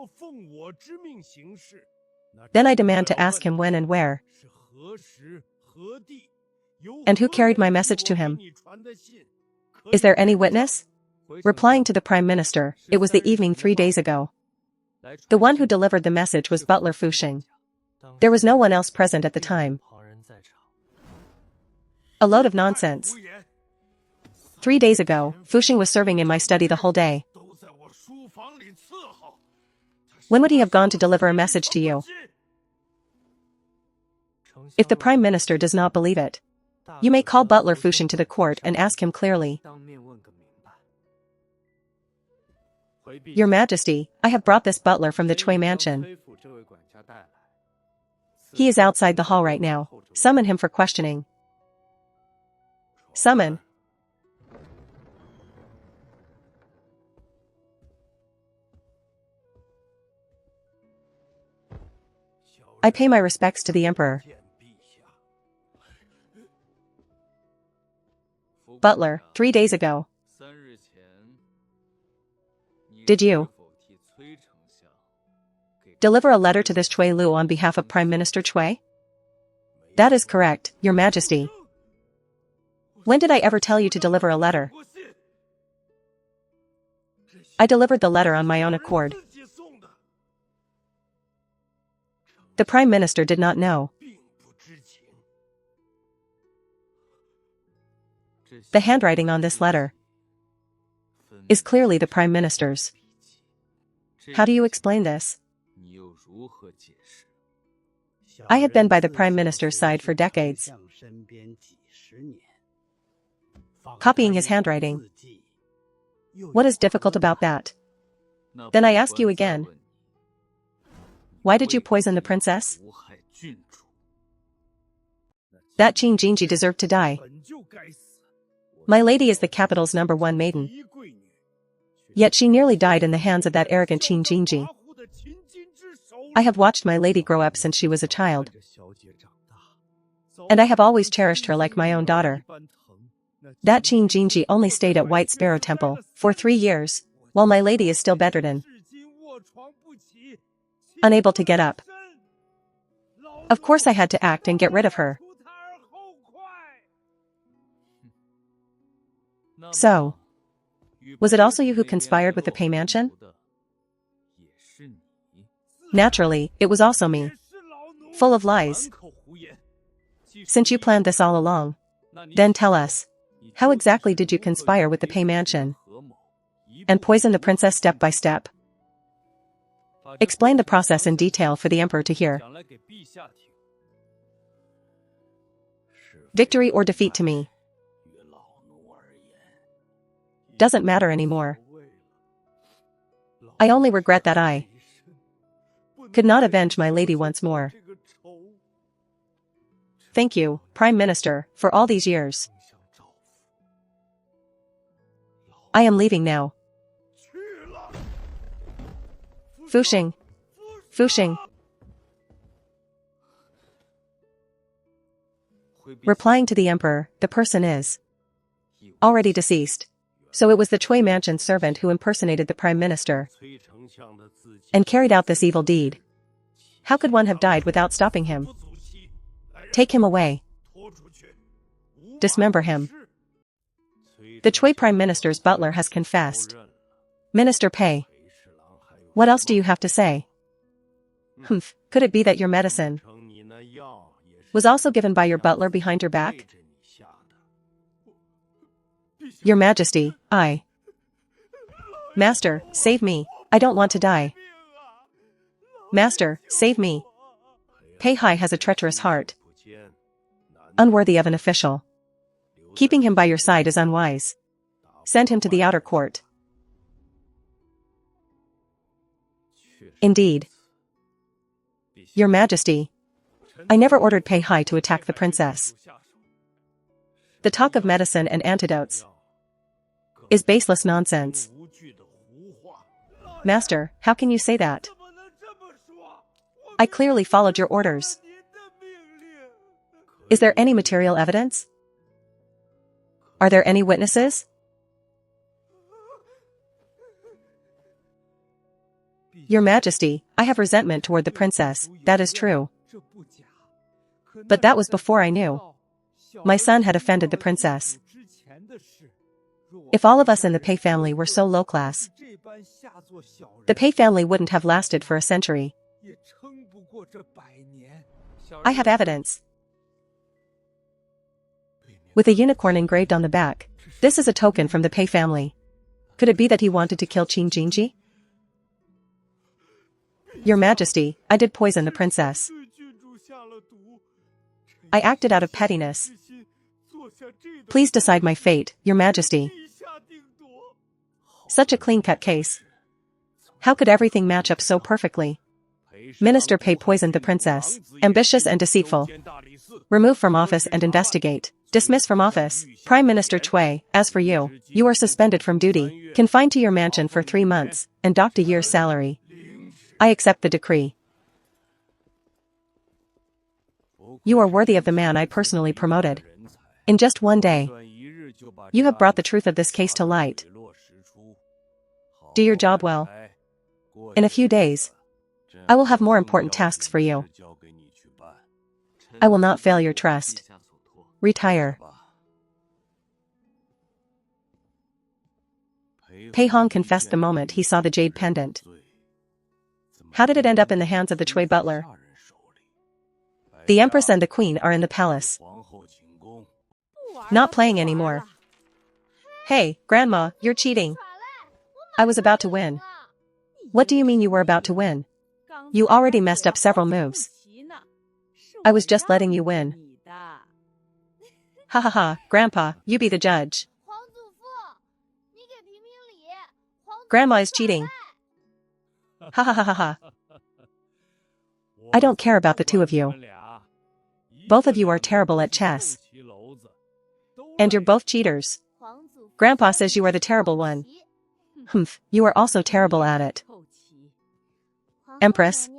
Then I demand to ask him when and where. And who carried my message to him? Is there any witness? Replying to the Prime Minister, it was the evening 3 days ago. The one who delivered the message was Butler Fuxing. There was no one else present at the time. A load of nonsense. 3 days ago, Fuxing was serving in my study the whole day. When would he have gone to deliver a message to you? If the Prime Minister does not believe it, you may call Butler Fuxing to the court and ask him clearly. Your Majesty, I have brought this butler from the Chui mansion. He is outside the hall right now. Summon him for questioning. Summon. I pay my respects to the Emperor. Butler, 3 days ago. Did you deliver a letter to this Chui Lu on behalf of Prime Minister Chui? That is correct, Your Majesty. When did I ever tell you to deliver a letter? I delivered the letter on my own accord. The Prime Minister did not know. The handwriting on this letter is clearly the Prime Minister's. How do you explain this? I have been by the Prime Minister's side for decades. Copying his handwriting. What is difficult about that? Then I ask you again. Why did you poison the princess? That Qin Jinji deserved to die. My lady is the capital's #1 maiden. Yet she nearly died in the hands of that arrogant Qin Jinji. I have watched my lady grow up since she was a child. And I have always cherished her like my own daughter. That Qin Jinji only stayed at White Sparrow Temple for 3 years, while my lady is still bedridden, unable to get up. Of course I had to act and get rid of her. So, was it also you who conspired with the Pei Mansion? Naturally, it was also me. Full of lies. Since you planned this all along, then tell us, how exactly did you conspire with the Pei Mansion and poison the princess step by step? Explain the process in detail for the emperor to hear. Victory or defeat to me doesn't matter anymore. I only regret that I could not avenge my lady once more. Thank you, Prime Minister, for all these years. I am leaving now. Fuxing. Fuxing. Replying to the emperor, the person is already deceased. So it was the Cui Mansion servant who impersonated the Prime Minister and carried out this evil deed. How could one have died without stopping him? Take him away. Dismember him. The Cui Prime Minister's butler has confessed. Minister Pei. What else do you have to say? Humph, could it be that your medicine was also given by your butler behind your back? Your Majesty, Master, save me, I don't want to die. Master, save me. Pei Hai has a treacherous heart. Unworthy of an official. Keeping him by your side is unwise. Send him to the outer court. Indeed. Your Majesty, I never ordered Pei Hai to attack the princess. The talk of medicine and antidotes is baseless nonsense. Master, how can you say that? I clearly followed your orders. Is there any material evidence? Are there any witnesses? Your Majesty, I have resentment toward the princess, that is true. But that was before I knew my son had offended the princess. If all of us in the Pei family were so low class, the Pei family wouldn't have lasted for a century. I have evidence. With a unicorn engraved on the back, this is a token from the Pei family. Could it be that he wanted to kill Qin Jinji? Your Majesty, I did poison the princess. I acted out of pettiness. Please decide my fate, Your Majesty. Such a clean-cut case. How could everything match up so perfectly? Minister Pei poisoned the princess. Ambitious and deceitful. Remove from office and investigate. Dismiss from office. Prime Minister Cui, as for you, you are suspended from duty, confined to your mansion for 3 months, and docked a year's salary. I accept the decree. You are worthy of the man I personally promoted. In just 1 day, you have brought the truth of this case to light. Do your job well. In a few days, I will have more important tasks for you. I will not fail your trust. Retire. Pei Hong confessed the moment he saw the jade pendant. How did it end up in the hands of the Cui butler? The Empress and the Queen are in the palace. Not playing anymore. Hey, Grandma, you're cheating. I was about to win. What do you mean you were about to win? You already messed up several moves. I was just letting you win. Ha ha ha, Grandpa, you be the judge. Grandma is cheating. Ha ha ha ha ha. I don't care about the two of you. Both of you are terrible at chess. And you're both cheaters. Grandpa says you are the terrible one. Humph, you are also terrible at it. Empress,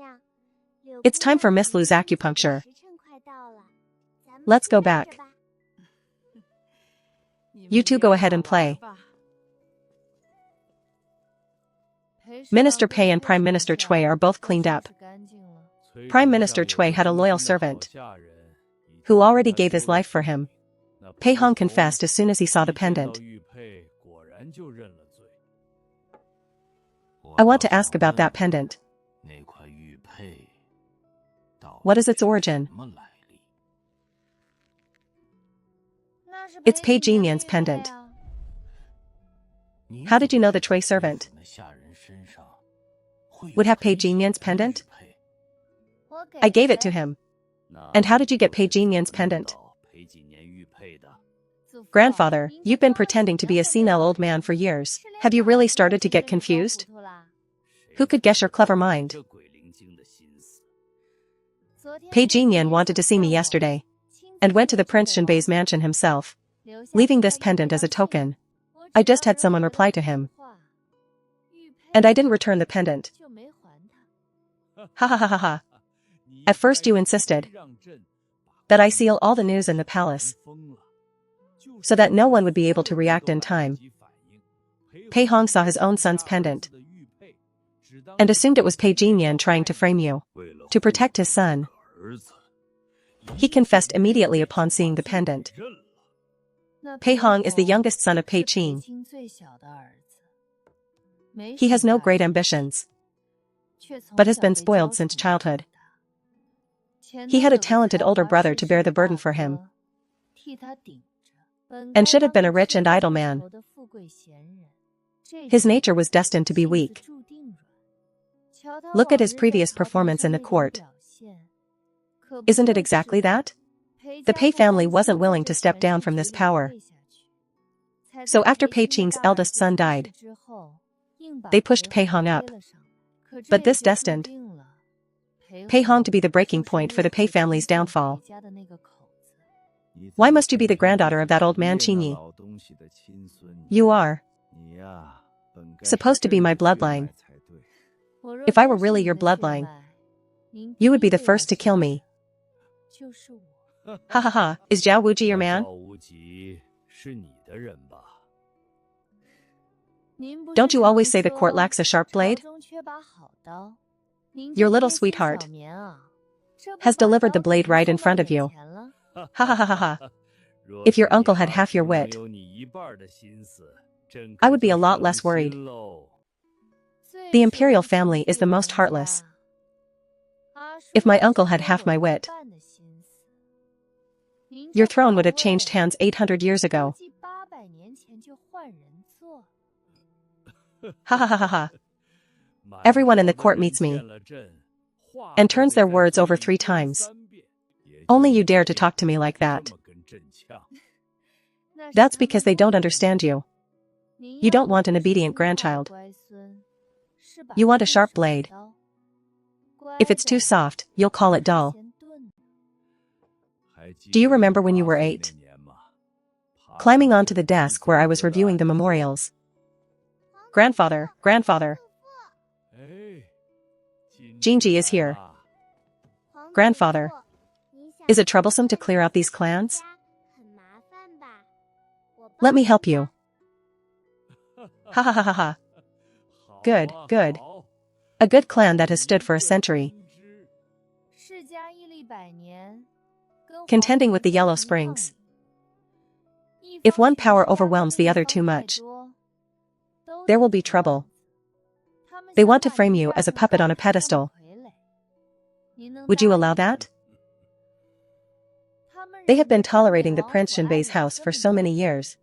It's time for Miss Lu's acupuncture. Let's go back. You two go ahead and play. Minister Pei and Prime Minister Cui are both cleaned up. Prime Minister Cui had a loyal servant who already gave his life for him. Pei Hong confessed as soon as he saw the pendant. I want to ask about that pendant. What is its origin? It's Pei Jinyan's pendant. How did you know the Cui servant would have Pei Jinyan's pendant? I gave it to him. And how did you get Pei Jinyan's pendant? Grandfather, you've been pretending to be a senile old man for years. Have you really started to get confused? Who could guess your clever mind? Pei Jinyan wanted to see me yesterday and went to the Prince Shinbei's mansion himself, leaving this pendant as a token. I just had someone reply to him. And I didn't return the pendant. Ha ha ha ha ha. At first you insisted that I seal all the news in the palace so that no one would be able to react in time. Pei Hong saw his own son's pendant and assumed it was Pei Jinyan trying to frame you to protect his son. He confessed immediately upon seeing the pendant. Pei Hong is the youngest son of Pei Qing. He has no great ambitions, but has been spoiled since childhood. He had a talented older brother to bear the burden for him, and should have been a rich and idle man. His nature was destined to be weak. Look at his previous performance in the court. Isn't it exactly that? The Pei family wasn't willing to step down from this power. So after Pei Qing's eldest son died, they pushed Pei Hong up. But this destined Pei Hong to be the breaking point for the Pei family's downfall. Why must you be the granddaughter of that old man Qingyi? You are supposed to be my bloodline. If I were really your bloodline, you would be the first to kill me. Ha ha ha, is Zhao Wuji your man? Don't you always say the court lacks a sharp blade? Your little sweetheart has delivered the blade right in front of you. Ha ha ha ha ha. If your uncle had half your wit, I would be a lot less worried. The imperial family is the most heartless. If my uncle had half my wit, your throne would have changed hands 800 years ago. Ha ha ha ha ha. Everyone in the court meets me and turns their words over 3 times. Only you dare to talk to me like that. That's because they don't understand you. You don't want an obedient grandchild. You want a sharp blade. If it's too soft, you'll call it dull. Do you remember when you were 8? Climbing onto the desk where I was reviewing the memorials. Grandfather, grandfather. Jinji is here. Grandfather. Is it troublesome to clear out these clans? Let me help you. Ha ha ha ha ha. Good, good. A good clan that has stood for a century. Contending with the Yellow Springs. If one power overwhelms the other too much, there will be trouble. They want to frame you as a puppet on a pedestal. Would you allow that? They have been tolerating the Prince Shinbei's house for so many years.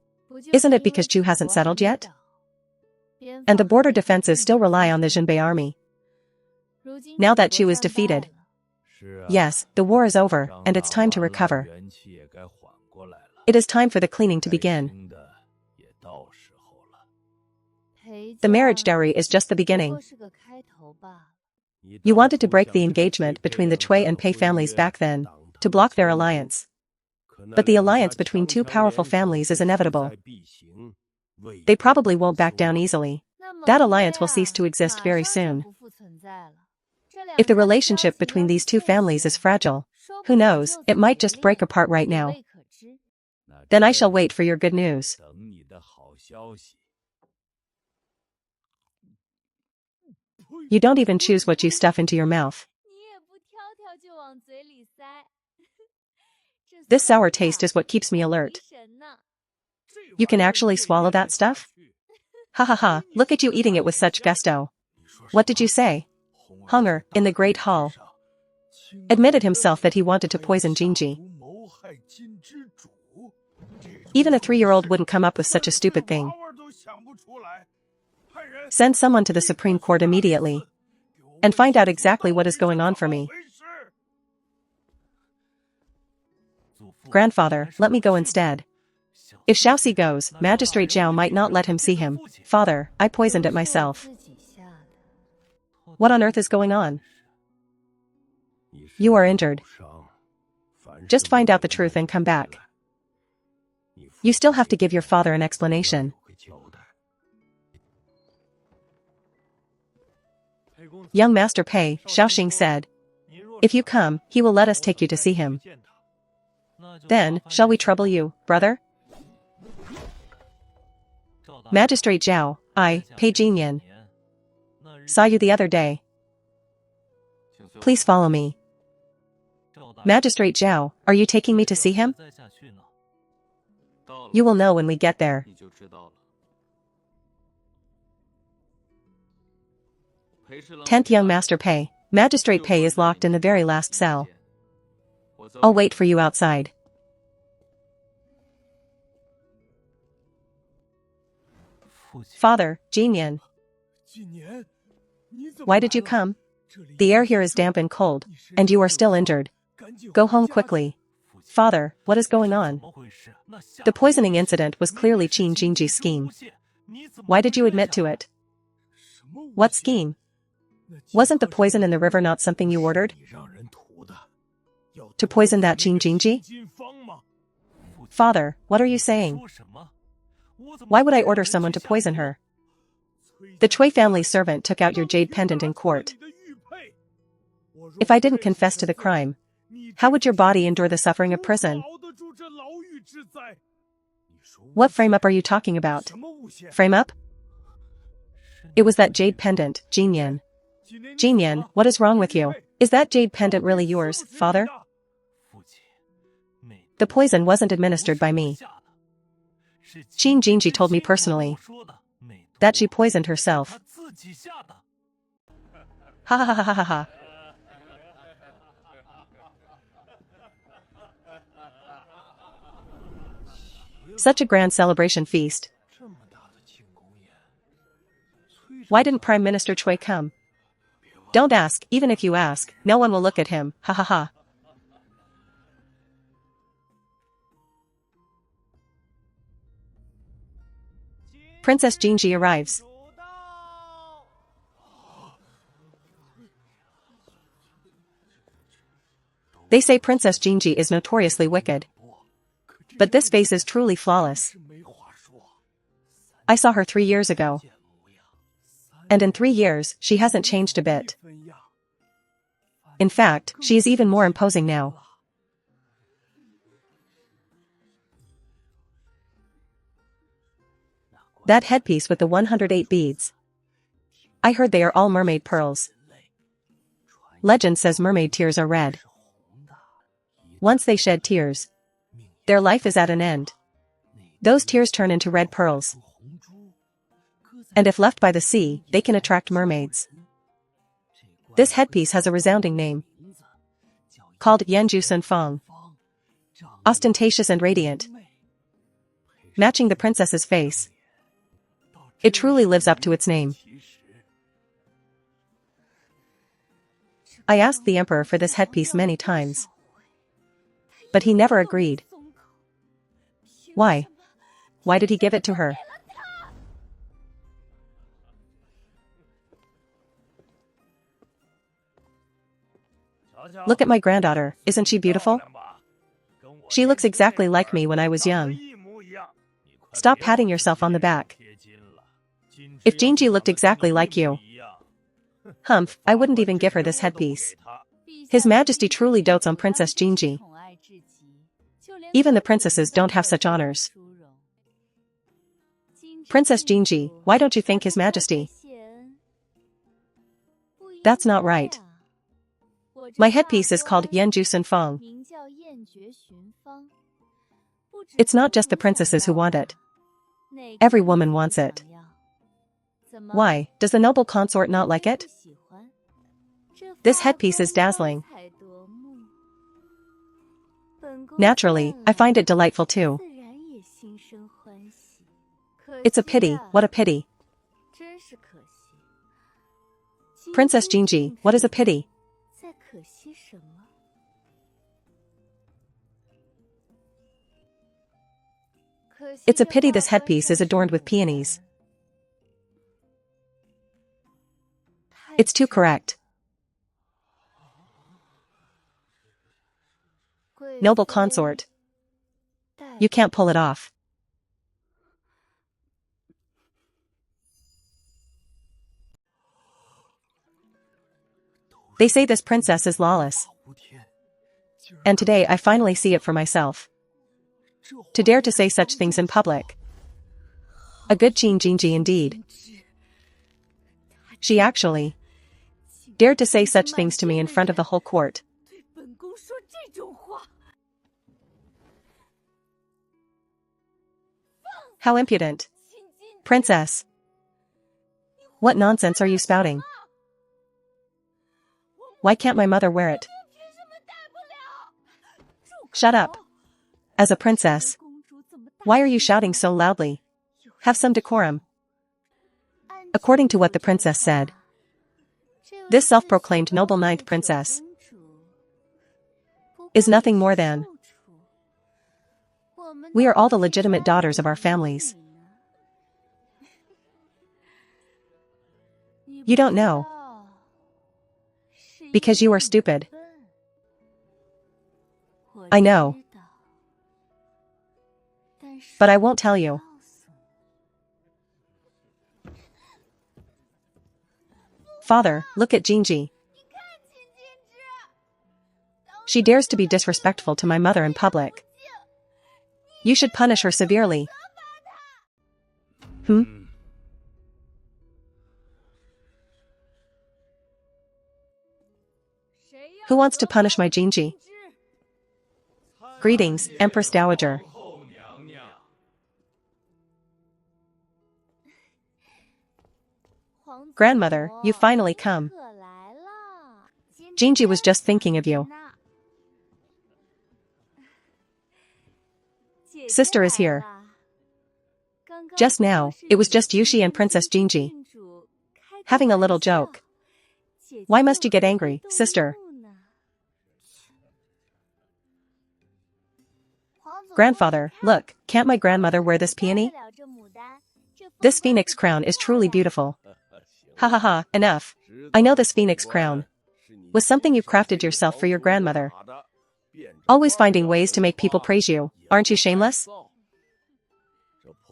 Isn't it because Chu hasn't settled yet? And the border defenses still rely on the Jinbei army. Now that Chu is defeated. Yes, the war is over, and it's time to recover. It is time for the cleaning to begin. The marriage dowry is just the beginning. You wanted to break the engagement between the Cui and Pei families back then, to block their alliance. But the alliance between 2 powerful families is inevitable. They probably won't back down easily. That alliance will cease to exist very soon. If the relationship between these two families is fragile, who knows, it might just break apart right now. Then I shall wait for your good news. You don't even choose what you stuff into your mouth. This sour taste is what keeps me alert. You can actually swallow that stuff? Ha ha ha, look at you eating it with such gusto. What did you say? Hunger, in the Great Hall. Admitted himself that he wanted to poison Jinji. Even a 3-year-old wouldn't come up with such a stupid thing. Send someone to the Supreme Court immediately. And find out exactly what is going on for me. Grandfather, let me go instead. If Xiaoxi goes, Magistrate Zhao might not let him see him. Father, I poisoned it myself. What on earth is going on? You are injured. Just find out the truth and come back. You still have to give your father an explanation. Young Master Pei, Xiaoxing said. If you come, he will let us take you to see him. Then, shall we trouble you, brother? Magistrate Zhao, Pei Jinyan. Saw you the other day. Please follow me. Magistrate Zhao, are you taking me to see him? You will know when we get there. 10th Young Master Pei. Magistrate Pei is locked in the very last cell. I'll wait for you outside. Father, Jinyan. Why did you come? The air here is damp and cold, and you are still injured. Go home quickly. Father, what is going on? The poisoning incident was clearly Qin Jinji's scheme. Why did you admit to it? What scheme? Wasn't the poison in the river not something you ordered? To poison that Qin Jinji? Father, what are you saying? Why would I order someone to poison her? The Cui family servant took out your jade pendant in court. If I didn't confess to the crime, how would your body endure the suffering of prison? What frame-up are you talking about? Frame-up? It was that jade pendant, Jinyan. Jinyan, what is wrong with you? Is that jade pendant really yours, father? The poison wasn't administered by me. Qin Jinji told me personally that she poisoned herself. Ha ha ha ha ha ha. Such a grand celebration feast. Why didn't Prime Minister Cui come? Don't ask, even if you ask, no one will look at him, ha ha ha. Princess Jinji arrives. They say Princess Jinji is notoriously wicked. But this face is truly flawless. I saw her 3 years ago. And in 3 years, she hasn't changed a bit. In fact, she is even more imposing now. That headpiece with the 108 beads. I heard they are all mermaid pearls. Legend says mermaid tears are red. Once they shed tears, their life is at an end. Those tears turn into red pearls. And if left by the sea, they can attract mermaids. This headpiece has a resounding name, called Yanju Sunfang. Ostentatious and radiant, matching the princess's face. It truly lives up to its name. I asked the emperor for this headpiece many times, but he never agreed. Why? Why did he give it to her? Look at my granddaughter, isn't she beautiful? She looks exactly like me when I was young. Stop patting yourself on the back. If Jinji looked exactly like you, Humph, I wouldn't even give her this headpiece. His Majesty truly dotes on Princess Jinji. Even the princesses don't have such honors. Princess Jinji, why don't you thank His Majesty? That's not right. My headpiece is called Yanju Sunfang. It's not just the princesses who want it. Every woman wants it. Why, does the noble consort not like it? This headpiece is dazzling. Naturally, I find it delightful too. It's a pity, what a pity. Princess Jinji, what is a pity? It's a pity this headpiece is adorned with peonies. It's too correct. Noble consort. You can't pull it off. They say this princess is lawless. And today I finally see it for myself. To dare to say such things in public. A good Jinji indeed. She actually dared to say such things to me in front of the whole court. How impudent. Princess. What nonsense are you spouting? Why can't my mother wear it? Shut up. As a princess. Why are you shouting so loudly? Have some decorum. According to what the princess said, this self-proclaimed noble ninth princess is nothing more than we are all the legitimate daughters of our families. You don't know. Because you are stupid. I know. But I won't tell you. Father, look at Jinji. She dares to be disrespectful to my mother in public. You should punish her severely. Who wants to punish my Jinji? Greetings, Empress Dowager. Grandmother, you finally come. Jinji was just thinking of you. Sister is here. Just now, it was just Yushi and Princess Jinji having a little joke. Why must you get angry, sister? Grandfather, look, can't my grandmother wear this peony? This phoenix crown is truly beautiful. Ha ha ha, enough. I know this phoenix crown was something you crafted yourself for your grandmother. Always finding ways to make people praise you, aren't you shameless?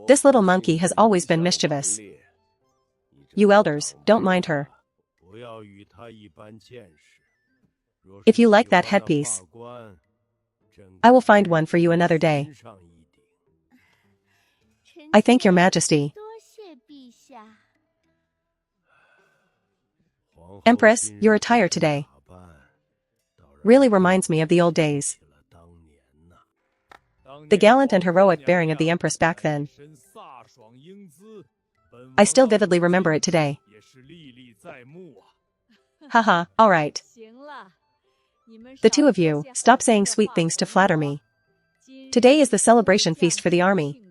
This little monkey has always been mischievous. You elders, don't mind her. If you like that headpiece, I will find one for you another day. I thank your Majesty. Empress, your attire today really reminds me of the old days. The gallant and heroic bearing of the Empress back then. I still vividly remember it today. Haha, alright. The two of you, stop saying sweet things to flatter me. Today is the celebration feast for the army.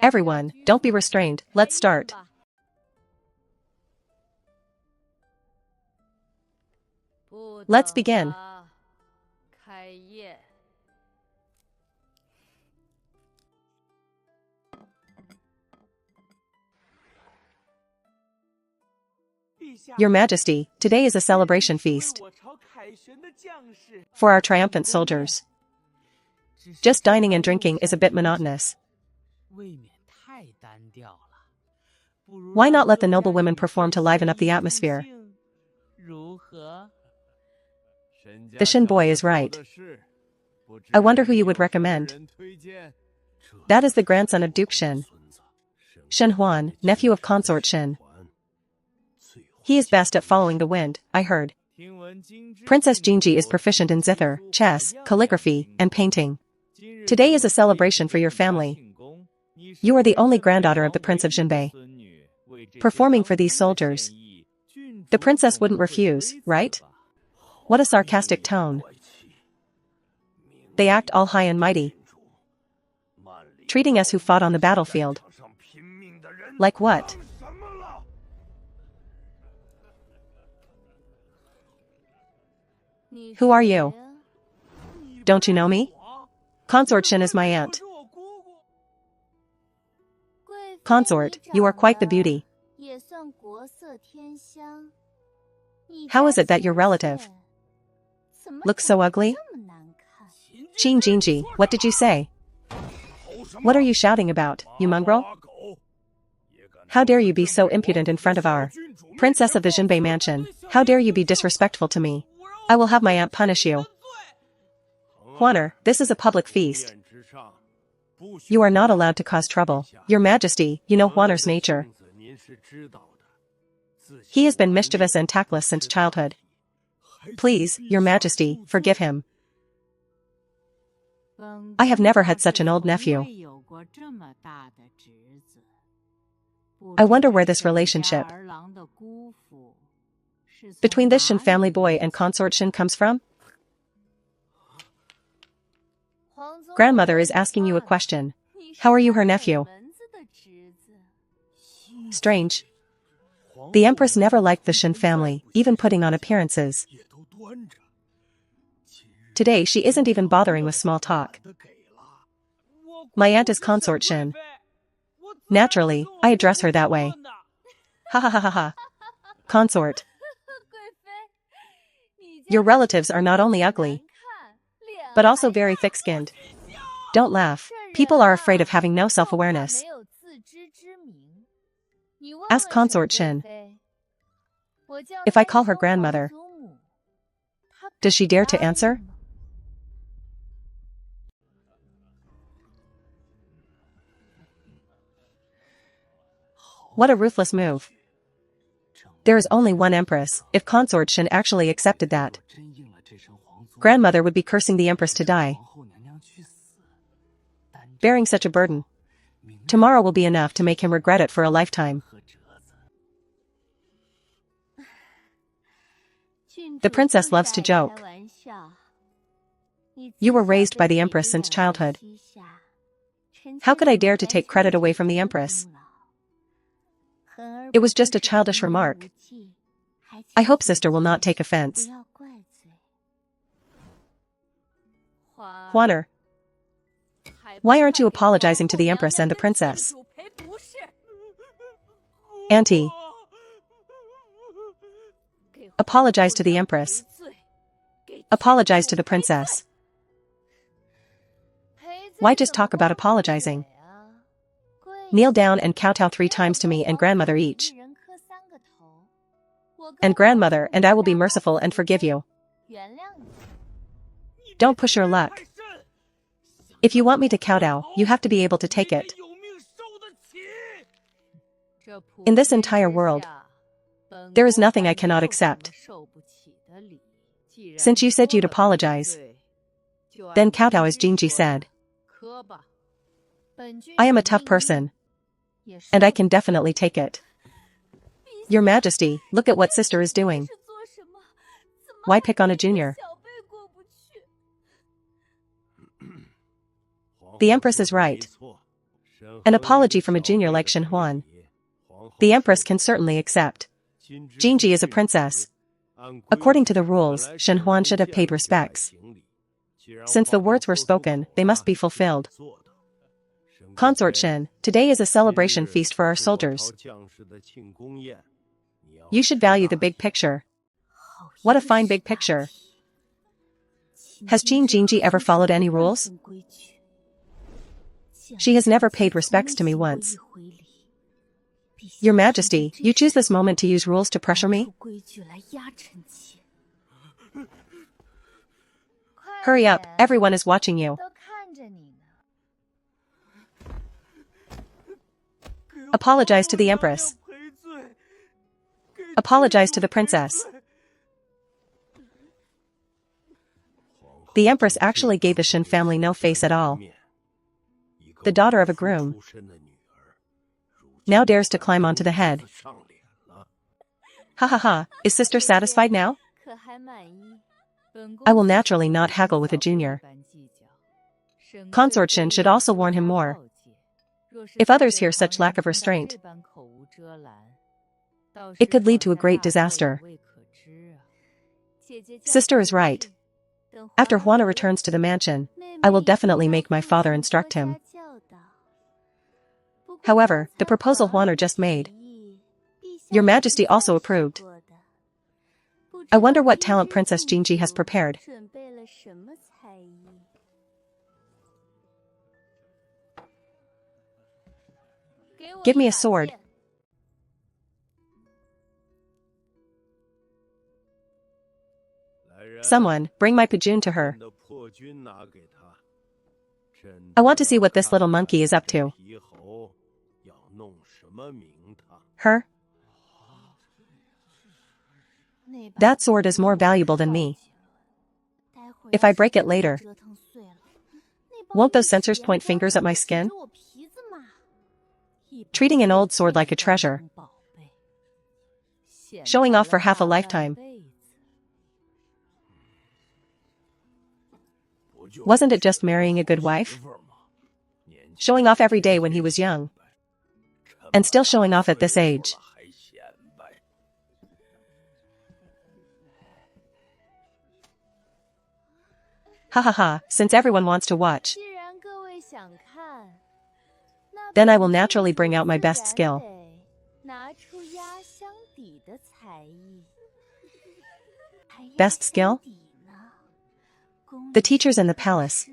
Everyone, don't be restrained, let's start. Let's begin. Your Majesty, today is a celebration feast for our triumphant soldiers. Just dining and drinking is a bit monotonous. Why not let the noble women perform to liven up the atmosphere? The Shin boy is right. I wonder who you would recommend. That is the grandson of Duke Shin. Shen Huan, nephew of Consort Shin. He is best at following the wind, I heard. Princess Jinji is proficient in zither, chess, calligraphy, and painting. Today is a celebration for your family. You are the only granddaughter of the Prince of Jinbei. Performing for these soldiers. The princess wouldn't refuse, right? What a sarcastic tone. They act all high and mighty. Treating us who fought on the battlefield. Like what? Who are you? Don't you know me? Consort Shin is my aunt. Consort, you are quite the beauty. How is it that your relative looks so ugly? Qin Jinji, what did you say? What are you shouting about, you mongrel? How dare you be so impudent in front of our princess of the Jinbei mansion? How dare you be disrespectful to me? I will have my aunt punish you. Huaner, this is a public feast. You are not allowed to cause trouble. Your Majesty, you know Huaner's nature. He has been mischievous and tactless since childhood. Please, Your Majesty, forgive him. I have never had such an old nephew. I wonder where this relationship between this Shin family boy and Consort Shin comes from? Grandmother is asking you a question. How are you her nephew? Strange. The Empress never liked the Shin family, even putting on appearances. Today she isn't even bothering with small talk. My aunt is Consort Shin. Naturally, I address her that way. Ha ha ha ha ha. Consort. Your relatives are not only ugly, but also very thick-skinned. Don't laugh. People are afraid of having no self-awareness. Ask Consort Shin. If I call her grandmother, does she dare to answer? What a ruthless move. There is only one empress. If Consort Shin actually accepted that, grandmother would be cursing the empress to die. Bearing such a burden, tomorrow will be enough to make him regret it for a lifetime. The princess loves to joke. You were raised by the empress since childhood. How could I dare to take credit away from the empress? It was just a childish remark. I hope sister will not take offense. Huaner, why aren't you apologizing to the empress and the princess? Auntie, apologize to the empress. Apologize to the princess. Why just talk about apologizing? Kneel down and kowtow 3 times to me and grandmother each. And grandmother and I will be merciful and forgive you. Don't push your luck. If you want me to kowtow, you have to be able to take it. In this entire world, there is nothing I cannot accept. Since you said you'd apologize, then kowtow as Jinji said. I am a tough person, and I can definitely take it. Your Majesty, look at what sister is doing. Why pick on a junior? The Empress is right. An apology from a junior like Shen Huan, the Empress can certainly accept. Jinji is a princess. According to the rules, Shen Huan should have paid respects. Since the words were spoken, they must be fulfilled. Consort Shin, today is a celebration feast for our soldiers. You should value the big picture. What a fine big picture. Has Qin Jinji ever followed any rules? She has never paid respects to me once. Your Majesty, you choose this moment to use rules to pressure me? Hurry up, everyone is watching you. Apologize to the Empress. Apologize to the Princess. The Empress actually gave the Shen family no face at all. The daughter of a groom now dares to climb onto the head. Ha ha ha, is sister satisfied now? I will naturally not haggle with a junior. Consort Shen should also warn him more. If others hear such lack of restraint, it could lead to a great disaster. Sister is right. After Juana returns to the mansion, I will definitely make my father instruct him. However, the proposal Juana just made, Your Majesty also approved. I wonder what talent Princess Jinji has prepared. Give me a sword. Someone, bring my Pajun to her. I want to see what this little monkey is up to. Her? That sword is more valuable than me. If I break it later, won't those censors point fingers at my skin? Treating an old sword like a treasure. Showing off for half a lifetime. Wasn't it just marrying a good wife? Showing off every day when he was young. And still showing off at this age. Ha ha ha, since everyone wants to watch, then I will naturally bring out my best skill. Best skill? The teachers in the palace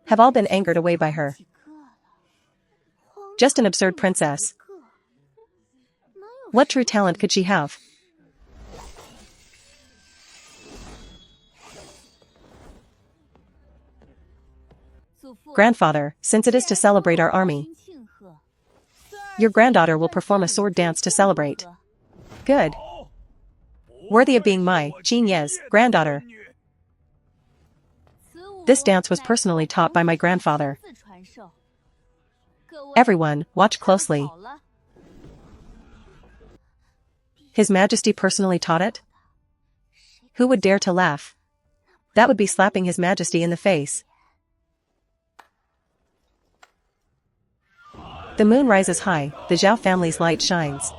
have all been angered away by her. Just an absurd princess. What true talent could she have? Grandfather, since it is to celebrate our army, your granddaughter will perform a sword dance to celebrate. Good. Worthy of being my, Qinye's, granddaughter. This dance was personally taught by my grandfather. Everyone, watch closely. His Majesty personally taught it? Who would dare to laugh? That would be slapping His Majesty in the face. The moon rises high, the Zhao family's light shines.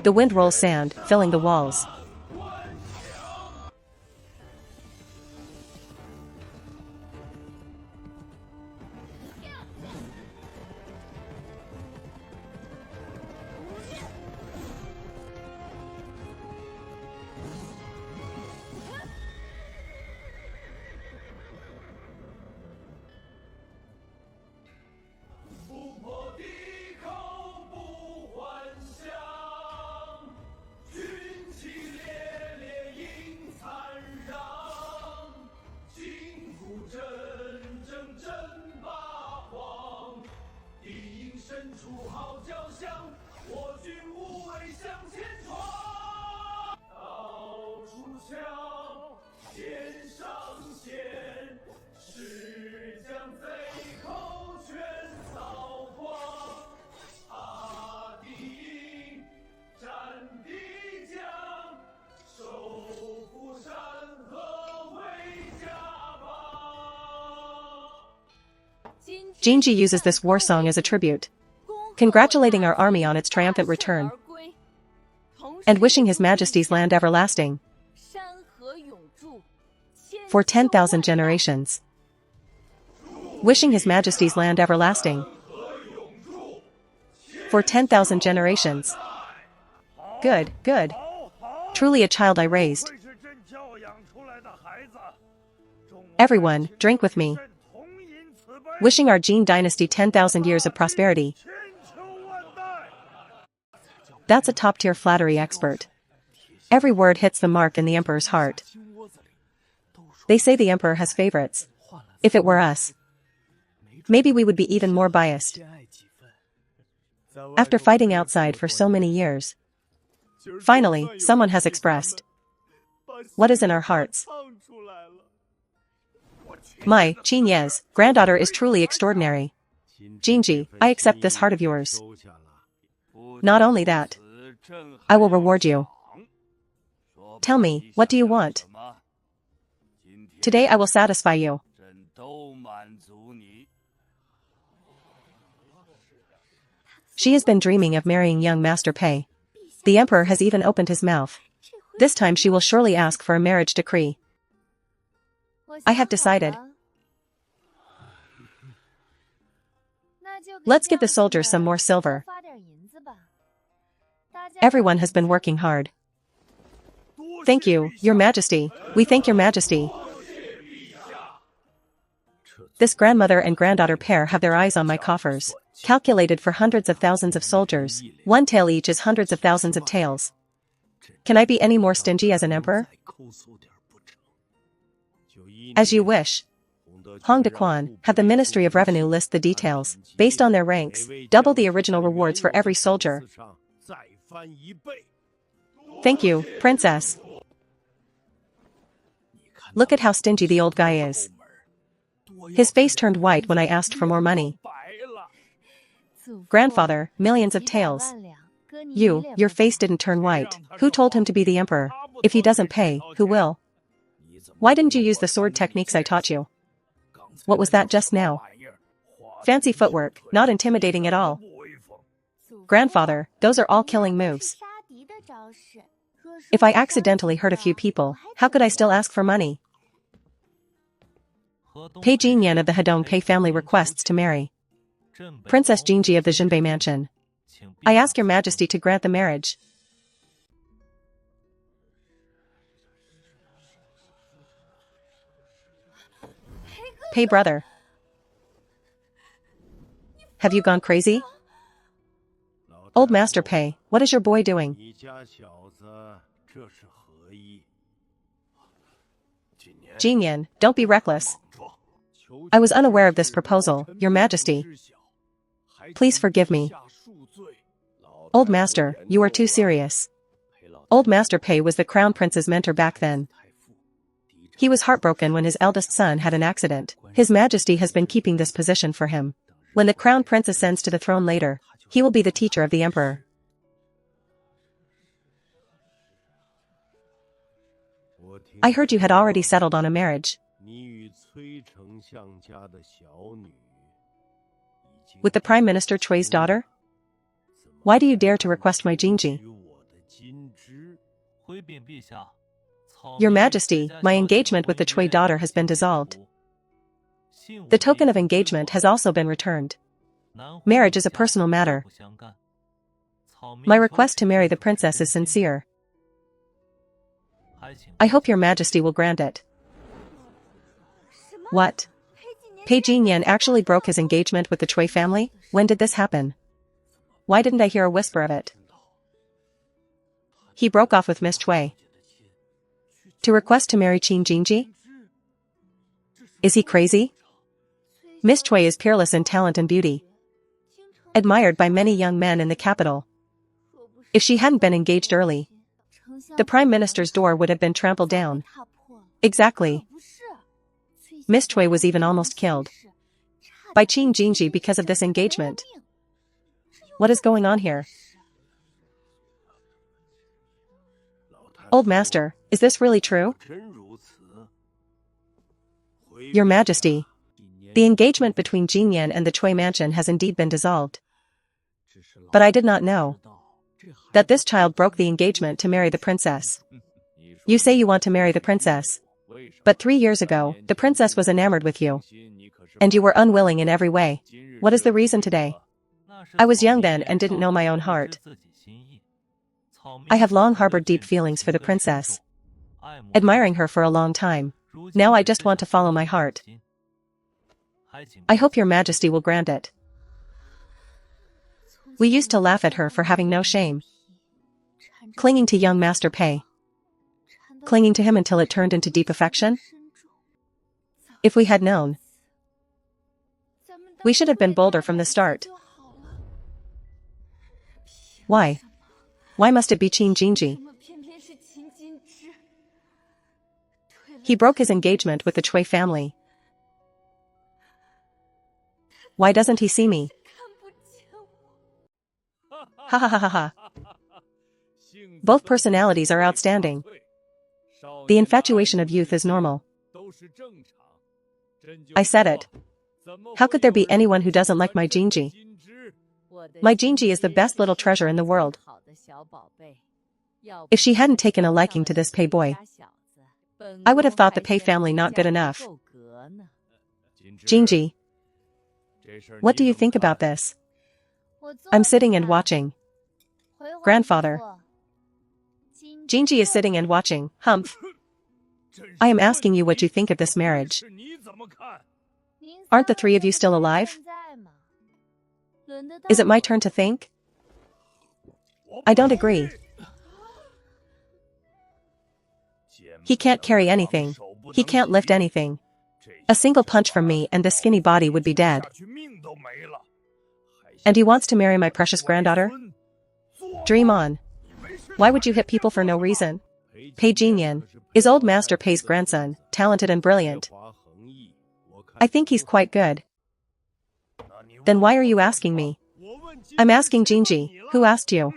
The wind rolls sand, filling the walls. Jinji uses this war song as a tribute, congratulating our army on its triumphant return, and wishing His Majesty's land everlasting for 10,000 generations. Wishing His Majesty's land everlasting for 10,000 generations. Good, good. Truly a child I raised. Everyone, drink with me. wishing our Jin dynasty 10,000 years of prosperity. That's a top-tier flattery expert. Every word hits the mark in the emperor's heart. They say the emperor has favorites. If it were us, maybe we would be even more biased. After fighting outside for so many years, finally, someone has expressed what is in our hearts. My, Qinye's, granddaughter is truly extraordinary. Jinji, I accept this heart of yours. Not only that, I will reward you. Tell me, what do you want? Today I will satisfy you. She has been dreaming of marrying young Master Pei. The emperor has even opened his mouth. This time she will surely ask for a marriage decree. I have decided. Let's give the soldiers some more silver. Everyone has been working hard. Thank you, Your Majesty. We thank Your Majesty. This grandmother and granddaughter pair have their eyes on my coffers, calculated for hundreds of thousands of soldiers. One tael each is hundreds of thousands of taels. Can I be any more stingy as an emperor? As you wish. Hong Dequan, have the Ministry of Revenue list the details, based on their ranks, double the original rewards for every soldier. Thank you, Princess. Look at how stingy the old guy is. His face turned white when I asked for more money. Grandfather, millions of taels. Your face didn't turn white. Who told him to be the emperor? If he doesn't pay, who will? Why didn't you use the sword techniques I taught you? What was that just now? Fancy footwork, not intimidating at all. Grandfather, those are all killing moves. If I accidentally hurt a few people, how could I still ask for money? Pei Jinyan of the Hedong Pei family requests to marry Princess Jinji of the Jinbei mansion. I ask Your Majesty to grant the marriage. Pei brother. Have you gone crazy? Old Master Pei, what is your boy doing? Jinyan, don't be reckless. I was unaware of this proposal, Your Majesty. Please forgive me. Old Master, you are too serious. Old Master Pei was the Crown Prince's mentor back then. He was heartbroken when his eldest son had an accident. His Majesty has been keeping this position for him. When the Crown Prince ascends to the throne later, he will be the teacher of the Emperor. I heard you had already settled on a marriage. With the Prime Minister Chui's daughter? Why do you dare to request my Jinji? Your Majesty, my engagement with the Chui daughter has been dissolved. The token of engagement has also been returned. Marriage is a personal matter. My request to marry the princess is sincere. I hope Your Majesty will grant it. What? Pei Jinyan actually broke his engagement with the Chui family? When did this happen? Why didn't I hear a whisper of it? He broke off with Miss Chui to request to marry Qin Jinji? Is he crazy? Miss Chui is peerless in talent and beauty, admired by many young men in the capital. If she hadn't been engaged early, the Prime Minister's door would have been trampled down. Exactly. Miss Chui was even almost killed by Qin Jinji because of this engagement. What is going on here? Old Master, is this really true? Your Majesty, the engagement between Jinyan and the Chui mansion has indeed been dissolved. But I did not know that this child broke the engagement to marry the princess. You say you want to marry the princess, but 3 years ago, the princess was enamored with you, and you were unwilling in every way. What is the reason today? I was young then and didn't know my own heart. I have long harbored deep feelings for the princess, admiring her for a long time. Now I just want to follow my heart. I hope your majesty will grant it. We used to laugh at her for having no shame. Clinging to young Master Pei. Clinging to him until it turned into deep affection? If we had known, we should have been bolder from the start. Why? Why must it be Qin Jinji? He broke his engagement with the Cui family. Why doesn't he see me? Ha ha ha ha ha. Both personalities are outstanding. The infatuation of youth is normal. I said it. How could there be anyone who doesn't like my Jinji? My Jinji is the best little treasure in the world. If she hadn't taken a liking to this Pei boy, I would have thought the Pei family not good enough. Jinji, what do you think about this? I'm sitting and watching. Grandfather. Jinji is sitting and watching. Humph. I am asking you what you think of this marriage. Aren't the three of you still alive? Is it my turn to think? I don't agree. He can't carry anything. He can't lift anything. A single punch from me and this skinny body would be dead. And he wants to marry my precious granddaughter? Dream on. Why would you hit people for no reason? Pei Jinyan is old Master Pei's grandson, talented and brilliant. I think he's quite good. Then why are you asking me? I'm asking Jinji, who asked you?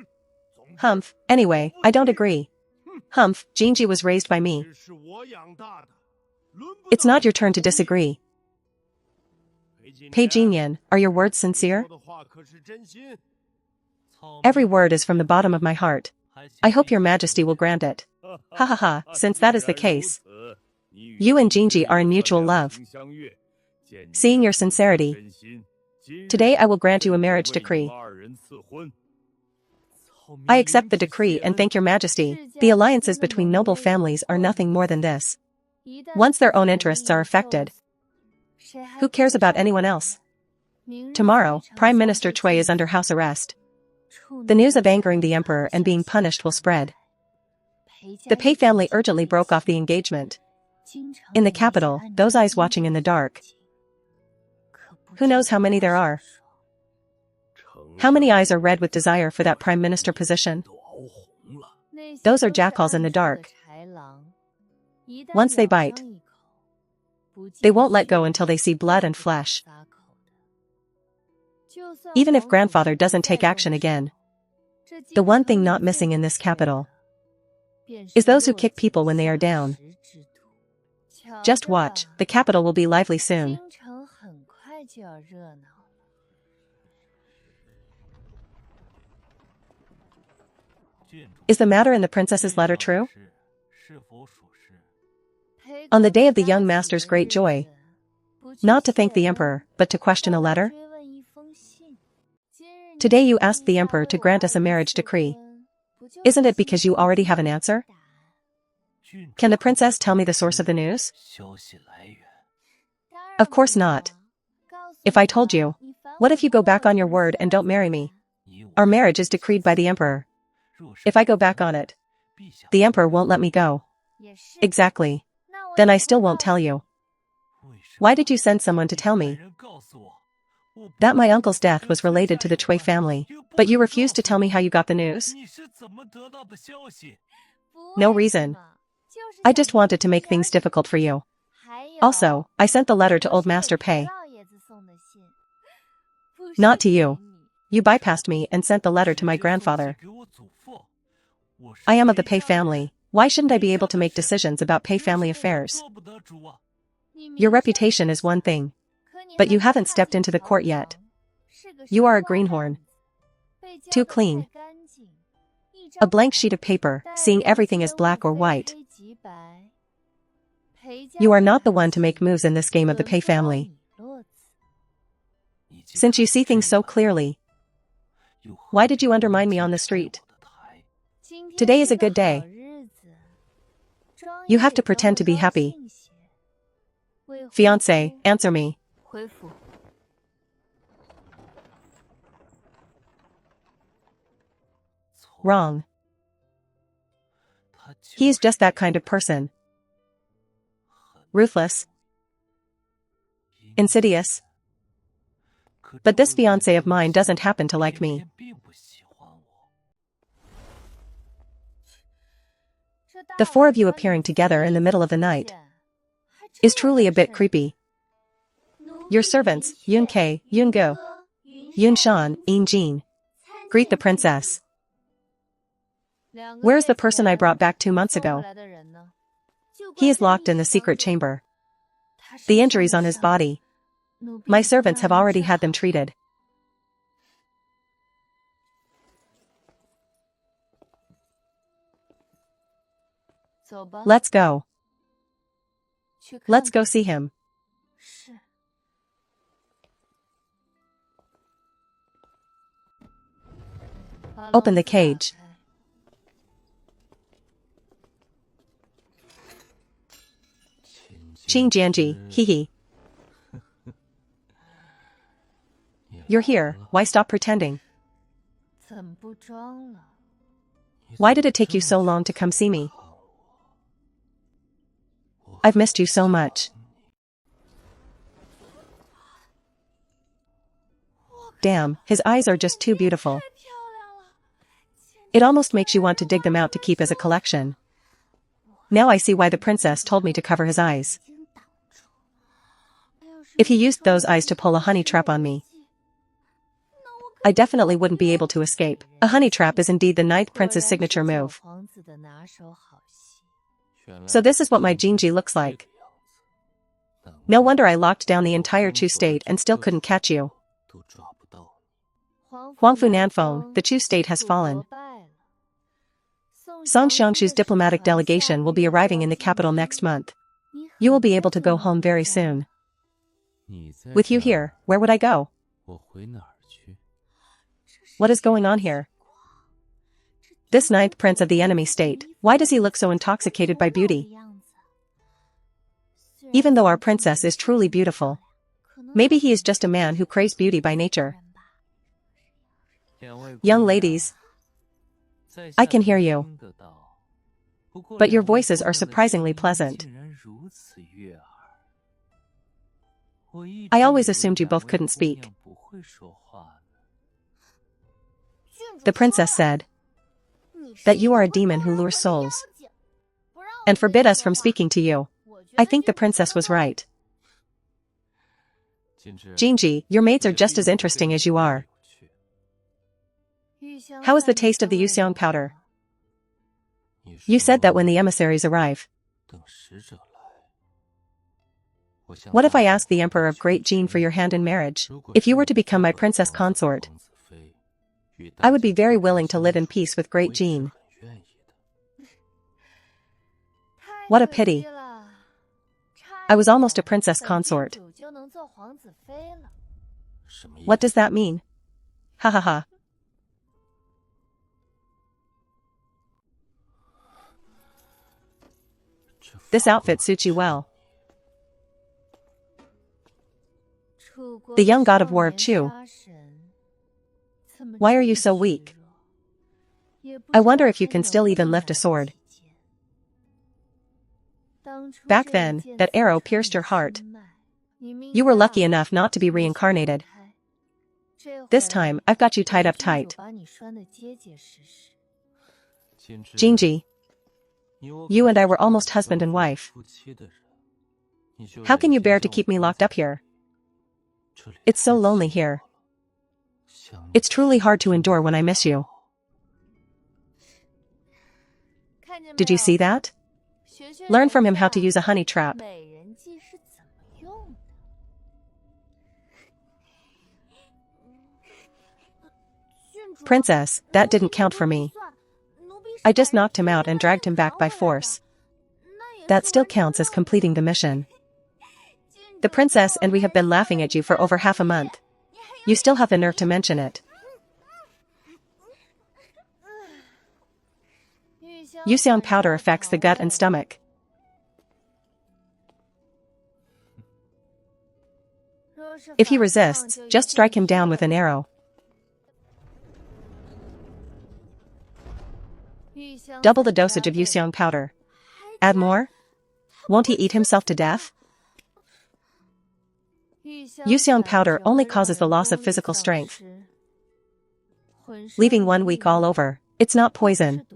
Humph, anyway, I don't agree. Humph, Jinji was raised by me. It's not your turn to disagree. Pei Jinyan, are your words sincere? Every word is from the bottom of my heart. I hope your majesty will grant it. Ha ha ha, since that is the case. You and Jinji are in mutual love. Seeing your sincerity, today I will grant you a marriage decree. I accept the decree and thank your majesty. The alliances between noble families are nothing more than this. Once their own interests are affected, who cares about anyone else? Tomorrow, Prime Minister Cui is under house arrest. The news of angering the emperor and being punished will spread. The Pei family urgently broke off the engagement. In the capital, those eyes watching in the dark. Who knows how many there are? How many eyes are red with desire for that prime minister position? Those are jackals in the dark. Once they bite, they won't let go until they see blood and flesh. Even if grandfather doesn't take action again, the one thing not missing in this capital is those who kick people when they are down. Just watch, the capital will be lively soon. Is the matter in the princess's letter true? On the day of the young master's great joy, not to thank the emperor, but to question a letter? Today you asked the emperor to grant us a marriage decree. Isn't it because you already have an answer? Can the princess tell me the source of the news? Of course not. If I told you, what if you go back on your word and don't marry me? Our marriage is decreed by the emperor. If I go back on it, the emperor won't let me go. Exactly. Then I still won't tell you. Why did you send someone to tell me that my uncle's death was related to the Cui family, but you refused to tell me how you got the news? No reason. I just wanted to make things difficult for you. Also, I sent the letter to old Master Pei. Not to you. You bypassed me and sent the letter to my grandfather. I am of the Pei family. Why shouldn't I be able to make decisions about Pei family affairs? Your reputation is one thing, but you haven't stepped into the court yet. You are a greenhorn. Too clean. A blank sheet of paper, seeing everything as black or white. You are not the one to make moves in this game of the Pei family. Since you see things so clearly, why did you undermine me on the street? Today is a good day. You have to pretend to be happy. Fiancé, answer me. Wrong. He is just that kind of person. Ruthless. Insidious. But this fiancé of mine doesn't happen to like me. The four of you appearing together in the middle of the night is truly a bit creepy. Your servants, Yun Kei, Yun Go, Yun Shan, Yin Jin. Greet the princess. Where's the person I brought back 2 months ago? He is locked in the secret chamber. The injuries on his body. My servants have already had them treated. Let's go. Let's go see him. Open the cage. Qing Jianji, hee hee. You're here, why stop pretending? Why did it take you so long to come see me? I've missed you so much. Damn, his eyes are just too beautiful. It almost makes you want to dig them out to keep as a collection. Now I see why the princess told me to cover his eyes. If he used those eyes to pull a honey trap on me, I definitely wouldn't be able to escape. A honey trap is indeed the ninth prince's signature move. So this is what my Jinji looks like. No wonder I locked down the entire Chu state and still couldn't catch you. Huangfu Nanfeng, the Chu state has fallen. Song Xiangshu's diplomatic delegation will be arriving in the capital next month. You will be able to go home very soon. With you here, where would I go? What is going on here? This ninth prince of the enemy state, why does he look so intoxicated by beauty? Even though our princess is truly beautiful, maybe he is just a man who craves beauty by nature. Young ladies, I can hear you. But your voices are surprisingly pleasant. I always assumed you both couldn't speak. The princess said that you are a demon who lures souls and forbid us from speaking to you. I think the princess was right. Jinji, your mates are just as interesting as you are. How is the taste of the Yuxiang powder? You said that when the emissaries arrive. What if I ask the Emperor of Great Jin for your hand in marriage? If you were to become my princess consort, I would be very willing to live in peace with Great Jin. What a pity. I was almost a princess consort. What does that mean? Ha ha ha. This outfit suits you well. The young god of war of Chu. Why are you so weak? I wonder if you can still even lift a sword. Back then, that arrow pierced your heart. You were lucky enough not to be reincarnated. This time, I've got you tied up tight. Jinji, you and I were almost husband and wife. How can you bear to keep me locked up here? It's so lonely here. It's truly hard to endure when I miss you. Did you see that? Learn from him how to use a honey trap. Princess, that didn't count for me. I just knocked him out and dragged him back by force. That still counts as completing the mission. The princess and we have been laughing at you for over half a month. You still have the nerve to mention it. Yuxiang powder affects the gut and stomach. If he resists, just strike him down with an arrow. Double the dosage of Yuxiang powder. Add more? Won't he eat himself to death? Yuxiang powder only causes the loss of physical strength, leaving 1 week all over. It's not poison.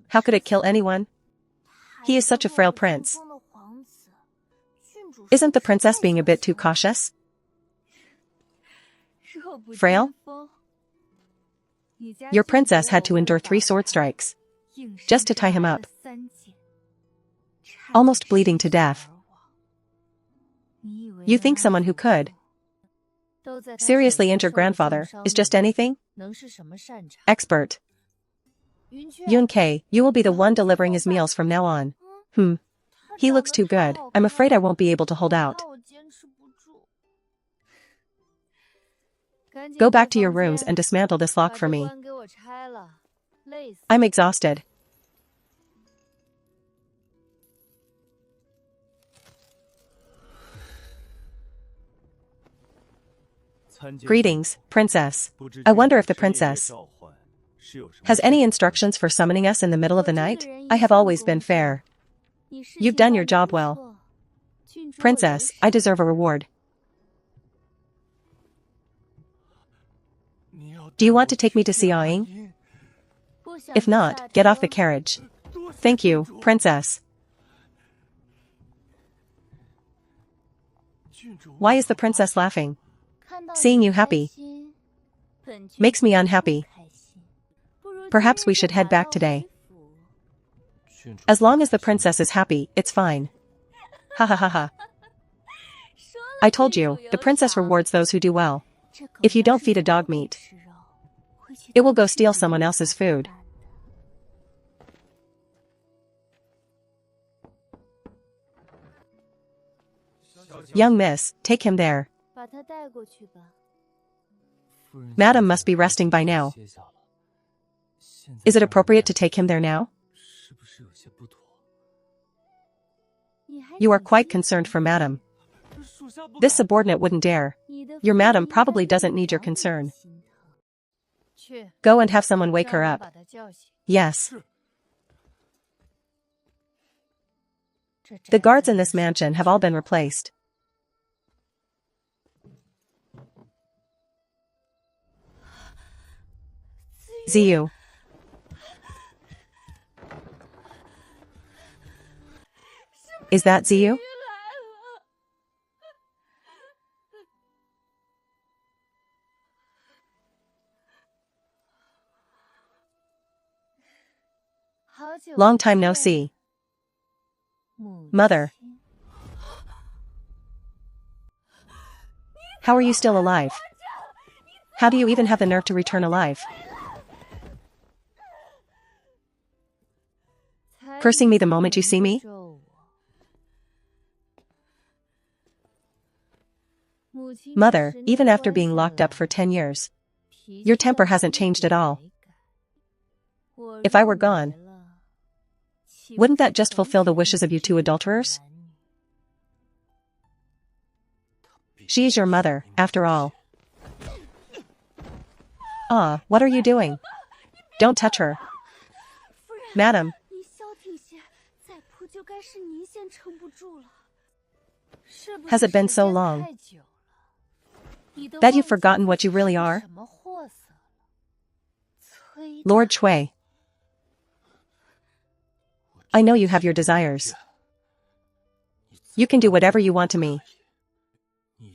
How could it kill anyone? He is such a frail prince. Isn't the princess being a bit too cautious? Frail? Your princess had to endure 3 sword strikes just to tie him up, almost bleeding to death. You think someone who could seriously injure grandfather is just anything? Expert. Yun Kei, you will be the one delivering his meals from now on. He looks too good. I'm afraid I won't be able to hold out. Go back to your rooms and dismantle this lock for me. I'm exhausted. Greetings, princess. I wonder if the princess has any instructions for summoning us in the middle of the night? I have always been fair. You've done your job well. Princess, I deserve a reward. Do you want to take me to Xiaoying? If not, get off the carriage. Thank you, princess. Why is the princess laughing? Seeing you happy makes me unhappy. Perhaps we should head back today. As long as the princess is happy, it's fine. Ha ha ha ha. I told you, the princess rewards those who do well. If you don't feed a dog meat, it will go steal someone else's food. Young miss, take him there. Madam must be resting by now. Is it appropriate to take him there now? You are quite concerned for madam. This subordinate wouldn't dare. Your madam probably doesn't need your concern. Go and have someone wake her up. Yes. The guards in this mansion have all been replaced. Ziyu. Is that Ziyu? Long time no see. Mother. How are you still alive? How do you even have the nerve to return alive? Cursing me the moment you see me? Mother, even after being locked up for 10 years, your temper hasn't changed at all. If I were gone, wouldn't that just fulfill the wishes of you 2 adulterers? She is your mother, after all. Ah, what are you doing? Don't touch her. Madam. Has it been so long that you've forgotten what you really are? Lord Cui. I know you have your desires. You can do whatever you want to me.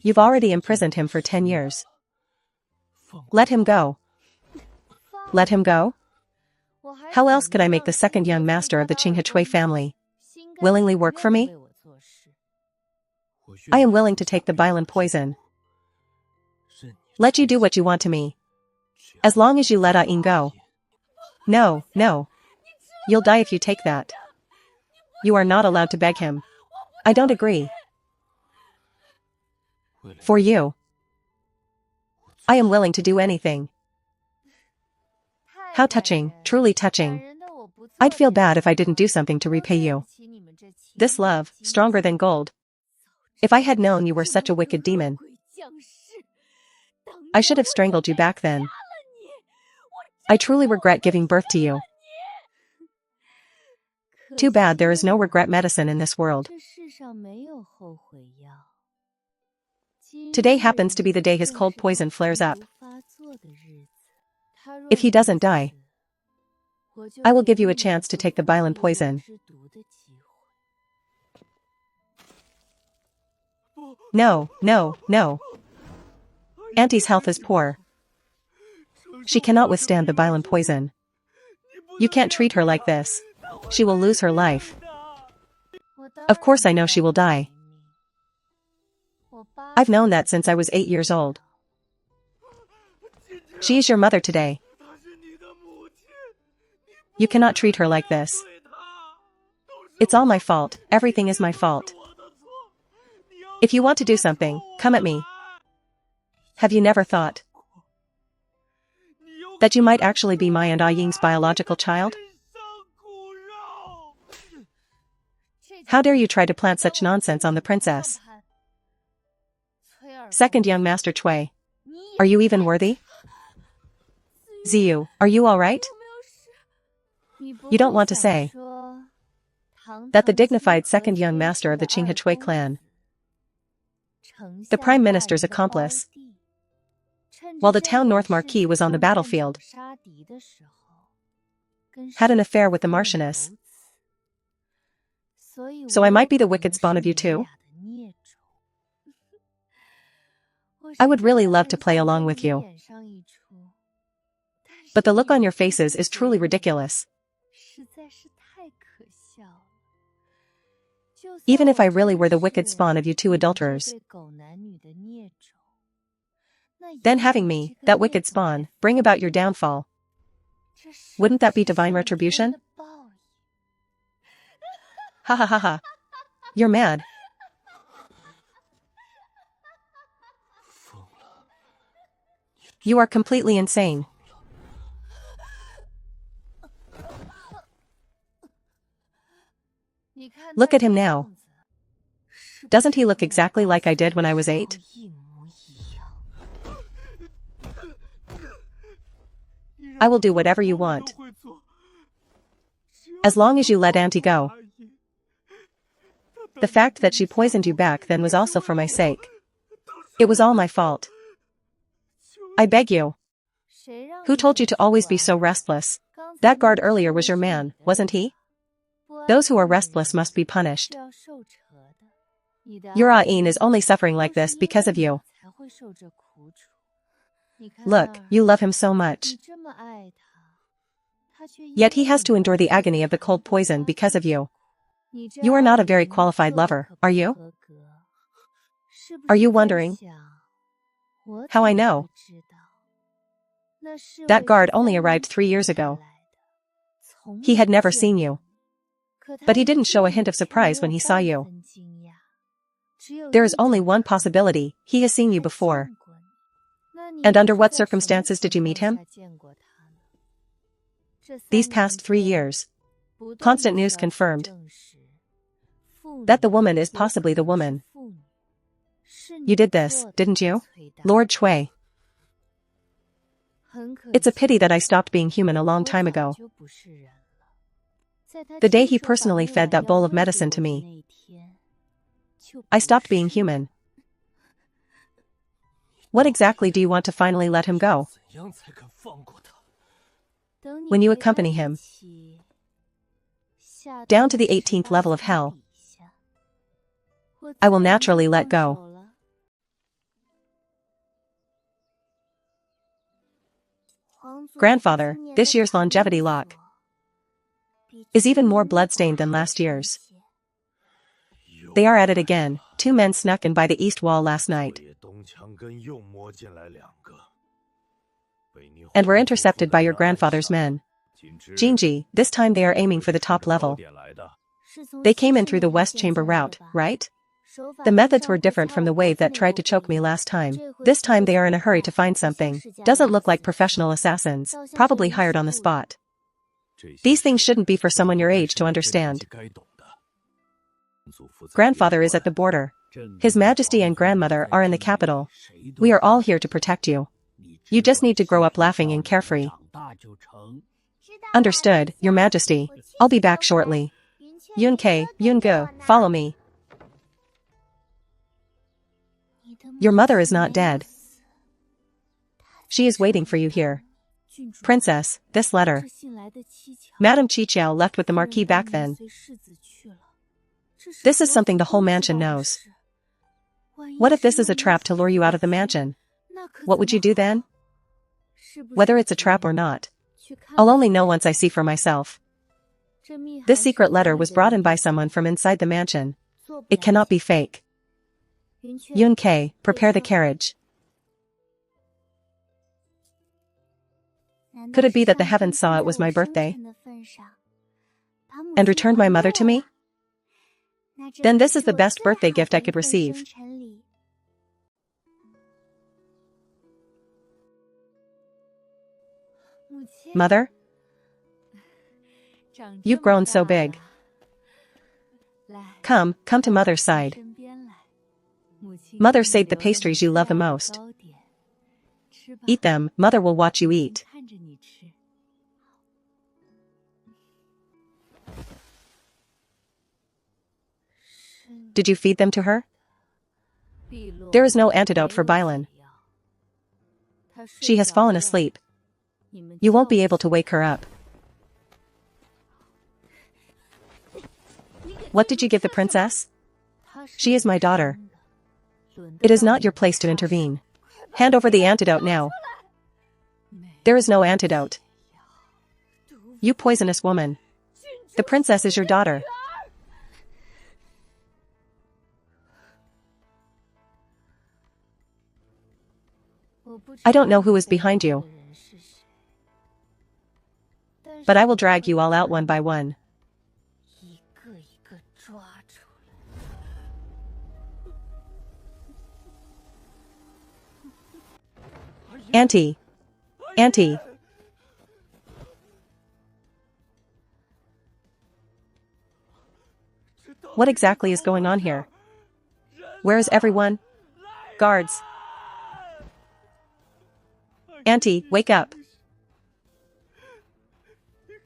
You've already imprisoned him for 10 years. Let him go. Let him go? How else could I make the second young master of the Qinghe family willingly work for me? I am willing to take the Bailan poison. Let you do what you want to me, as long as you let Ah Ying go. No, no. You'll die if you take that. You are not allowed to beg him. I don't agree. For you, I am willing to do anything. How touching, truly touching. I'd feel bad if I didn't do something to repay you. This love, stronger than gold. If I had known you were such a wicked demon, I should have strangled you back then. I truly regret giving birth to you. Too bad there is no regret medicine in this world. Today happens to be the day his cold poison flares up. If he doesn't die, I will give you a chance to take the violent poison. No, no, no. Auntie's health is poor. She cannot withstand the violent poison. You can't treat her like this. She will lose her life. Of course I know she will die. I've known that since I was 8 years old. She is your mother today. You cannot treat her like this. It's all my fault, everything is my fault. If you want to do something, come at me. Have you never thought that you might actually be my and Ah Ying's biological child? How dare you try to plant such nonsense on the princess? Second young master Cui. Are you even worthy? Ziyu, are you alright? You don't want to say that the dignified second young master of the Qinghe Cui clan, the prime minister's accomplice, while the town North Marquis was on the battlefield, had an affair with the Marchioness. So I might be the wicked spawn of you too? I would really love to play along with you. But the look on your faces is truly ridiculous. Even if I really were the wicked spawn of you two adulterers, then having me, that wicked spawn, bring about your downfall, wouldn't that be divine retribution? Ha ha ha ha. You're mad. You are completely insane. Look at him now. Doesn't he look exactly like I did when I was 8? I will do whatever you want, as long as you let Auntie go. The fact that she poisoned you back then was also for my sake. It was all my fault. I beg you. Who told you to always be so restless? That guard earlier was your man, wasn't he? Those who are restless must be punished. Your Ah Yin is only suffering like this because of you. Look, you love him so much. Yet he has to endure the agony of the cold poison because of you. You are not a very qualified lover, are you? Are you wondering how I know? That guard only arrived 3 years ago. He had never seen you. But he didn't show a hint of surprise when he saw you. There is only one possibility, he has seen you before. And under what circumstances did you meet him? These past 3 years. Constant news confirmed that the woman is possibly the woman. You did this, didn't you? Lord Cui. It's a pity that I stopped being human a long time ago. The day he personally fed that bowl of medicine to me, I stopped being human. What exactly do you want to finally let him go? When you accompany him down to the 18th level of hell, I will naturally let go. Grandfather, this year's longevity lock is even more bloodstained than last year's. They are at it again. 2 men snuck in by the east wall last night and were intercepted by your grandfather's men. Jinji, this time they are aiming for the top level. They came in through the west chamber route, right? The methods were different from the wave that tried to choke me last time. This time they are in a hurry to find something. Doesn't look like professional assassins, probably hired on the spot. These things shouldn't be for someone your age to understand. Grandfather is at the border. His Majesty and grandmother are in the capital. We are all here to protect you. You just need to grow up laughing and carefree. Understood, Your Majesty. I'll be back shortly. Yunke, Yunge, follow me. Your mother is not dead. She is waiting for you here. Princess, this letter. Madame Qiqiao left with the Marquis back then. This is something the whole mansion knows. What if this is a trap to lure you out of the mansion? What would you do then? Whether it's a trap or not, I'll only know once I see for myself. This secret letter was brought in by someone from inside the mansion. It cannot be fake. Yunke, prepare the carriage. Could it be that the heavens saw it was my birthday and returned my mother to me? Then this is the best birthday gift I could receive. Mother? You've grown so big. Come to mother's side. Mother saved the pastries you love the most. Eat them, mother will watch you eat. Did you feed them to her? There is no antidote for Bailan. She has fallen asleep. You won't be able to wake her up. What did you give the princess? She is my daughter. It is not your place to intervene. Hand over the antidote now. There is no antidote. You poisonous woman. The princess is your daughter. I don't know who is behind you, but I will drag you all out one by one. Auntie! Auntie! What exactly is going on here? Where is everyone? Guards! Auntie, wake up!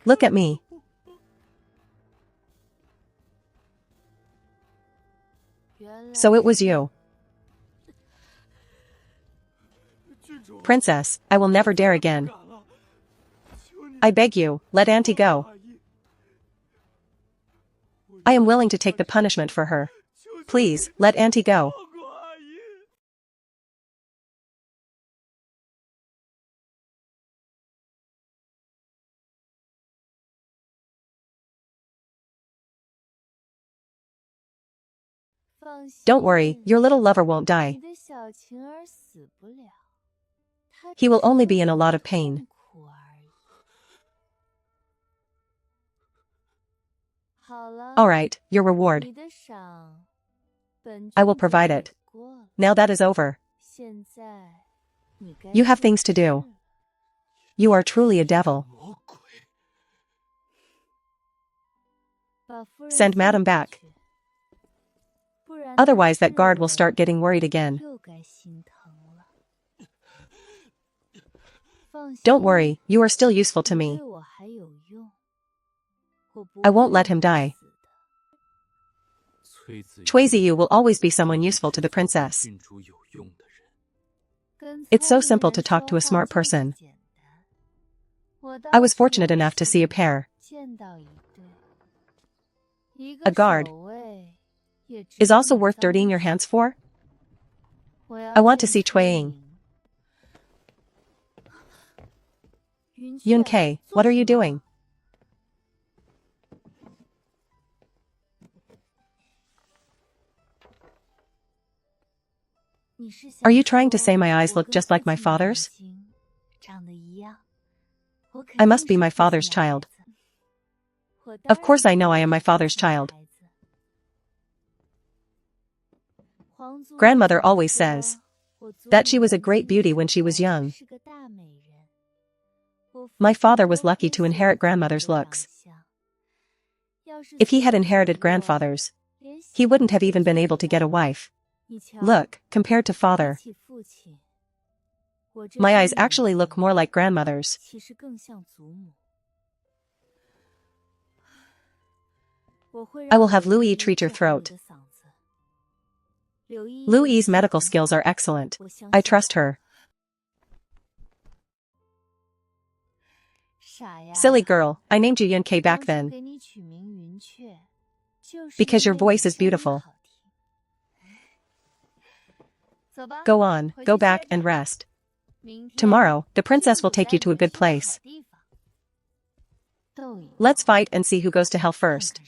Look at me. So it was you. Princess, I will never dare again. I beg you, let Auntie go. I am willing to take the punishment for her. Please, let Auntie go. Don't worry, your little lover won't die. He will only be in a lot of pain. Alright, your reward. I will provide it. Now that is over. You have things to do. You are truly a devil. Send Madam back. Otherwise that guard will start getting worried again. Don't worry, you are still useful to me. I won't let him die. Cui Ziyu will always be someone useful to the princess. It's so simple to talk to a smart person. I was fortunate enough to see a pair. A guard is also worth dirtying your hands for? I want to see Cui Ying. Yunke, what are you doing? Are you trying to say my eyes look just like my father's? I must be my father's child. Of course I know I am my father's child. Grandmother always says that she was a great beauty when she was young. My father was lucky to inherit grandmother's looks. If he had inherited grandfather's, he wouldn't have even been able to get a wife. Look, compared to father, my eyes actually look more like grandmother's. I will have Louis treat your throat. Louis's medical skills are excellent. I trust her. Silly girl, I named you Yun-Kei back then. Because your voice is beautiful. Go on, go back and rest. Tomorrow, the princess will take you to a good place. Let's fight and see who goes to hell first.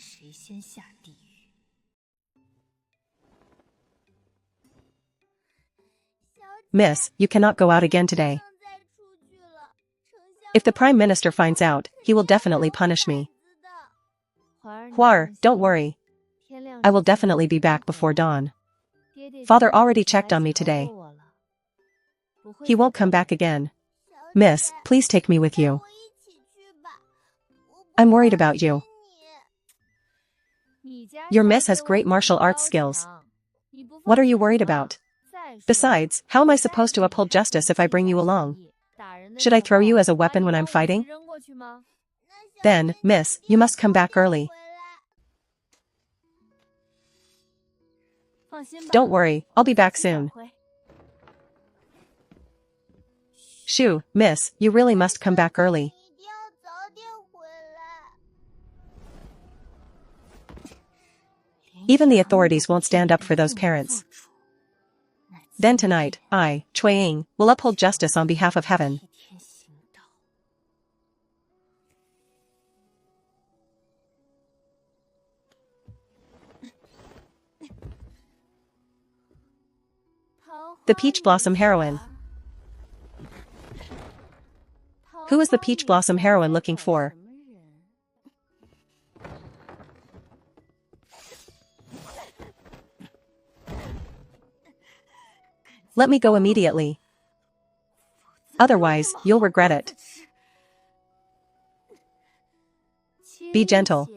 Miss, you cannot go out again today. If the Prime Minister finds out, he will definitely punish me. Huar, don't worry. I will definitely be back before dawn. Father already checked on me today. He won't come back again. Miss, please take me with you. I'm worried about you. Your miss has great martial arts skills. What are you worried about? Besides, how am I supposed to uphold justice if I bring you along? Should I throw you as a weapon when I'm fighting? Then, miss, you must come back early. Don't worry, I'll be back soon. Shoo, miss, you really must come back early. Even the authorities won't stand up for those parents. Then tonight, I, Cui Ying, will uphold justice on behalf of heaven. The Peach Blossom Heroine. Who is the Peach Blossom Heroine looking for? Let me go immediately. Otherwise, you'll regret it. Be gentle.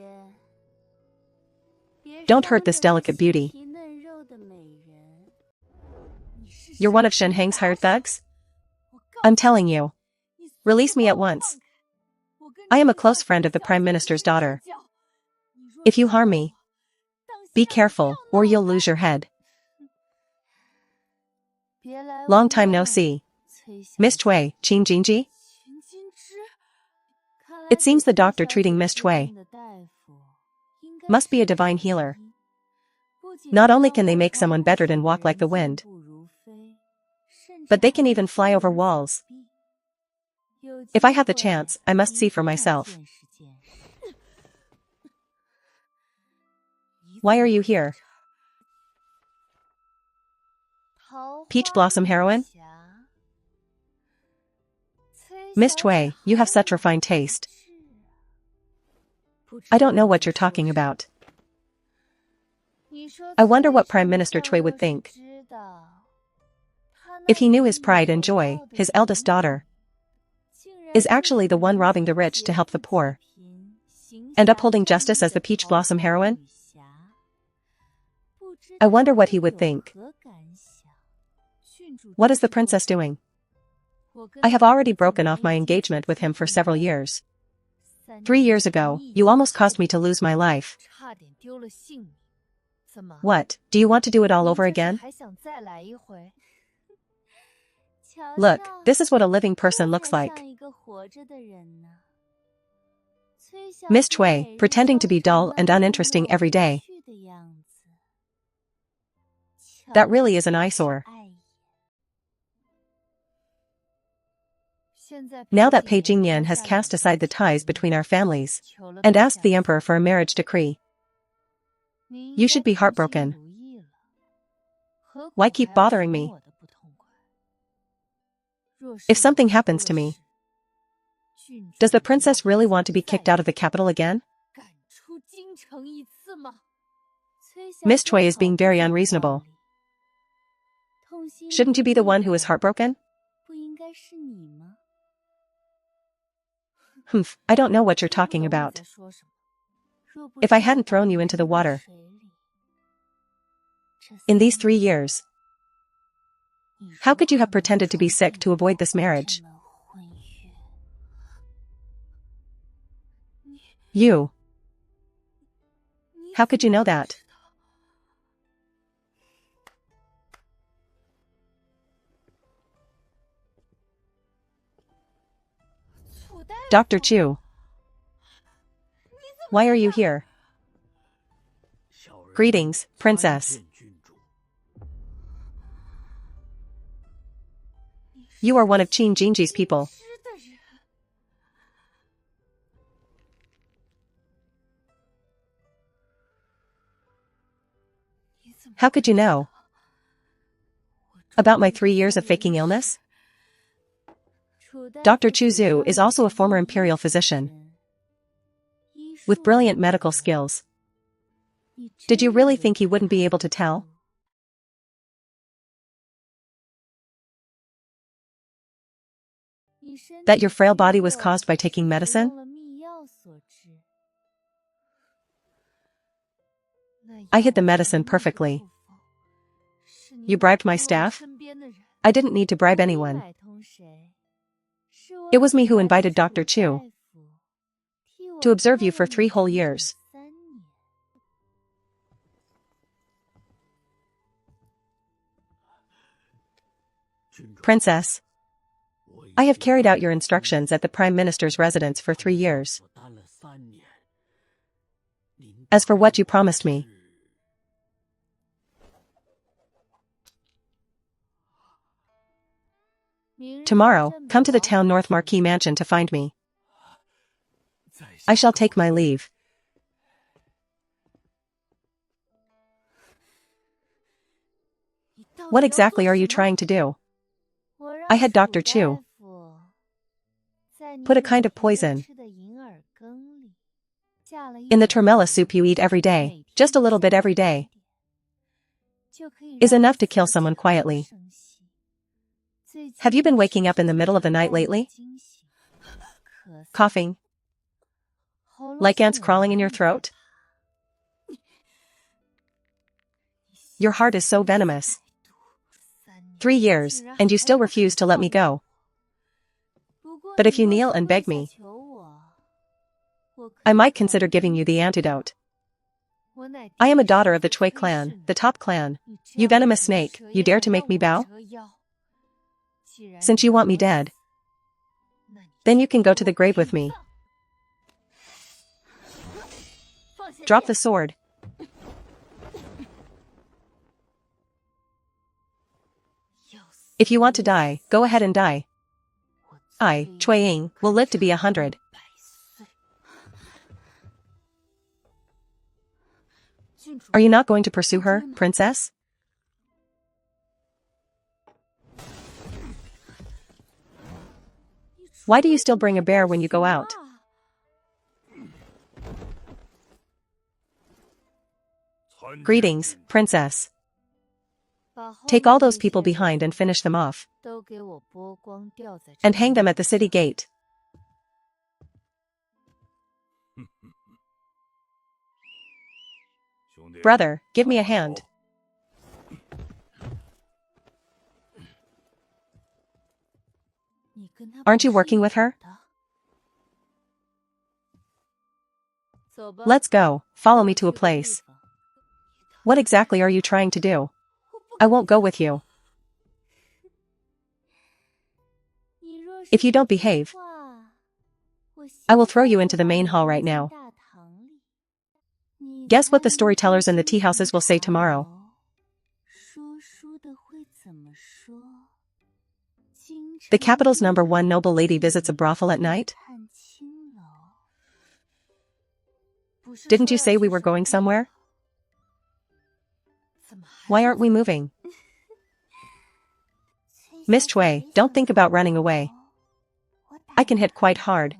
Don't hurt this delicate beauty. You're one of Shen Heng's hired thugs? I'm telling you. Release me at once. I am a close friend of the Prime Minister's daughter. If you harm me, be careful, or you'll lose your head. Long time no see. Miss Cui, Qin Jinji? It seems the doctor treating Miss Cui must be a divine healer. Not only can they make someone bedridden walk like the wind, but they can even fly over walls. If I have the chance, I must see for myself. Why are you here? Peach Blossom Heroine? Miss Cui, you have such refined taste. I don't know what you're talking about. I wonder what Prime Minister Cui would think if he knew his pride and joy, his eldest daughter, is actually the one robbing the rich to help the poor and upholding justice as the Peach Blossom Heroine. I wonder what he would think. What is the princess doing? I have already broken off my engagement with him for several years. 3 years ago, you almost caused me to lose my life. What, do you want to do it all over again? Look, this is what a living person looks like. Miss Cui, pretending to be dull and uninteresting every day. That really is an eyesore. Now that Pei Jingyan has cast aside the ties between our families and asked the emperor for a marriage decree, you should be heartbroken. Why keep bothering me? If something happens to me, does the princess really want to be kicked out of the capital again? Miss Cui is being very unreasonable. Shouldn't you be the one who is heartbroken? Humph, I don't know what you're talking about. If I hadn't thrown you into the water, In these 3 years, how could you have pretended to be sick to avoid this marriage? You. How could you know that? Dr. Chu. Why are you here? Greetings, Princess. You are one of Qin Jinji's people. How could you know? About my 3 years of faking illness? Dr. Chu Zhu is also a former imperial physician with brilliant medical skills. Did you really think he wouldn't be able to tell? That your frail body was caused by taking medicine? I hid the medicine perfectly. You bribed my staff? I didn't need to bribe anyone. It was me who invited Dr. Chu to observe you for 3 whole years. Princess, I have carried out your instructions at the Prime Minister's residence for 3 years. As for what you promised me, tomorrow, come to the town North Marquis Mansion to find me. I shall take my leave. What exactly are you trying to do? I had Dr. Chu put a kind of poison in the tremella soup you eat every day. Just a little bit every day is enough to kill someone quietly. Have you been waking up in the middle of the night lately? Coughing? Like ants crawling in your throat? Your heart is so venomous. 3 years, and you still refuse to let me go. But if you kneel and beg me, I might consider giving you the antidote. I am a daughter of the Chui clan, the top clan. You venomous snake, you dare to make me bow? Since you want me dead, then you can go to the grave with me. Drop the sword. If you want to die, go ahead and die. I, Cui Ying, will live to be 100. Are you not going to pursue her, princess? Why do you still bring a bear when you go out? Greetings, princess. Take all those people behind and finish them off. And hang them at the city gate. Brother, give me a hand. Aren't you working with her? Let's go, follow me to a place. What exactly are you trying to do? I won't go with you. If you don't behave, I will throw you into the main hall right now. Guess what the storytellers in the tea houses will say tomorrow? The capital's #1 noble lady visits a brothel at night? Didn't you say we were going somewhere? Why aren't we moving? Miss Chui, don't think about running away. I can hit quite hard.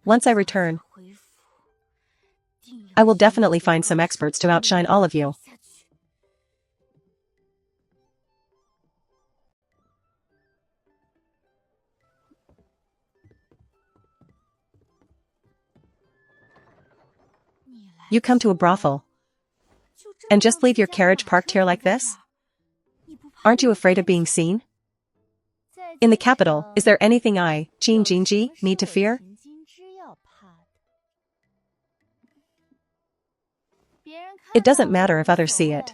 Once I return, I will definitely find some experts to outshine all of you. You come to a brothel. And just leave your carriage parked here like this? Aren't you afraid of being seen? In the capital, is there anything I, Qin Jinji, need to fear? It doesn't matter if others see it.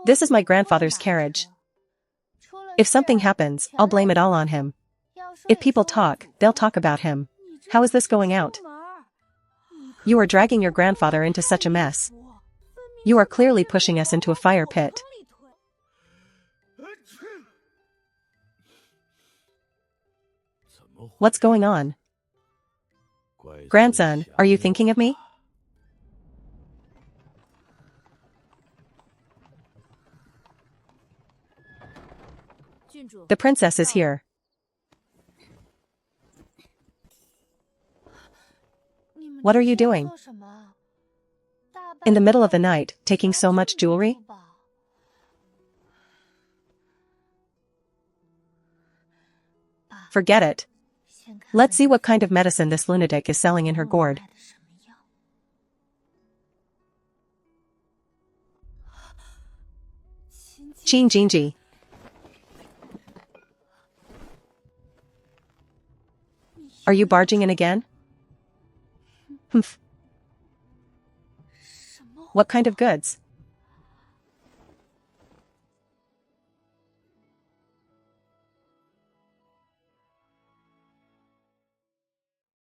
This is my grandfather's carriage. If something happens, I'll blame it all on him. If people talk, they'll talk about him. How is this going out? You are dragging your grandfather into such a mess. You are clearly pushing us into a fire pit. What's going on? Grandson, are you thinking of me? The princess is here. What are you doing? In the middle of the night, taking so much jewelry? Forget it. Let's see what kind of medicine this lunatic is selling in her gourd. Qin Jinji. Are you barging in again? Humph. What kind of goods?